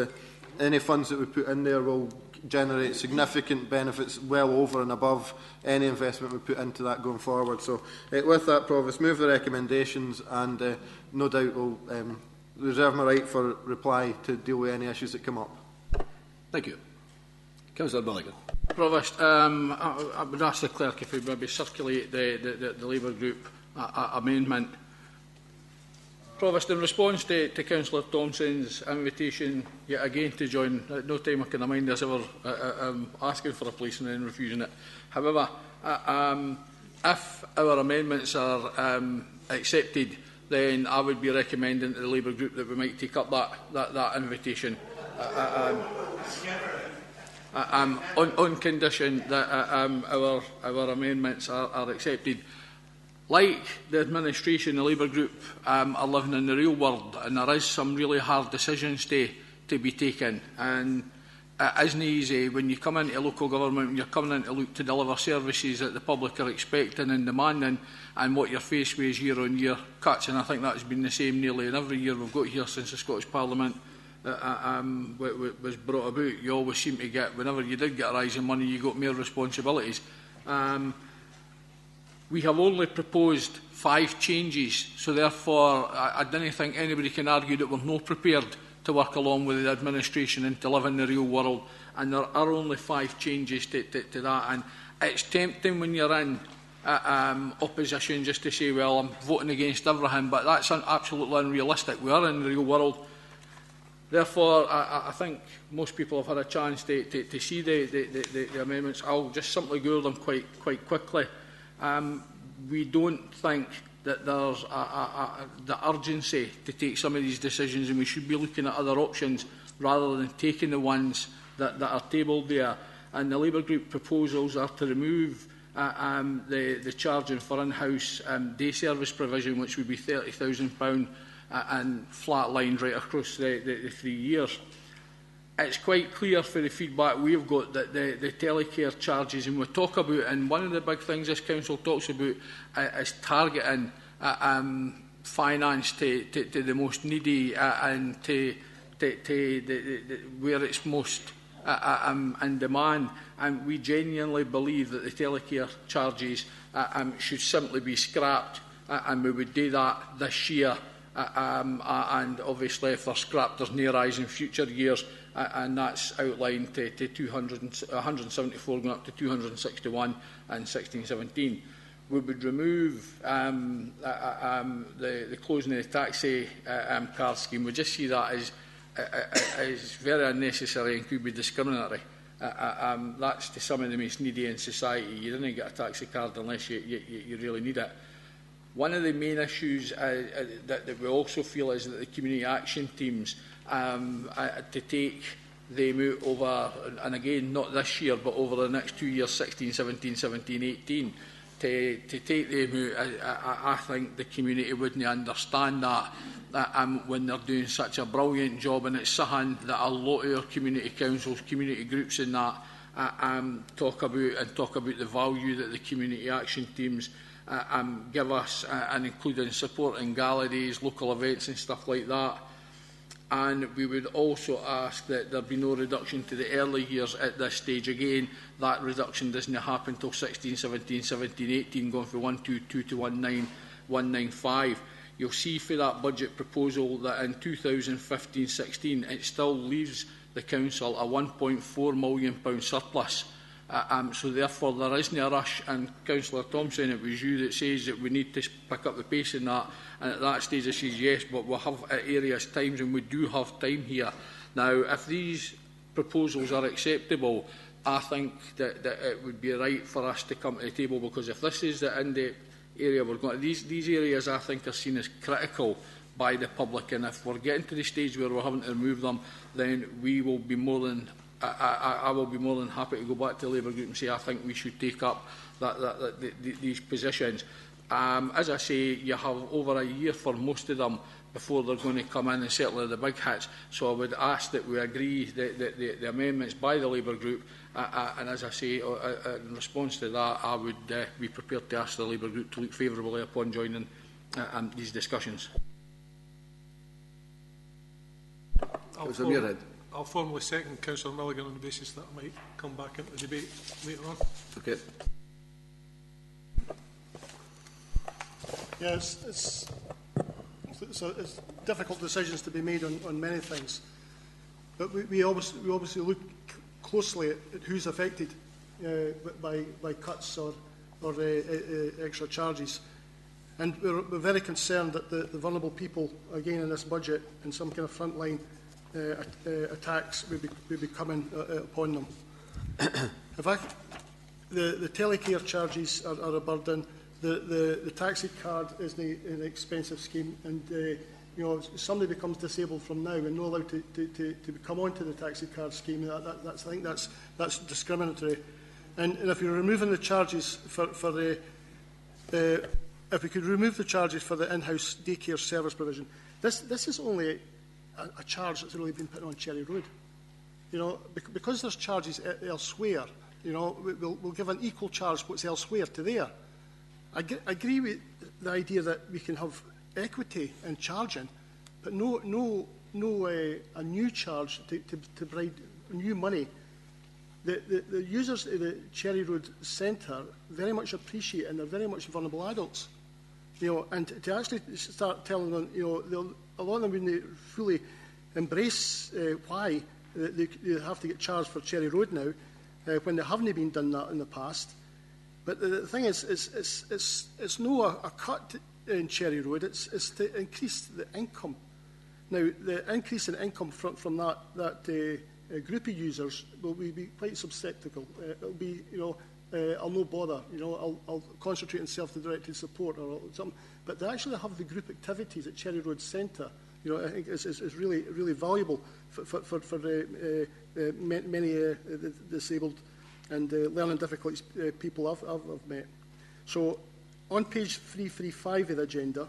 any funds that we put in there will generate significant benefits well over and above any investment we put into that going forward. So with that, Provost, move the recommendations, and no doubt will reserve my right for reply to deal with any issues that come up. Thank you. Councillor Milligan. Provost, I would ask the clerk if we maybe circulate the Labour Group amendment. Provost, in response to Councillor Thompson's invitation yet again to join, at no time I can remind us ever asking for a place and then refusing it. However, if our amendments are accepted, then I would be recommending to the Labour group that we might take up that invitation. On condition that our amendments are accepted. Like the administration, the Labour group are living in the real world, and there is some really hard decisions to be taken. And it isn't easy when you come into local government, when you're coming in to look to deliver services that the public are expecting and demanding, and what you're faced with is year-on-year cuts. And I think that's been the same nearly in every year we've got here since the Scottish Parliament was brought about. You always seem to get, whenever you did get a rise in money, you got more responsibilities. We have only proposed 5 changes, so therefore I don't think anybody can argue that we're not prepared to work along with the administration and to live in the real world. And there are only 5 changes to that. And it's tempting when you're in opposition just to say, well, I'm voting against everything, but that's absolutely unrealistic. We are in the real world. Therefore, I think most people have had a chance to see the amendments. I'll just simply go them quite quickly. We don't think that there's the urgency to take some of these decisions, and we should be looking at other options rather than taking the ones that are tabled there. And the Labour Group proposals are to remove the charging for in-house day service provision, which would be £30,000 and flat lined right across the 3 years. It's quite clear for the feedback we've got that the telecare charges, and we talk about, and one of the big things this council talks about is targeting finance to the most needy and to where it's most in demand. And we genuinely believe that the telecare charges should simply be scrapped, and we would do that this year. And obviously if they're scrapped, there's no rise in future years, and that's outlined to 174 going up to 261 in 16-17. We would remove the closing of the taxi card scheme. We just see that as very unnecessary and could be discriminatory. That's to some of the most needy in society. You don't get a taxi card unless you really need it. One of the main issues that we also feel is that the community action teams to take them out over, and again not this year but over the next 2 years, 16-17, 17-18, to take them out, I think the community wouldn't understand that when they're doing such a brilliant job, and it's something that a lot of our community councils, community groups and that talk about the value that the community action teams give us, and including supporting galleries, local events and stuff like that. And we would also ask that there be no reduction to the early years at this stage. Again, that reduction doesn't happen until 16-17, 17-18, going from 122 to 195. You'll see for that budget proposal that in 2015-16 it still leaves the council a £1.4 million surplus. So therefore there isn't a rush, and Councillor Thompson, it was you that says that we need to pick up the pace in that, and at that stage I says yes, but we'll have at areas times, and we do have time here. Now, if these proposals are acceptable, I think that it would be right for us to come to the table, because if this is the in-depth area we're going to, these areas I think are seen as critical by the public, and if we're getting to the stage where we're having to remove them, then we will be more than I will be more than happy to go back to the Labour Group and say I think we should take up these positions. As I say, you have over a year for most of them before they're going to come in, and certainly the big hits. So I would ask that we agree the amendments by the Labour Group, and as I say, in response to that, I would be prepared to ask the Labour Group to look favourably upon joining these discussions. I'll formally second Councillor Milligan on the basis that I might come back into the debate later on. Okay. Yeah, it's difficult decisions to be made on many things, but we obviously look closely at who's affected by cuts or extra charges, and we're very concerned that the vulnerable people, again in this budget, in some kind of frontline attacks will be coming upon them. The telecare charges are a burden. the taxi card is an expensive scheme, and you know, if somebody becomes disabled from now and not allowed to come onto the taxi card scheme, I think that's discriminatory. And if you're removing the charges for the if we could remove the charges for the in-house daycare service provision, this is only a charge that's really been put on Cherry Road. You know, because there's charges elsewhere, you know, we'll give an equal charge what's elsewhere to there. I agree with the idea that we can have equity in charging, but no a new charge to provide new money. The users of the Cherry Road Centre very much appreciate, and they're very much vulnerable adults. You know, and to actually start telling them, you know, a lot of them wouldn't fully embrace why they have to get charged for Cherry Road now, when they haven't been done that in the past. But the thing is, it's no a cut in Cherry Road, it's to increase the income. Now, the increase in income from that group of users will be quite subsectical. It'll be, you know, I'll no bother, you know, I'll concentrate on self-directed support or something. But to actually have the group activities at Cherry Road Centre, you know, I think is really, really valuable for many disabled and learning difficulties people I've met. So on page 335 of the agenda,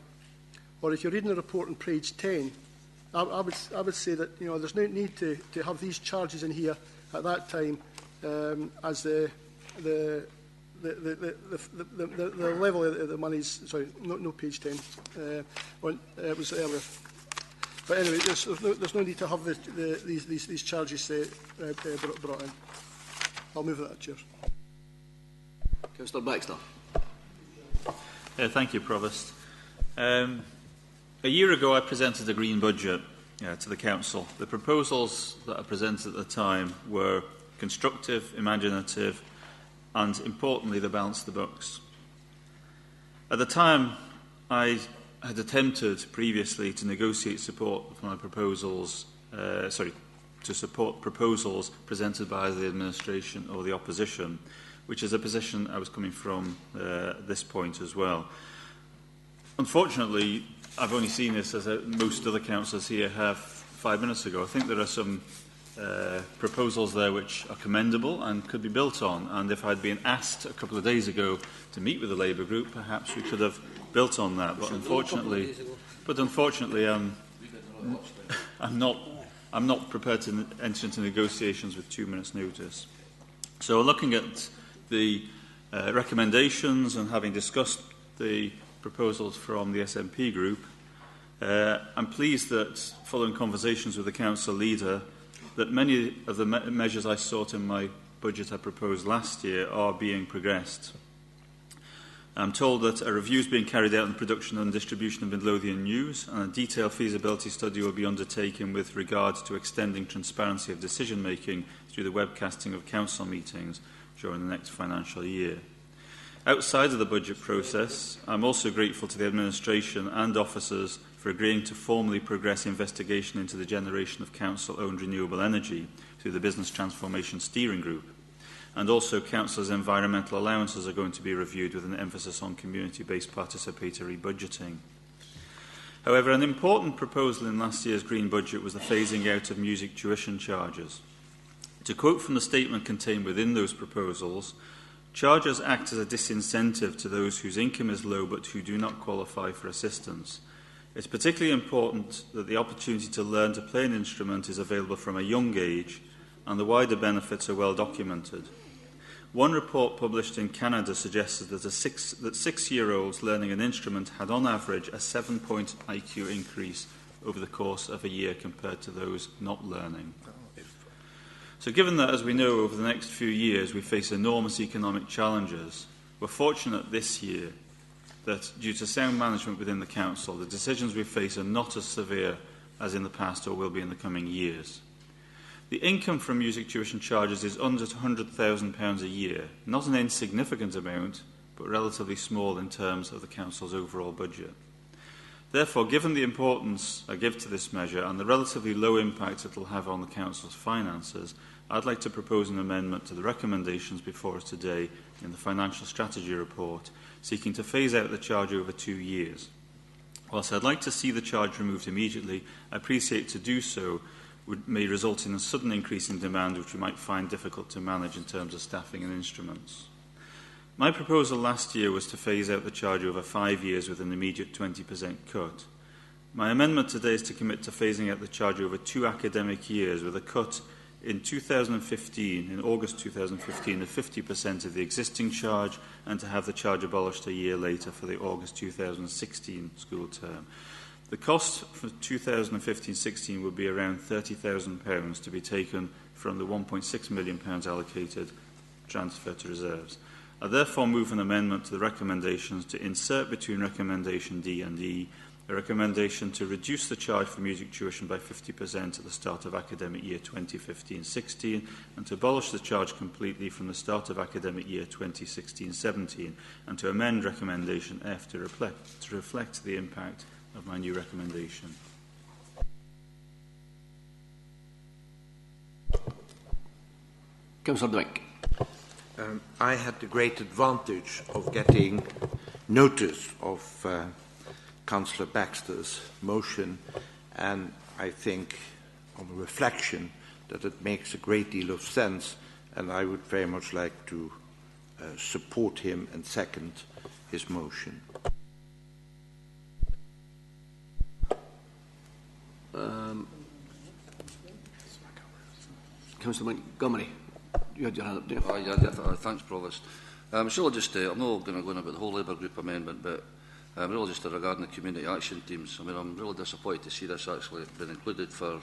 or if you're reading the report on page 10, I would say that, you know, there's no need to have these charges in here at that time as the level of the money's, sorry, no page 10, it was earlier. But anyway, there's no need to have these charges brought in. I'll move that, Chair. Councillor Baxter. Thank you, Provost. A year ago, I presented a green budget to the Council. The proposals that I presented at the time were constructive, imaginative, and importantly, they balanced the books. At the time, I had attempted previously to negotiate support for my proposals, to support proposals presented by the administration or the opposition, which is a position I was coming from this point as well. Unfortunately, I've only seen this as most other councillors here have 5 minutes ago. I think there are some proposals there which are commendable and could be built on, and if I'd been asked a couple of days ago to meet with the Labour group, perhaps we could have built on that. But unfortunately, I'm not prepared to enter into negotiations with 2 minutes' notice. So looking at the recommendations and having discussed the proposals from the SNP group, I'm pleased that, following conversations with the council leader, that many of the measures I sought in my budget I proposed last year are being progressed. I'm told that a review is being carried out on the production and distribution of Midlothian news, and a detailed feasibility study will be undertaken with regard to extending transparency of decision-making through the webcasting of council meetings during the next financial year. Outside of the budget process, I'm also grateful to the administration and officers for agreeing to formally progress investigation into the generation of council-owned renewable energy through the Business Transformation Steering Group. And also, council's environmental allowances are going to be reviewed with an emphasis on community-based participatory budgeting. However, an important proposal in last year's Green Budget was the phasing out of music tuition charges. To quote from the statement contained within those proposals, charges act as a disincentive to those whose income is low but who do not qualify for assistance. It's particularly important that the opportunity to learn to play an instrument is available from a young age, and the wider benefits are well documented. One report published in Canada suggested that 6-year-olds learning an instrument had on average a 7-point IQ increase over the course of a year compared to those not learning. So given that, as we know, over the next few years we face enormous economic challenges, we're fortunate this year that, due to sound management within the Council, the decisions we face are not as severe as in the past or will be in the coming years. The income from music tuition charges is under £100,000 a year, not an insignificant amount, but relatively small in terms of the Council's overall budget. Therefore, given the importance I give to this measure and the relatively low impact it will have on the Council's finances, I'd like to propose an amendment to the recommendations before us today in the Financial Strategy Report, seeking to phase out the charge over 2 years. Whilst I'd like to see the charge removed immediately, I appreciate to do so may result in a sudden increase in demand which we might find difficult to manage in terms of staffing and instruments. My proposal last year was to phase out the charge over 5 years with an immediate 20% cut. My amendment today is to commit to phasing out the charge over 2 academic years with a cut in 2015, in August 2015, of 50% of the existing charge, and to have the charge abolished a year later for the August 2016 school term. The cost for 2015-16 would be around £30,000 to be taken from the £1.6 million allocated transfer to reserves. I therefore move an amendment to the recommendations to insert between recommendation D and E a recommendation to reduce the charge for music tuition by 50% at the start of academic year 2015-16 and to abolish the charge completely from the start of academic year 2016-17 and to amend recommendation F to reflect the impact of my new recommendation. Councillor Blake. I had the great advantage of getting notice of Councillor Baxter's motion, and I think, on reflection, that it makes a great deal of sense, and I would very much like to support him and second his motion. Councillor Montgomery, you had your hand up, didn't you? Thanks, Provost. It's really just, I'm not going to go on about the whole Labour Group amendment, but really just regarding the community action teams. I mean, I'm really disappointed to see this actually been included for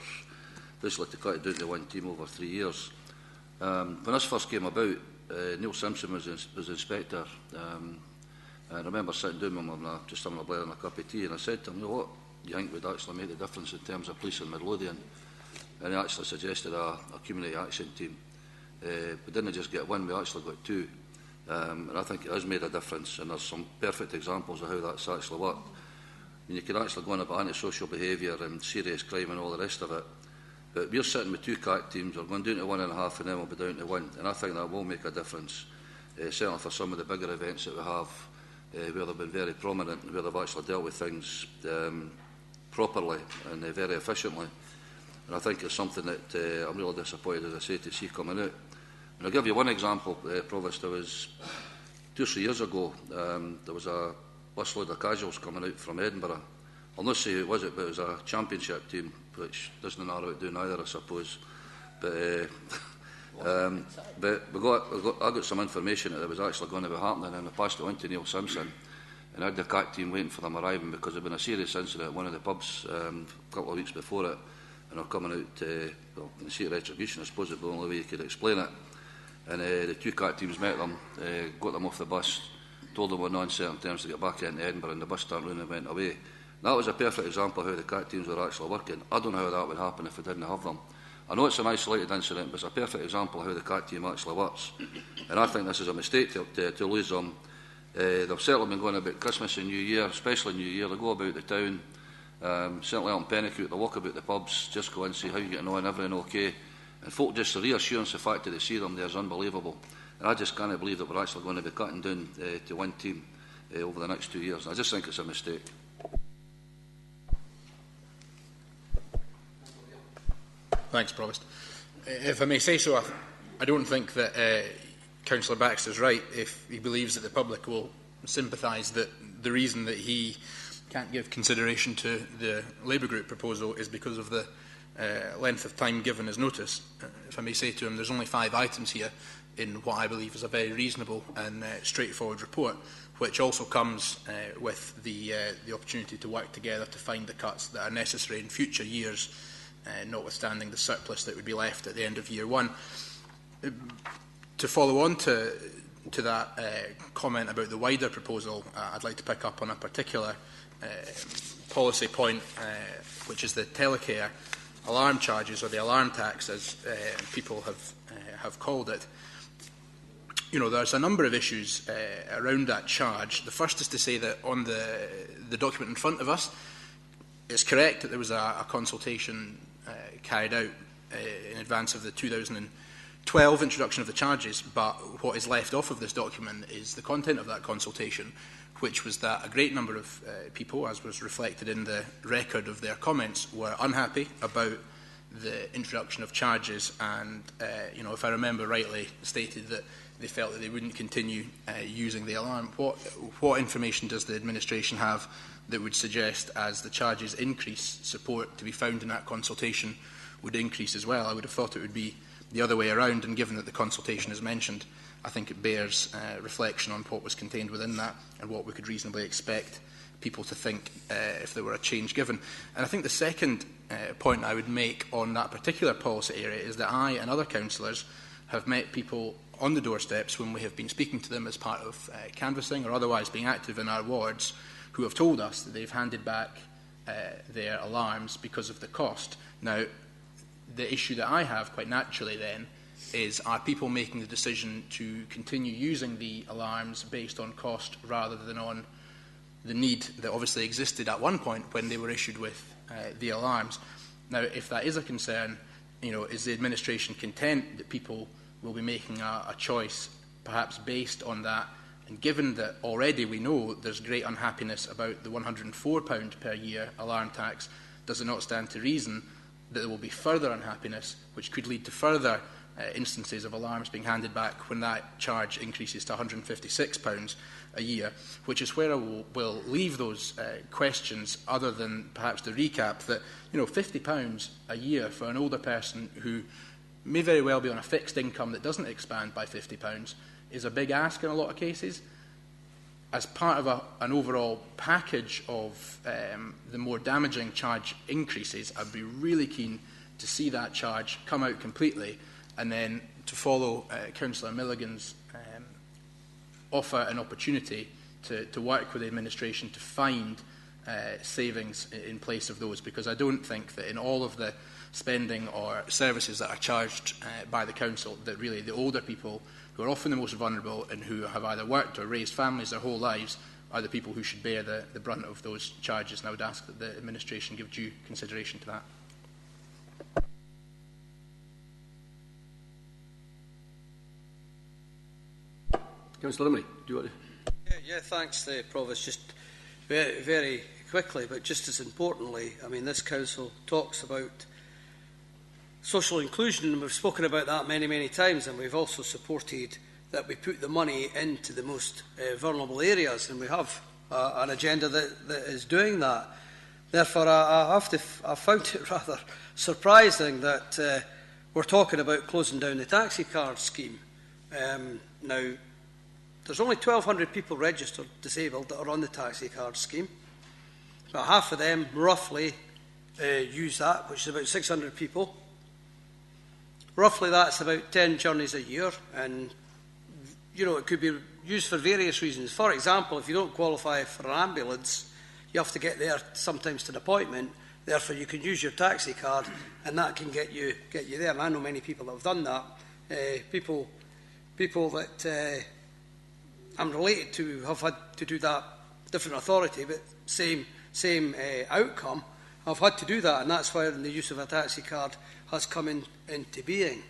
basically to cut it down to one team over 3 years. When this first came about, Neil Simpson was inspector. I remember sitting down with him and just having a blair and a cup of tea, and I said to him, you know what, do you think would actually make the difference in terms of police in Midlothian? And he actually suggested a community action team. We didn't just get one, we actually got 2. And I think it has made a difference, and there's some perfect examples of how that's actually worked. I mean, you can actually go on about antisocial behaviour and serious crime and all the rest of it, but we're sitting with 2 CAC teams, we're going down to 1.5 and then we'll be down to 1, and I think that will make a difference, certainly for some of the bigger events that we have, where they've been very prominent and where they've actually dealt with things properly and very efficiently. And I think it's something that I'm really disappointed, as I say, to see coming out. And I'll give you one example, Provost. There was 2 or 3 years ago, there was a busload of casuals coming out from Edinburgh. I'll not say who it was, but it was a championship team, which doesn't narrow it down either, I suppose. But I got some information that it was actually going to be happening, and I passed it on to Neil Simpson. And I had the CAC team waiting for them arriving because there had been a serious incident at one of the pubs a couple of weeks before it, and they're coming out, well, in the seat of retribution, I suppose, it's the only way you could explain it. And the 2 CAC teams met them, got them off the bus, told them on uncertain terms to get back into Edinburgh, and the bus turned around and went away. And that was a perfect example of how the CAC teams were actually working. I don't know how that would happen if we didn't have them. I know it's an isolated incident, but it's a perfect example of how the CAC team actually works. And I think this is a mistake to lose them. They've certainly been going about Christmas and New Year, especially New Year. They go about the town, certainly out in Pennycook, they walk about the pubs, just go and see how you're getting on, everything okay. And folk, just the reassurance, the fact that they see them there is unbelievable. And I just can't believe that we're actually going to be cutting down to 1 team over the next 2 years. I just think it's a mistake. Thanks, Provost. If I may say so, I don't think that Councillor Baxter's right if he believes that the public will sympathise that the reason that he can't give consideration to the Labour Group proposal is because of the length of time given as notice. If I may say to him, there's only 5 items here in what I believe is a very reasonable and straightforward report, which also comes with the opportunity to work together to find the cuts that are necessary in future years, notwithstanding the surplus that would be left at the end of year 1. To follow on to that comment about the wider proposal, I'd like to pick up on a particular policy point, which is the telecare alarm charges, or the alarm tax, as people have called it. You know, there's a number of issues around that charge. The first is to say that on the document in front of us, It's correct that there was a consultation carried out in advance of the 2012 introduction of the charges, but what is left off of this document is the content of that consultation, which was that a great number of people, as was reflected in the record of their comments, were unhappy about the introduction of charges and, if I remember rightly, stated that they felt that they wouldn't continue using the alarm. What information does the administration have that would suggest, as the charges increase, support to be found in that consultation would increase as well? I would have thought it would be the other way around, and given that the consultation is mentioned, I think it bears reflection on what was contained within that and what we could reasonably expect people to think if there were a change given. And I think the second point I would make on that particular policy area is that I and other councillors have met people on the doorsteps when we have been speaking to them as part of canvassing or otherwise being active in our wards, who have told us that they've handed back their alarms because of the cost. Now, the issue that I have, quite naturally then, is are people making the decision to continue using the alarms based on cost rather than on the need that obviously existed at one point when they were issued with the alarms? Now, if that is a concern, is the administration content that people will be making a choice perhaps based on that? And given that already we know there's great unhappiness about the £104 per year alarm tax, does it not stand to reason that there will be further unhappiness, which could lead to further instances of alarms being handed back when that charge increases to £156 a year, which is where I will leave those questions, other than perhaps the recap that £50 a year for an older person who may very well be on a fixed income that doesn't expand by £50 is a big ask in a lot of cases. As part of an overall package of the more damaging charge increases, I'd be really keen to see that charge come out completely, and then to follow Councillor Milligan's offer an opportunity to work with the administration to find savings in place of those, because I don't think that in all of the spending or services that are charged by the council, that really the older people who are often the most vulnerable and who have either worked or raised families their whole lives are the people who should bear the brunt of those charges. And I would ask that the administration give due consideration to that. Councillor Limley, do you want to? Yeah, thanks, Provost. Just very, very quickly, but just as importantly, I mean, this council talks about social inclusion, and we've spoken about that many, many times, and we've also supported that we put the money into the most vulnerable areas, and we have an agenda that is doing that. Therefore, I found it rather surprising that we're talking about closing down the taxi card scheme. Now, there's only 1,200 people registered disabled that are on the taxi card scheme. About half of them, roughly, use that, which is about 600 people. Roughly, that's about 10 journeys a year, and it could be used for various reasons. For example, if you don't qualify for an ambulance, you have to get there sometimes to an appointment. Therefore, you can use your taxi card, and that can get you there. And I know many people that have done that. People that I'm related to have had to do that, different authority, but same outcome. I've had to do that, and that's why the use of a taxi card has come into being.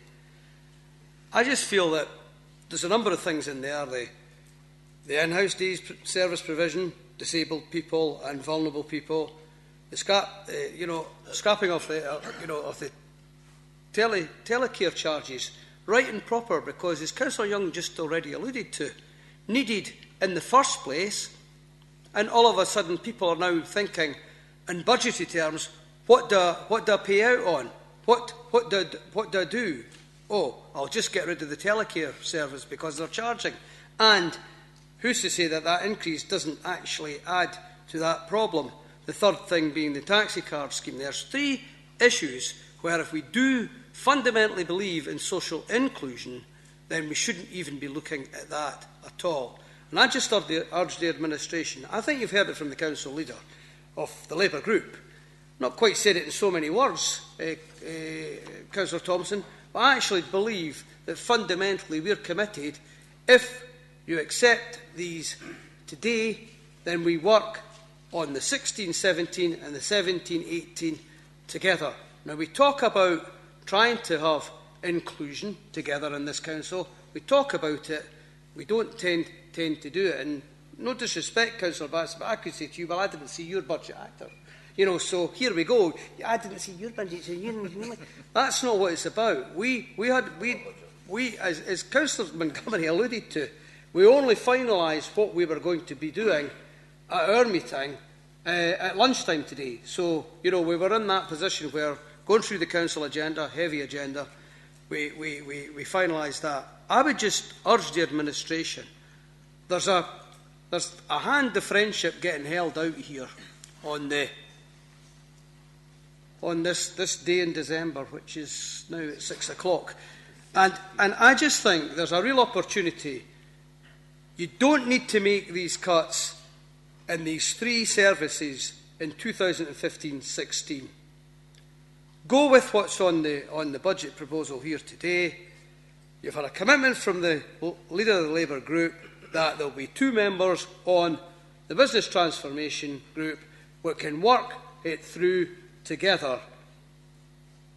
I just feel that there's a number of things in there: the in-house days service provision, disabled people and vulnerable people, the scrapping of the telecare charges, right and proper, because as Councillor Young just already alluded to, needed in the first place, and all of a sudden people are now thinking in budgetary terms, what do I pay out on? What do I do? Oh, I'll just get rid of the telecare service because they're charging. And who's to say that that increase doesn't actually add to that problem? The third thing being the taxi card scheme. There's three issues where if we do fundamentally believe in social inclusion, then we shouldn't even be looking at that at all. And I just urge the administration, I think you've heard it from the council leader of the Labour group, not quite said it in so many words, Councillor Thompson, but I actually believe that fundamentally we're committed. If you accept these today, then we work on the 16-17 and the 17-18 together. Now, we talk about trying to have inclusion together in this council. We talk about it. We don't tend to do it. And no disrespect, Councillor Bass, but I could say to you, well, I didn't see your budget either. You know, so here we go. I didn't see your budget. So that's not what it's about. We as Councillor Montgomery alluded to, we only finalised what we were going to be doing at our meeting at lunchtime today. So, you know, we were in that position where going through the council agenda, heavy agenda, we finalised that. I would just urge the administration, there's a hand of friendship getting held out here on this day in December, which is now at 6 o'clock. And I just think there's a real opportunity. You don't need to make these cuts in these three services in 2015-16. Go with what's on the budget proposal here today. You've had a commitment from the leader of the Labour group that there will be 2 members on the business transformation group who can work it through together.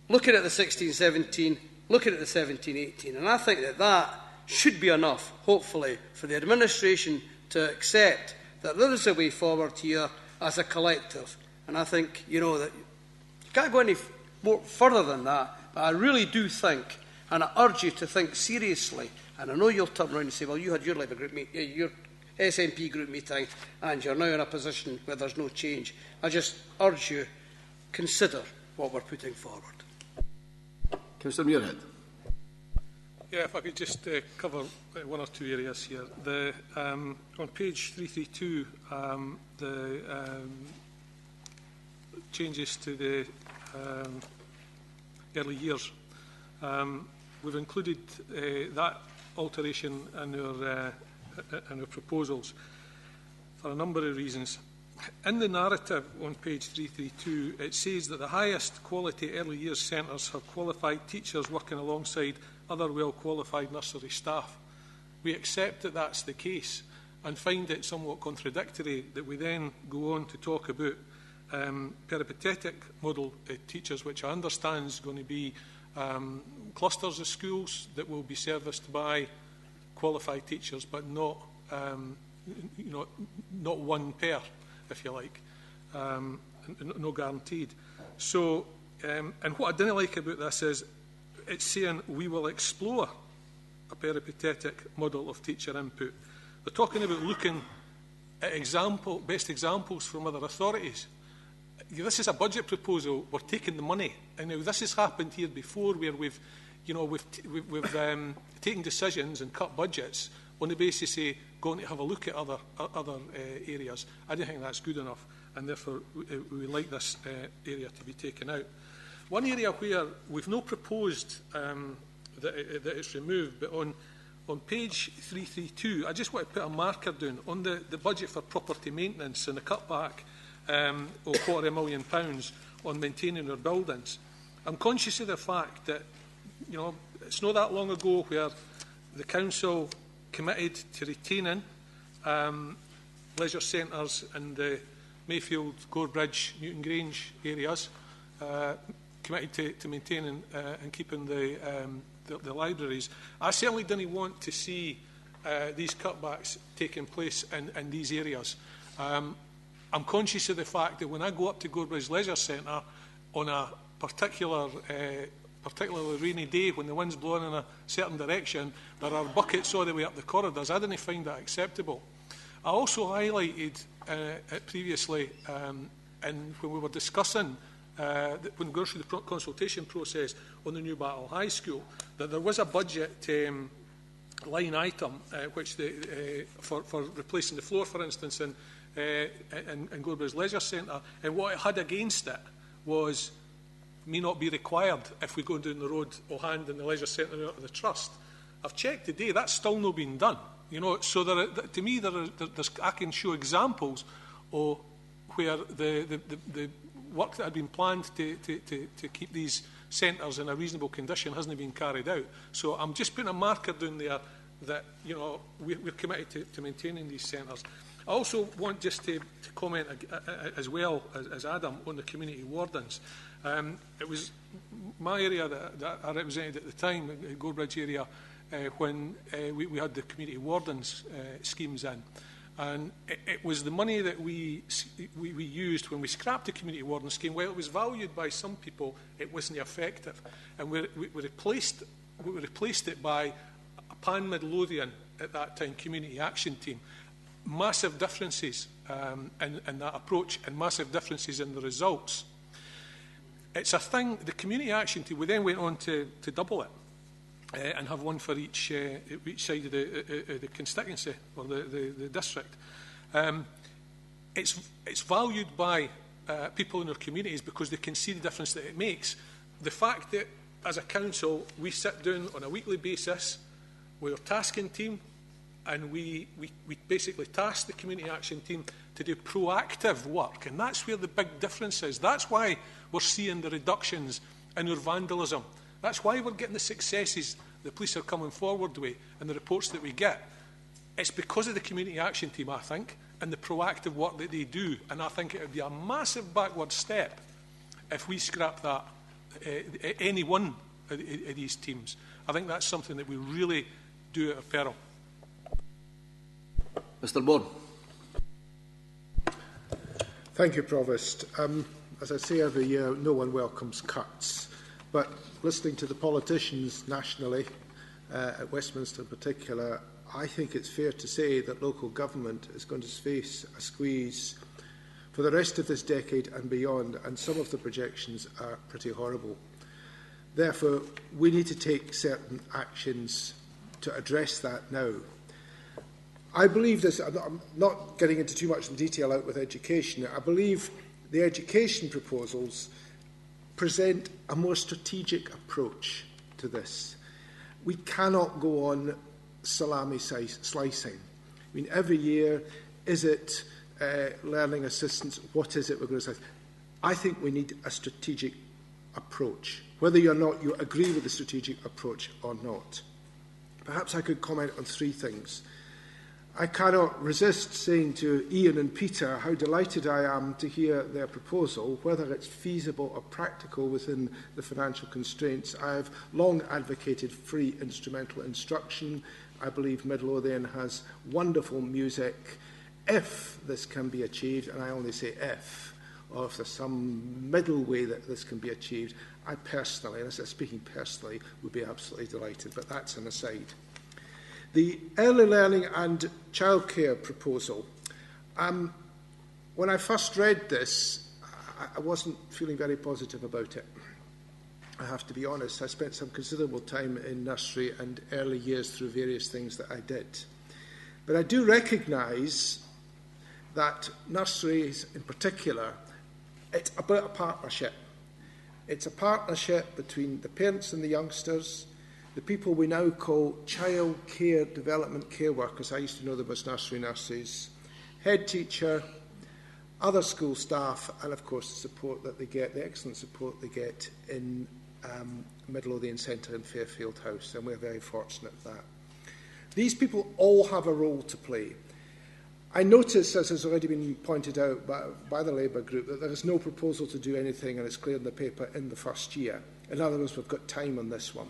Looking at the 16-17, looking at the 17-18, and I think that should be enough, hopefully, for the administration to accept that there is a way forward here as a collective. And I think, you know, that you can't go any more further than that, but I really do think, and I urge you to think seriously, and I know you'll turn around and say, well, you had your Labour group your SNP group meeting, and you're now in a position where there's no change. I just urge you, consider what we're putting forward. Councillor Muirhead. Yeah, if I could just cover one or two areas here. On page 332, the changes to the early years. We've included that alteration in our proposals for a number of reasons. In the narrative on page 332, it says that the highest quality early years centres have qualified teachers working alongside other well-qualified nursery staff. We accept that that's the case and find it somewhat contradictory that we then go on to talk about peripatetic model teachers, which I understand is going to be clusters of schools that will be serviced by qualified teachers, but not not one pair, if you like, no guaranteed. So, and what I didn't like about this is it's saying we will explore a peripatetic model of teacher input. They're talking about looking at best examples from other authorities. This is a budget proposal. We're taking the money, and now this has happened here before, where we've taken decisions and cut budgets on the basis of going to have a look at other areas. I don't think that's good enough, and therefore we like this area to be taken out. One area where we've not proposed that it's removed, but on page 332, I just want to put a marker down on the budget for property maintenance and a cutback of £250,000 on maintaining our buildings. I'm conscious of the fact that, you know, it's not that long ago where the council committed to retaining leisure centres in the Mayfield, Gorebridge, Newton Grange areas, committed to maintaining and keeping the libraries. I certainly didn't want to see these cutbacks taking place in these areas. I'm conscious of the fact that when I go up to Gorebridge Leisure Centre on a particularly rainy day when the wind's blowing in a certain direction, there are buckets all the way up the corridors. I didn't find that acceptable. I also highlighted previously, when we were discussing, when we go through the consultation process on the new Battle High School, that there was a budget line item for replacing the floor, for instance, in Gorebridge Leisure Centre, and what it had against it was may not be required if we go down the road or hand in the leisure centre out of the trust. I've checked today, that's still not been done. You know, so to me, I can show examples of where the work that had been planned to keep these centres in a reasonable condition hasn't been carried out. So I'm just putting a marker down there that, you know, we're committed to maintaining these centres. I also want just to comment as well as Adam on the community wardens. It was my area that I represented at the time, the Gorebridge area, when we had the community wardens schemes in. And it was the money that we used when we scrapped the community warden scheme. While it was valued by some people, it wasn't effective. And we replaced it by a pan-Midlothian, at that time, community action team. Massive differences in that approach and massive differences in the results. It's a thing, the community action team, we then went on to double it. And have one for each side of the constituency or the district. It's valued by people in our communities because they can see the difference that it makes. The fact that, as a council, we sit down on a weekly basis with our tasking team, and we basically task the community action team to do proactive work, and that's where the big difference is. That's why we're seeing the reductions in our vandalism. That's why we're getting the successes the police are coming forward with and the reports that we get. It's because of the community action team, I think, and the proactive work that they do. And I think it would be a massive backward step if we scrap that, any one of these teams. I think that's something that we really do at our peril. Mr Bourne. Thank you, Provost. As I say every year, no one welcomes cuts. But listening to the politicians nationally, at Westminster in particular, I think it's fair to say that local government is going to face a squeeze for the rest of this decade and beyond, and some of the projections are pretty horrible. Therefore, we need to take certain actions to address that now. I believe this, I'm not getting into too much detail out with education, I believe the education proposals present a more strategic approach to this. We cannot go on salami slicing. I mean, every year, is it learning assistance? What is it we're going to slice? I think we need a strategic approach, whether or not you agree with the strategic approach or not. Perhaps I could comment on three things. I cannot resist saying to Ian and Peter how delighted I am to hear their proposal, whether it's feasible or practical within the financial constraints. I have long advocated free instrumental instruction. I believe Midlothian has wonderful music. If this can be achieved, and I only say if, or if there's some middle way that this can be achieved, I personally, and speaking personally, would be absolutely delighted, but that's an aside. The early learning and childcare proposal. When I first read this, I wasn't feeling very positive about it. I have to be honest. I spent some considerable time in nursery and early years through various things that I did. But I do recognise that nurseries in particular, it's about a partnership. It's a partnership between the parents and the youngsters, the people we now call child care development care workers. I used to know them as nursery nurses, head teacher, other school staff, and of course the support that they get, the excellent support they get in Midlothian Centre in Fairfield House, and we're very fortunate for that. These people all have a role to play. I notice, as has already been pointed out by the Labour group, that there is no proposal to do anything, and it's clear in the paper, in the first year. In other words, we've got time on this one.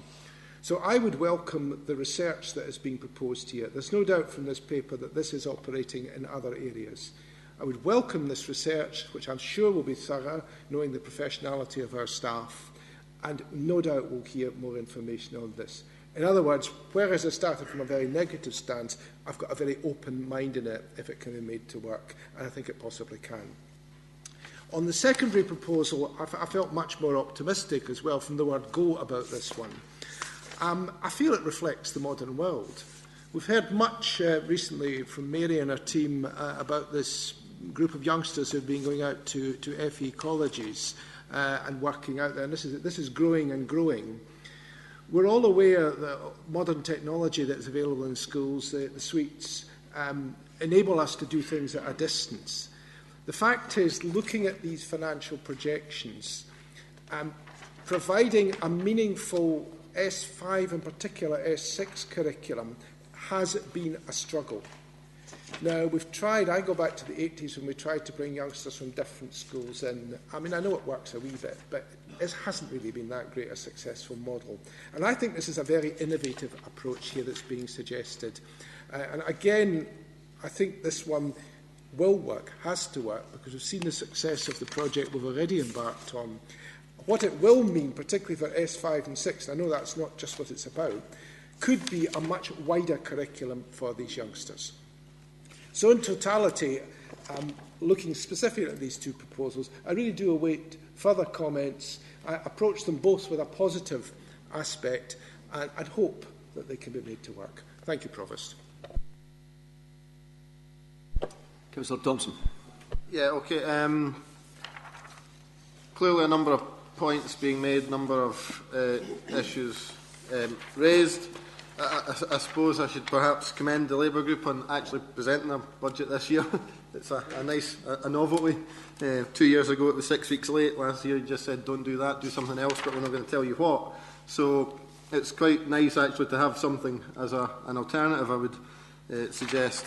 So I would welcome the research that is being proposed here. There's no doubt from this paper that this is operating in other areas. I would welcome this research, which I'm sure will be thorough, knowing the professionality of our staff, and no doubt we'll hear more information on this. In other words, whereas I started from a very negative stance, I've got a very open mind in it if it can be made to work, and I think it possibly can. On the secondary proposal, I felt much more optimistic as well from the word go about this one. I feel it reflects the modern world. We've heard much recently from Mary and her team about this group of youngsters who have been going out to FE colleges and working out there, and this is growing and growing. We're all aware that modern technology that's available in schools, the suites, enable us to do things at a distance. The fact is, looking at these financial projections, providing a meaningful S5, in particular S6 curriculum, has been a struggle. Now, we've tried, I go back to the 80s when we tried to bring youngsters from different schools in. I mean, I know it works a wee bit, but it hasn't really been that great a successful model. And I think this is a very innovative approach here that's being suggested. And again, I think this one will work, has to work, because we've seen the success of the project we've already embarked on. What it will mean, particularly for S5 and 6, and I know that's not just what it's about, could be a much wider curriculum for these youngsters. So in totality, looking specifically at these two proposals, I really do await further comments. I approach them both with a positive aspect, and I'd hope that they can be made to work. Thank you, Provost. Councillor Thompson. Yeah, okay. Clearly a number of points being made, number of issues raised. I suppose I should perhaps commend the Labour group on actually presenting a budget this year. It's a nice novelty. 2 years ago it was 6 weeks late. Last year you just said don't do that, do something else, but we're not going to tell you what. So it's quite nice actually to have something as an alternative, I would suggest.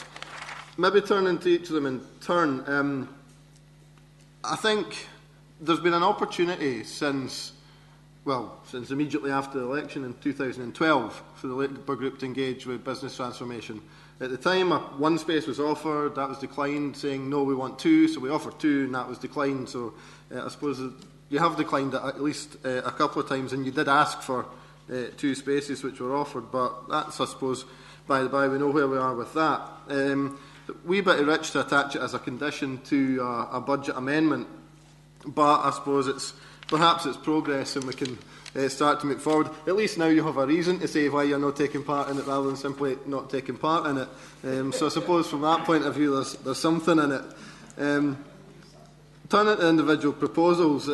Maybe turning to each of them in turn. I think there's been an opportunity since immediately after the election in 2012 for the Labour group to engage with business transformation. At the time, one space was offered, that was declined, saying, no, we want two, so we offered two, and that was declined. So I suppose you have declined it at least a couple of times, and you did ask for two spaces which were offered, but that's, I suppose, by the by, we know where we are with that. Wee bit of rich to attach it as a condition to a budget amendment, but I suppose perhaps it's progress and we can start to move forward. At least now you have a reason to say why you're not taking part in it rather than simply not taking part in it. So I suppose from that point of view there's something in it. Turning to individual proposals,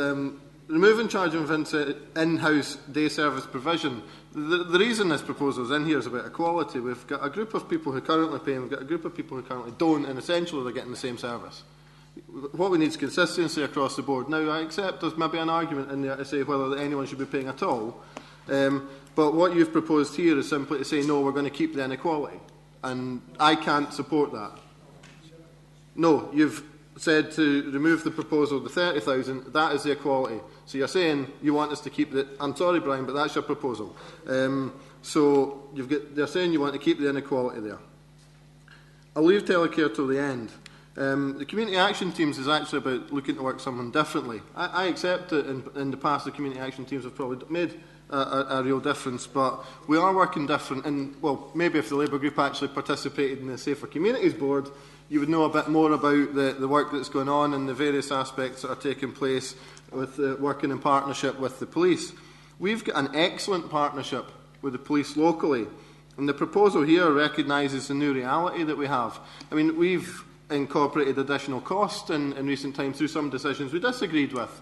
removing charge of in-house day service provision. The reason this proposal is in here is about equality. We've got a group of people who currently pay and we've got a group of people who currently don't, and essentially they're getting the same service. What we need is consistency across the board. Now, I accept there's maybe an argument in there to say whether anyone should be paying at all. But what you've proposed here is simply to say, no, we're going to keep the inequality. And I can't support that. No, you've said to remove the proposal to 30,000, that is the equality. So you're saying you want us to keep the... I'm sorry, Brian, but that's your proposal. So they're saying you want to keep the inequality there. I'll leave telecare till the end. The community action teams is actually about looking to work something differently. I accept that in the past the community action teams have probably made a real difference, but we are working different. And well, maybe if the Labour group actually participated in the Safer Communities Board, you would know a bit more about the work that's going on and the various aspects that are taking place with working in partnership with the police. We've got an excellent partnership with the police locally, and the proposal here recognises the new reality that we have. I mean, we've incorporated additional cost in recent times through some decisions we disagreed with,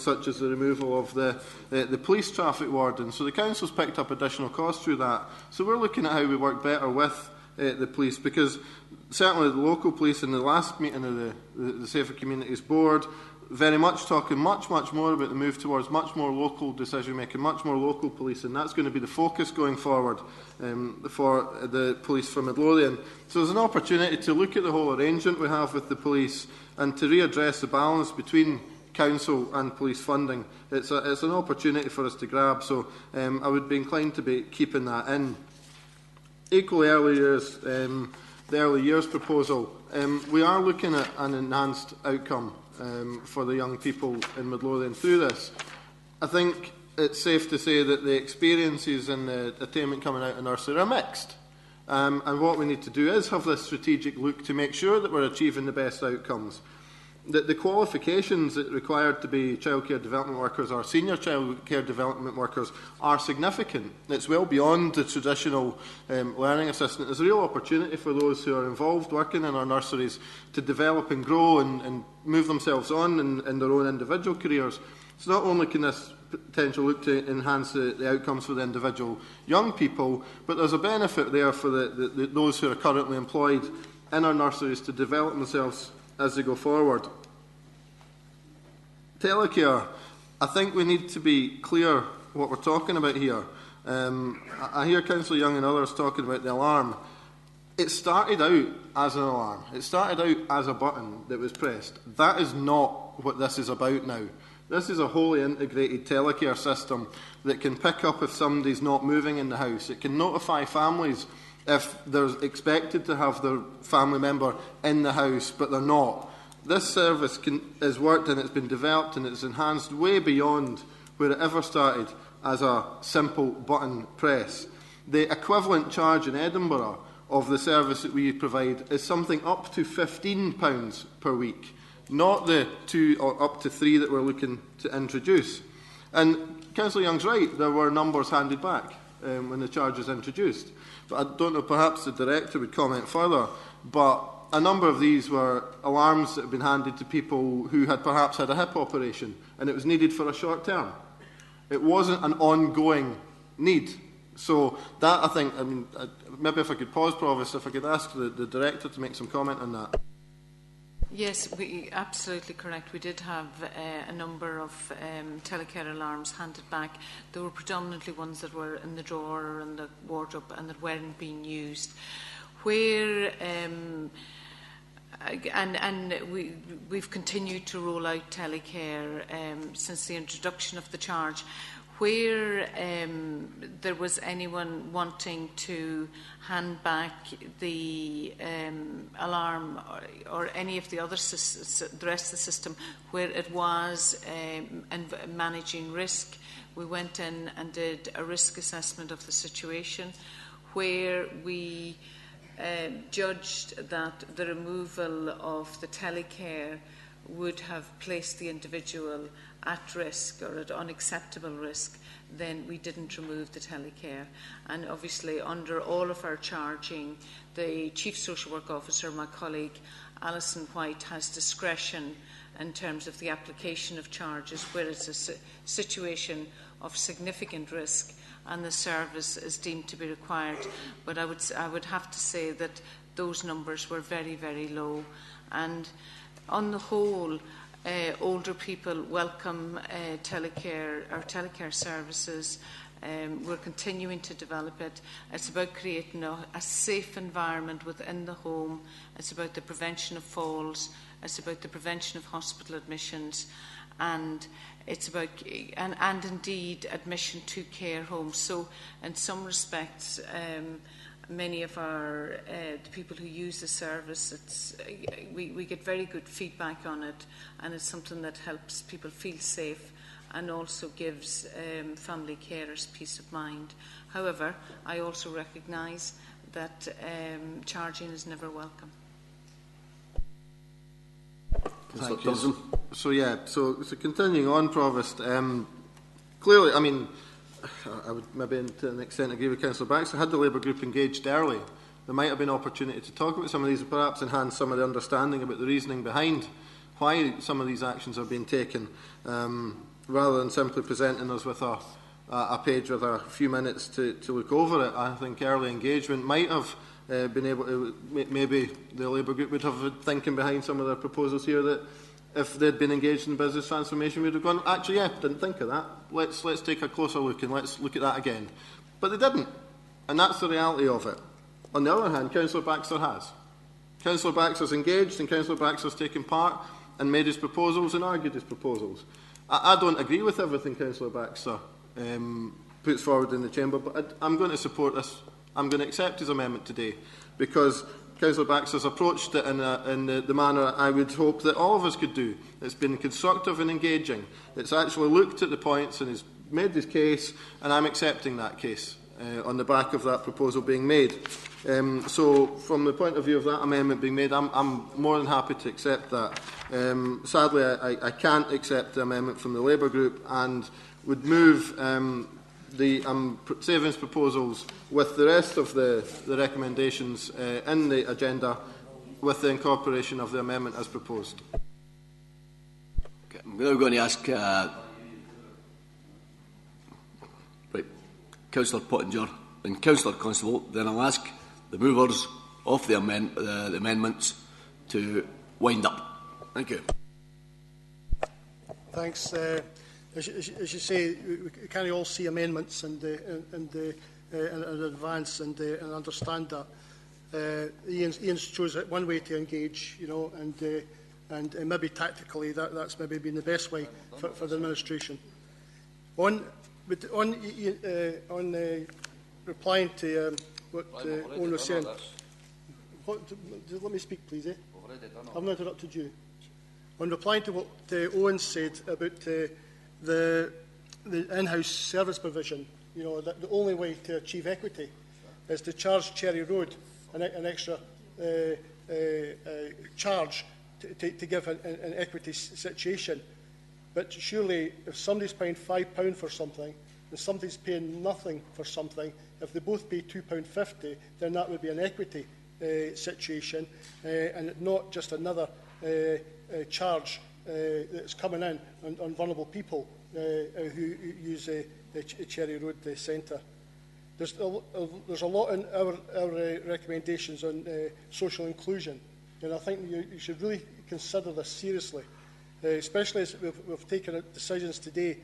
such as the removal of the police traffic warden. So the council's picked up additional costs through that. So we're looking at how we work better with the police, because certainly the local police in the last meeting of the Safer Communities Board very much talking much more about the move towards much more local decision making, much more local police, and that's going to be the focus going forward for the police for Midlothian. So there's an opportunity to look at the whole arrangement we have with the police and to readdress the balance between council and police funding. It's an opportunity for us to grab, so I would be inclined to be keeping that in. Equally early years, the early years proposal, we are looking at an enhanced outcome for the young people in Midlothian through this. I think it's safe to say that the experiences and the attainment coming out of nursery are mixed. And what we need to do is have this strategic look to make sure that we're achieving the best outcomes. The qualifications that are required to be childcare development workers or senior childcare development workers are significant. It's well beyond the traditional learning assistant. There's a real opportunity for those who are involved working in our nurseries to develop and grow and move themselves on in their own individual careers. So not only can this potential look to enhance the outcomes for the individual young people, but there's a benefit there for those who are currently employed in our nurseries to develop themselves as they go forward. Telecare, I think we need to be clear what we're talking about here. I hear Councillor Young and others talking about the alarm. It started out as an alarm. It started out as a button that was pressed. That is not what this is about now. This is a wholly integrated telecare system that can pick up if somebody's not moving in the house. It can notify families if they're expected to have their family member in the house, but they're not. This service has worked and it's been developed and it's enhanced way beyond where it ever started as a simple button press. The equivalent charge in Edinburgh of the service that we provide is something up to £15 per week, not the 2 or up to 3 that we're looking to introduce. And Councillor Young's right, there were numbers handed back when the charge was introduced. But I don't know, perhaps the Director would comment further, but a number of these were alarms that had been handed to people who had perhaps had a hip operation and it was needed for a short term. It wasn't an ongoing need. So that, I think, maybe if I could pause, Provost, if I could ask the Director to make some comment on that. Yes, absolutely correct. We did have a number of telecare alarms handed back. There were predominantly ones that were in the drawer or in the wardrobe and that weren't being used. Where we've continued to roll out telecare since the introduction of the charge. Where there was anyone wanting to hand back the alarm or any of the other the rest of the system, where it was managing risk, we went in and did a risk assessment of the situation, where we judged that the removal of the telecare would have placed the individual at risk or at unacceptable risk, then we didn't remove the telecare. And obviously, under all of our charging, the Chief Social Work Officer, my colleague Alison White, has discretion in terms of the application of charges where it's a situation of significant risk and the service is deemed to be required. But I would have to say that those numbers were very, very low. And on the whole, older people welcome telecare services. We're continuing to develop it. It's about creating a safe environment within the home. It's about the prevention of falls. It's about the prevention of hospital admissions. And it's about, and indeed, admission to care homes. So, in some respects, many of our the people who use the service, we get very good feedback on it, and it's something that helps people feel safe and also gives family carers peace of mind. However, I also recognise that charging is never welcome. Thank you. So continuing on, Provost, clearly, I mean, I would maybe to an extent agree with Councillor Baxter. Had the Labour group engaged early, there might have been opportunity to talk about some of these and perhaps enhance some of the understanding about the reasoning behind why some of these actions are being taken, rather than simply presenting us with a page with a few minutes to look over it. I think early engagement might have been able to, maybe the Labour group would have been thinking behind some of their proposals here that if they'd been engaged in business transformation, we'd have gone, actually, yeah, didn't think of that. Let's take a closer look and let's look at that again. But they didn't. And that's the reality of it. On the other hand, Councillor Baxter has. Councillor Baxter's engaged and Councillor Baxter's taken part and made his proposals and argued his proposals. I don't agree with everything Councillor Baxter puts forward in the Chamber, but I'm going to support this. I'm going to accept his amendment today because Councillor Baxter's approached it in the manner I would hope that all of us could do. It's been constructive and engaging. It's actually looked at the points and has made his case, and I'm accepting that case on the back of that proposal being made. So from the point of view of that amendment being made, I'm more than happy to accept that. Sadly, I can't accept the amendment from the Labour group and would move the savings proposals with the rest of the recommendations in the agenda with the incorporation of the amendment as proposed. Okay, I'm now going to ask Councillor Pottinger and Councillor Constable, then I'll ask the movers of the amendments to wind up. Thank you. Thanks. As you say, we can't all see amendments and advance and understand that. Ian's chose one way to engage, you know, and maybe tactically that's maybe been the best way for the administration. On replying to what Owen was saying. Let me speak, please. I've not interrupted you. On replying to what Owen said about the in-house service provision, you know, that the only way to achieve equity is to charge Cherry Road an extra charge to give an equity situation. But surely, if somebody's paying £5 for something and somebody's paying nothing for something, if they both pay £2.50, then that would be an equity situation, and not just another charge that's coming in on vulnerable people who use Cherry Road Centre. There's a lot in our recommendations on social inclusion, and I think you should really consider this seriously, especially as we've taken decisions today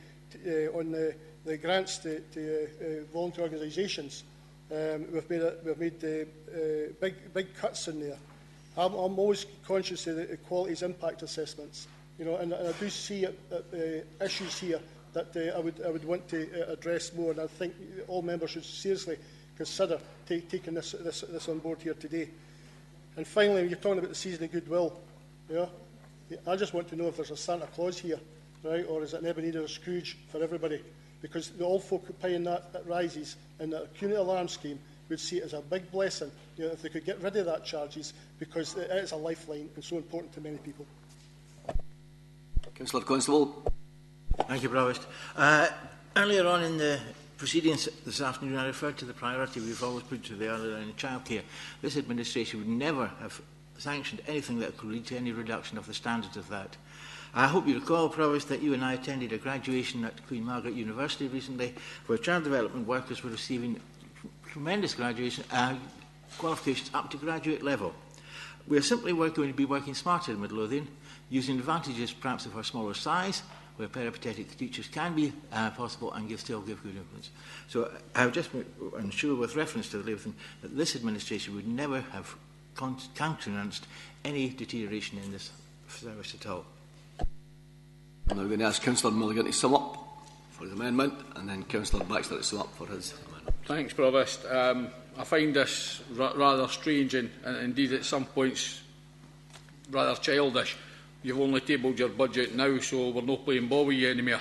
on the grants to voluntary organisations. We've made big cuts in there. I'm always conscious of the equalities impact assessments, you know, and I do see issues here that I would want to address more, and I think all members should seriously consider taking this on board here today. And finally, you're talking about the season of goodwill. Yeah, I just want to know if there's a Santa Claus here, right, or is it an Ebenezer Scrooge for everybody? Because the old folk paying that rises in the community alarm scheme would see it as a big blessing, you know, if they could get rid of that charges, because it is a lifeline and so important to many people. Councillor Constable. Thank you, Provost. Earlier on in the proceedings this afternoon, I referred to the priority we've always put to the early learning childcare. This administration would never have sanctioned anything that could lead to any reduction of the standards of that. I hope you recall, Provost, that you and I attended a graduation at Queen Margaret University recently, where child development workers were receiving tremendous graduation qualifications up to graduate level. We are simply going to be working smarter in Midlothian, using advantages perhaps of our smaller size, where peripatetic teachers can be possible and still give good influence. So I would just ensure, with reference to the Labour thing, that this administration would never have countenanced any deterioration in this service at all. I'm now going to ask Councillor Milligan to sum up for his amendment, and then Councillor Baxter to sum up for his amendment. Thanks, Provost. I find this rather strange and indeed at some points rather childish. You've only tabled your budget now, so we're not playing ball with you anymore.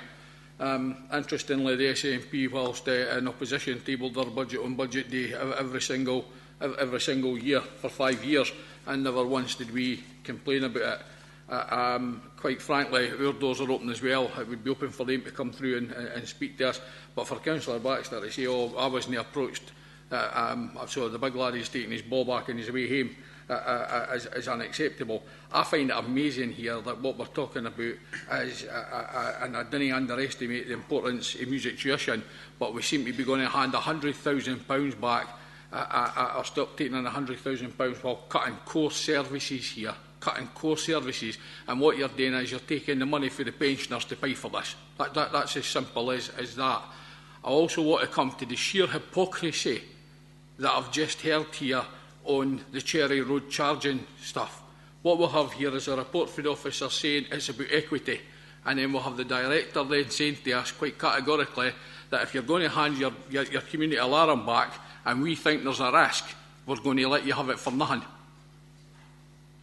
Interestingly, the SNP, whilst in opposition, tabled their budget on budget day every single year for 5 years, and never once did we complain about it. Quite frankly, our doors are open as well. It would be open for them to come through and speak to us. But for Councillor Baxter to say, oh, I wasn't approached, so the big lad is taking his ball back on his way home, is unacceptable. I find it amazing here that what we're talking about is, and I didn't underestimate the importance of music tuition, but we seem to be going to hand £100,000 back, or stop taking in £100,000 while cutting core services here. Cutting core services, and what you're doing is you're taking the money for the pensioners to pay for this. That's as simple as that. I also want to come to the sheer hypocrisy that I've just heard here on the Cherry Road charging stuff. What we'll have here is a report from the officer saying it's about equity, and then we'll have the director then saying to us quite categorically that if you're going to hand your community alarm back and we think there's a risk, we're going to let you have it for nothing.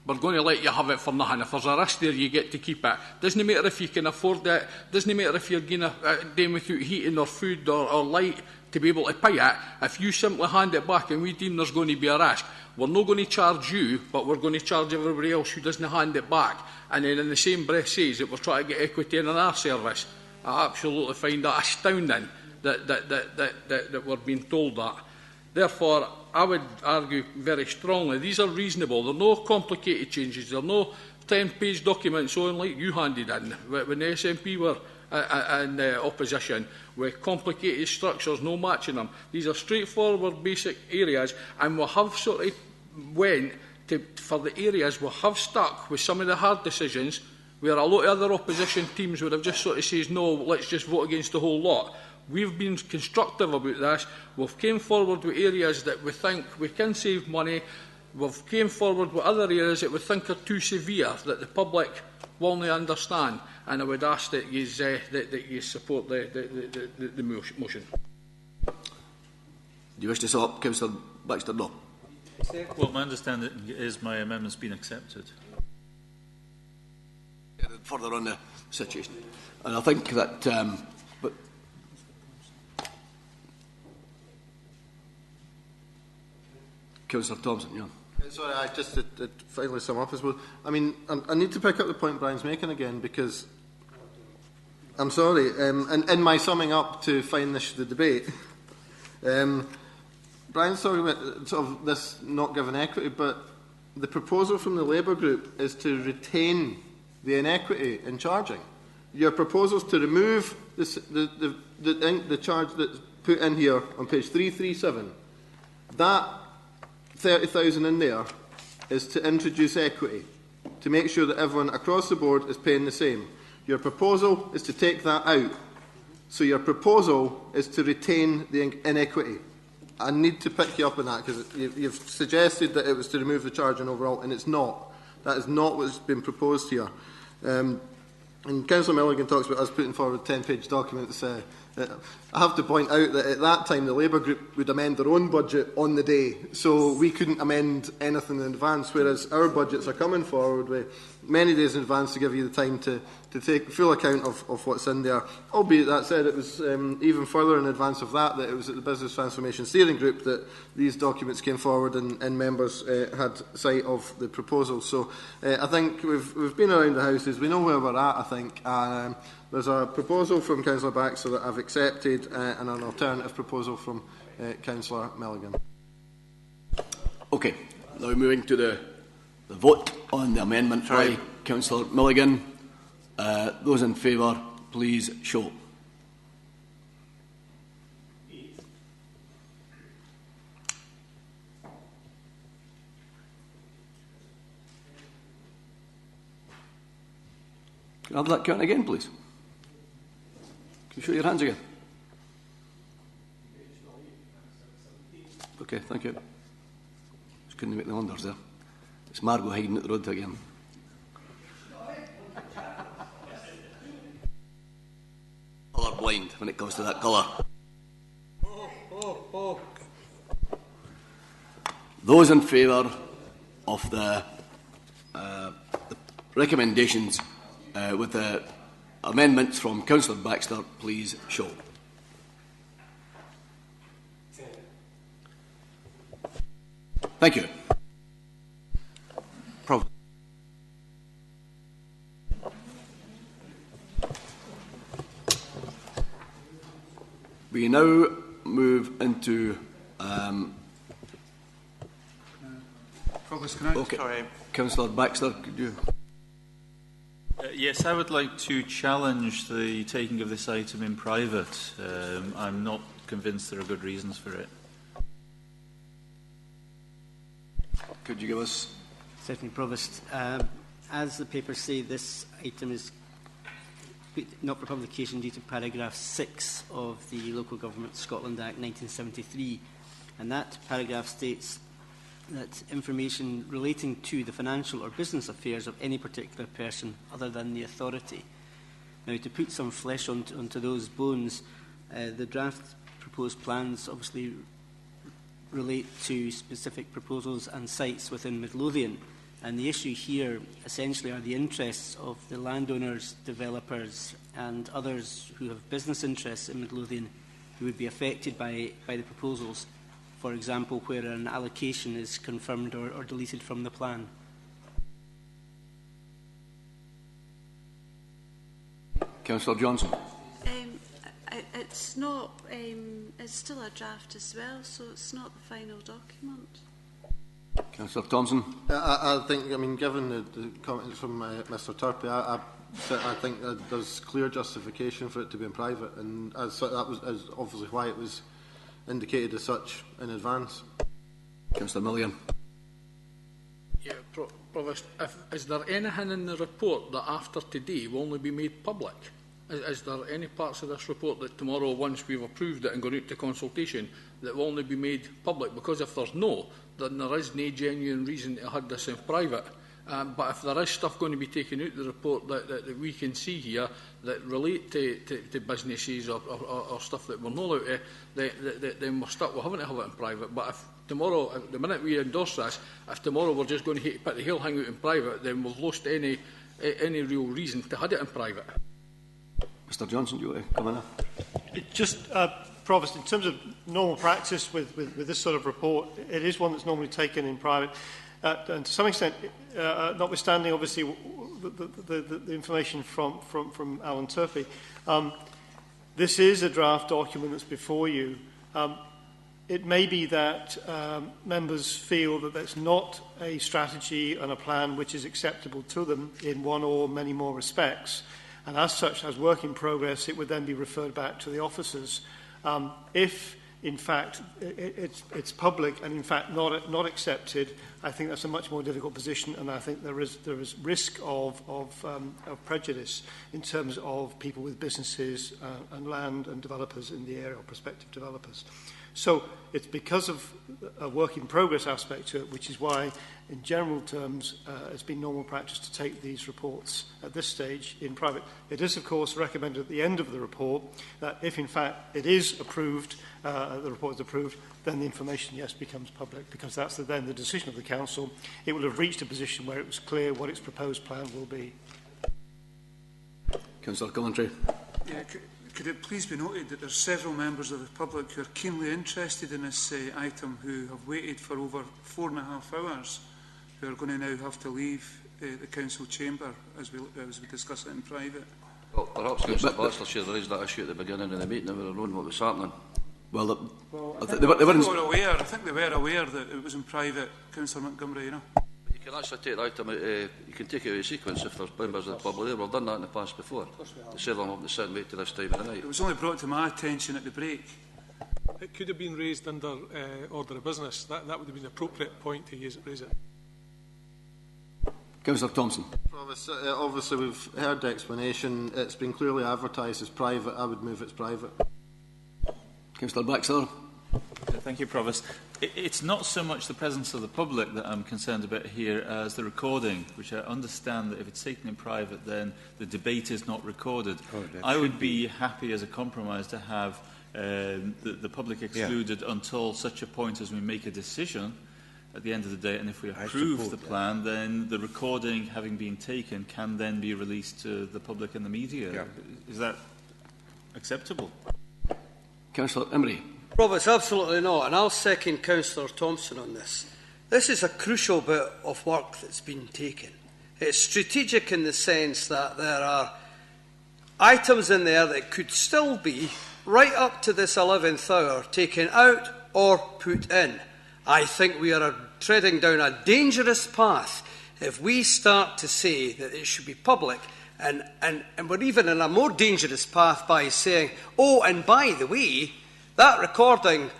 We're going to let you have it for nothing. If there's a risk there, you get to keep it. Doesn't matter if you can afford it. Doesn't matter if you're going to do without heating or food or light to be able to pay it. If you simply hand it back and we deem there's going to be a risk, we're not going to charge you, but we're going to charge everybody else who doesn't hand it back. And then in the same breath says that we're trying to get equity in our service. I absolutely find that astounding that we're being told that. Therefore, I would argue very strongly, these are reasonable. They're no complicated changes. They're no 10-page documents on like you handed in when the SNP were in opposition, with complicated structures, no matching them. These are straightforward, basic areas, and we have sort of went to, for the areas we have stuck with some of the hard decisions, where a lot of other opposition teams would have just sort of said, no, let's just vote against the whole lot. We've been constructive about this. We've came forward with areas that we think we can save money. we've came forward with other areas that we think are too severe, that the public will not understand, and I would ask that you support the motion. Do you wish to sum up, Councillor Baxter? No. Well, my understanding is my amendment's been accepted. Further on the situation. And I think that... but Councillor Thompson, yeah. Sorry, I just to finally sum up as well. I mean, I need to pick up the point Brian's making again, because I'm sorry, and in my summing up to finish the debate, Brian's talking about sort of this not giving equity, but the proposal from the Labour group is to retain the inequity in charging. Your proposal is to remove the charge that's put in here on page 337. That 30,000 in there is to introduce equity, to make sure that everyone across the board is paying the same. Your proposal is to take that out. So your proposal is to retain the inequity. I need to pick you up on that, because you've suggested that it was to remove the charging overall, and it's not. That is not what's been proposed here. And Councillor Milligan talks about us putting forward 10-page documents. I have to point out that at that time the Labour group would amend their own budget on the day, so we couldn't amend anything in advance, whereas our budgets are coming forward with many days in advance to give you the time to take full account of what's in there. Albeit that said, it was even further in advance of that it was at the Business Transformation Steering Group that these documents came forward and members had sight of the proposal. So I think we've been around the houses, we know where we're at, I think. There's a proposal from Councillor Baxter that I've accepted and an alternative proposal from Councillor Milligan. Okay, now moving to the vote on the amendment by Councillor Milligan. Those in favour, please show. Can I have that count again, please? Can you show your hands again? Okay, thank you. Just couldn't make the wonders there. It's Margot hiding at the road again. Colour blind when it comes to that colour. Those in favour of the recommendations with the amendments from Councillor Baxter, please show. Thank you. We now move into... Provost, can I... Okay. Councillor Baxter, could you... Yes, I would like to challenge the taking of this item in private. I'm not convinced there are good reasons for it. Could you give us... Certainly, Provost. As the papers say, this item is not for publication due to paragraph 6 of the Local Government Scotland Act 1973. And that paragraph states that information relating to the financial or business affairs of any particular person other than the authority. Now, to put some flesh onto those bones, the draft proposed plans obviously relate to specific proposals and sites within Midlothian. And the issue here essentially are the interests of the landowners, developers and others who have business interests in Midlothian who would be affected by the proposals. For example, where an allocation is confirmed or deleted from the plan. Councillor Johnson. It's not. It's still a draft as well, so it's not the final document. Councillor Thompson. I think, I mean, given the comments from Mr Turpie, I think there's clear justification for it to be in private, and as that was obviously why it was indicated as such in advance. Councillor Milligan. Yeah, Provost, is there anything in the report that after today will only be made public? Is there any parts of this report that tomorrow, once we've approved it and gone out to consultation, that will only be made public? Because if there's no, then there is no genuine reason to have this in private. But if there is stuff going to be taken out of the report that we can see here that relate to businesses or stuff that we're not allowed to, then we're stuck with having to have it in private. But if tomorrow, the minute we endorse this, if tomorrow we're just going to put the whole hang out in private, then we've lost any real reason to have it in private. Mr Johnson, do you want to come in? Just, Provost, in terms of normal practice with this sort of report, it is one that's normally taken in private. And to some extent, notwithstanding obviously the information from Alan Turpey, this is a draft document that's before you. It may be that members feel that that's not a strategy and a plan which is acceptable to them in one or many more respects. And as such, as work in progress, it would then be referred back to the officers. If, in fact, it's public and, in fact, not accepted, I think that's a much more difficult position, and I think there is risk of prejudice in terms of people with businesses and land and developers in the area, or prospective developers. So it's because of a work in progress aspect to it, which is why, in general terms, it's been normal practice to take these reports at this stage in private. It is, of course, recommended at the end of the report that if, in fact, it is approved, the report is approved, then the information, yes, becomes public, because that's then the decision of the Council. It will have reached a position where it was clear what its proposed plan will be. Councillor Coventry. Yeah, could it please be noted that there are several members of the public who are keenly interested in this item, who have waited for over 4.5 hours, who are going to now have to leave the Council chamber as we discuss it in private? Well, perhaps Councillor Baxter should have raised that issue at the beginning of the meeting and we were known what was happening. Well, I think they were aware that it was in private, Councillor Montgomery, you know. You can actually take the item out, you can take it out of sequence if there's members of the public there. We've done that in the past before. They said I'm having to sit and wait till this time of the night. It was only brought to my attention at the break. It could have been raised under order of business. That would have been an appropriate point to raise it. Councillor Thompson. Obviously, we've heard the explanation. It's been clearly advertised as private. I would move it's private. Councillor Baxter. Thank you, Provost. It's not so much the presence of the public that I'm concerned about here as the recording, which I understand that if it's taken in private, then the debate is not recorded. I would be happy as a compromise to have the public excluded until such a point as we make a decision at the end of the day, and if we approve the plan, then the recording, having been taken, can then be released to the public and the media. Yeah. Is that acceptable? Councillor Emery. Provost, absolutely not, and I'll second Councillor Thompson on this. This is a crucial bit of work that's been taken. It's strategic in the sense that there are items in there that could still be, right up to this 11th hour, taken out or put in. I think we are treading down a dangerous path if we start to say that it should be public, and we're even in a more dangerous path by saying, oh, and by the way, that recording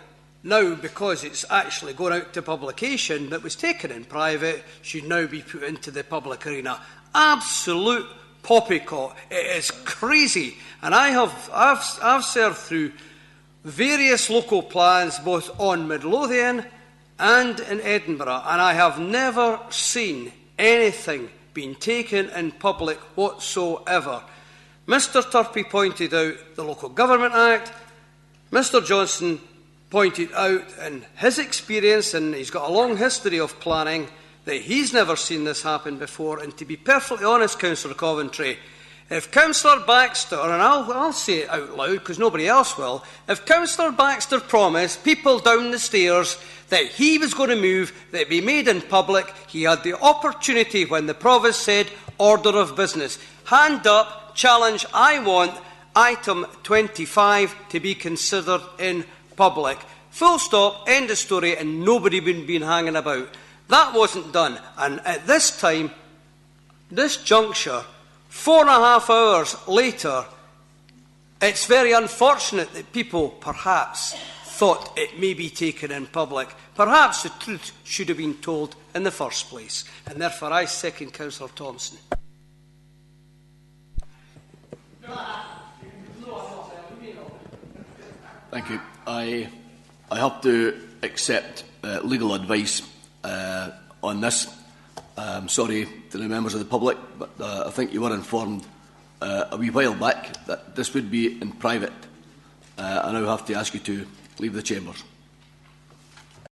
now, because it's actually going out to publication that was taken in private, should now be put into the public arena. Absolute poppycock. It is crazy. And I've served through various local plans, both on Midlothian and in Edinburgh, and I have never seen anything being taken in public whatsoever. Mr Turpey pointed out the Local Government Act. Mr Johnson pointed out in his experience, and he's got a long history of planning, that he's never seen this happen before. And to be perfectly honest, Councillor Coventry, if Councillor Baxter, and I'll say it out loud because nobody else will, if Councillor Baxter promised people down the stairs that he was going to move, that it be made in public, he had the opportunity when the Provost said order of business. Hand up, challenge, I want item 25 to be considered in public. Full stop, end of story, and nobody would be hanging about. That wasn't done. And at this time, this juncture, 4.5 hours later, it's very unfortunate that people perhaps thought it may be taken in public. Perhaps the truth should have been told in the first place. And therefore I second Councillor Thompson. Thank you. I have to accept legal advice on this. I'm sorry to the members of the public, but I think you were informed a wee while back that this would be in private. I now have to ask you to leave the chambers.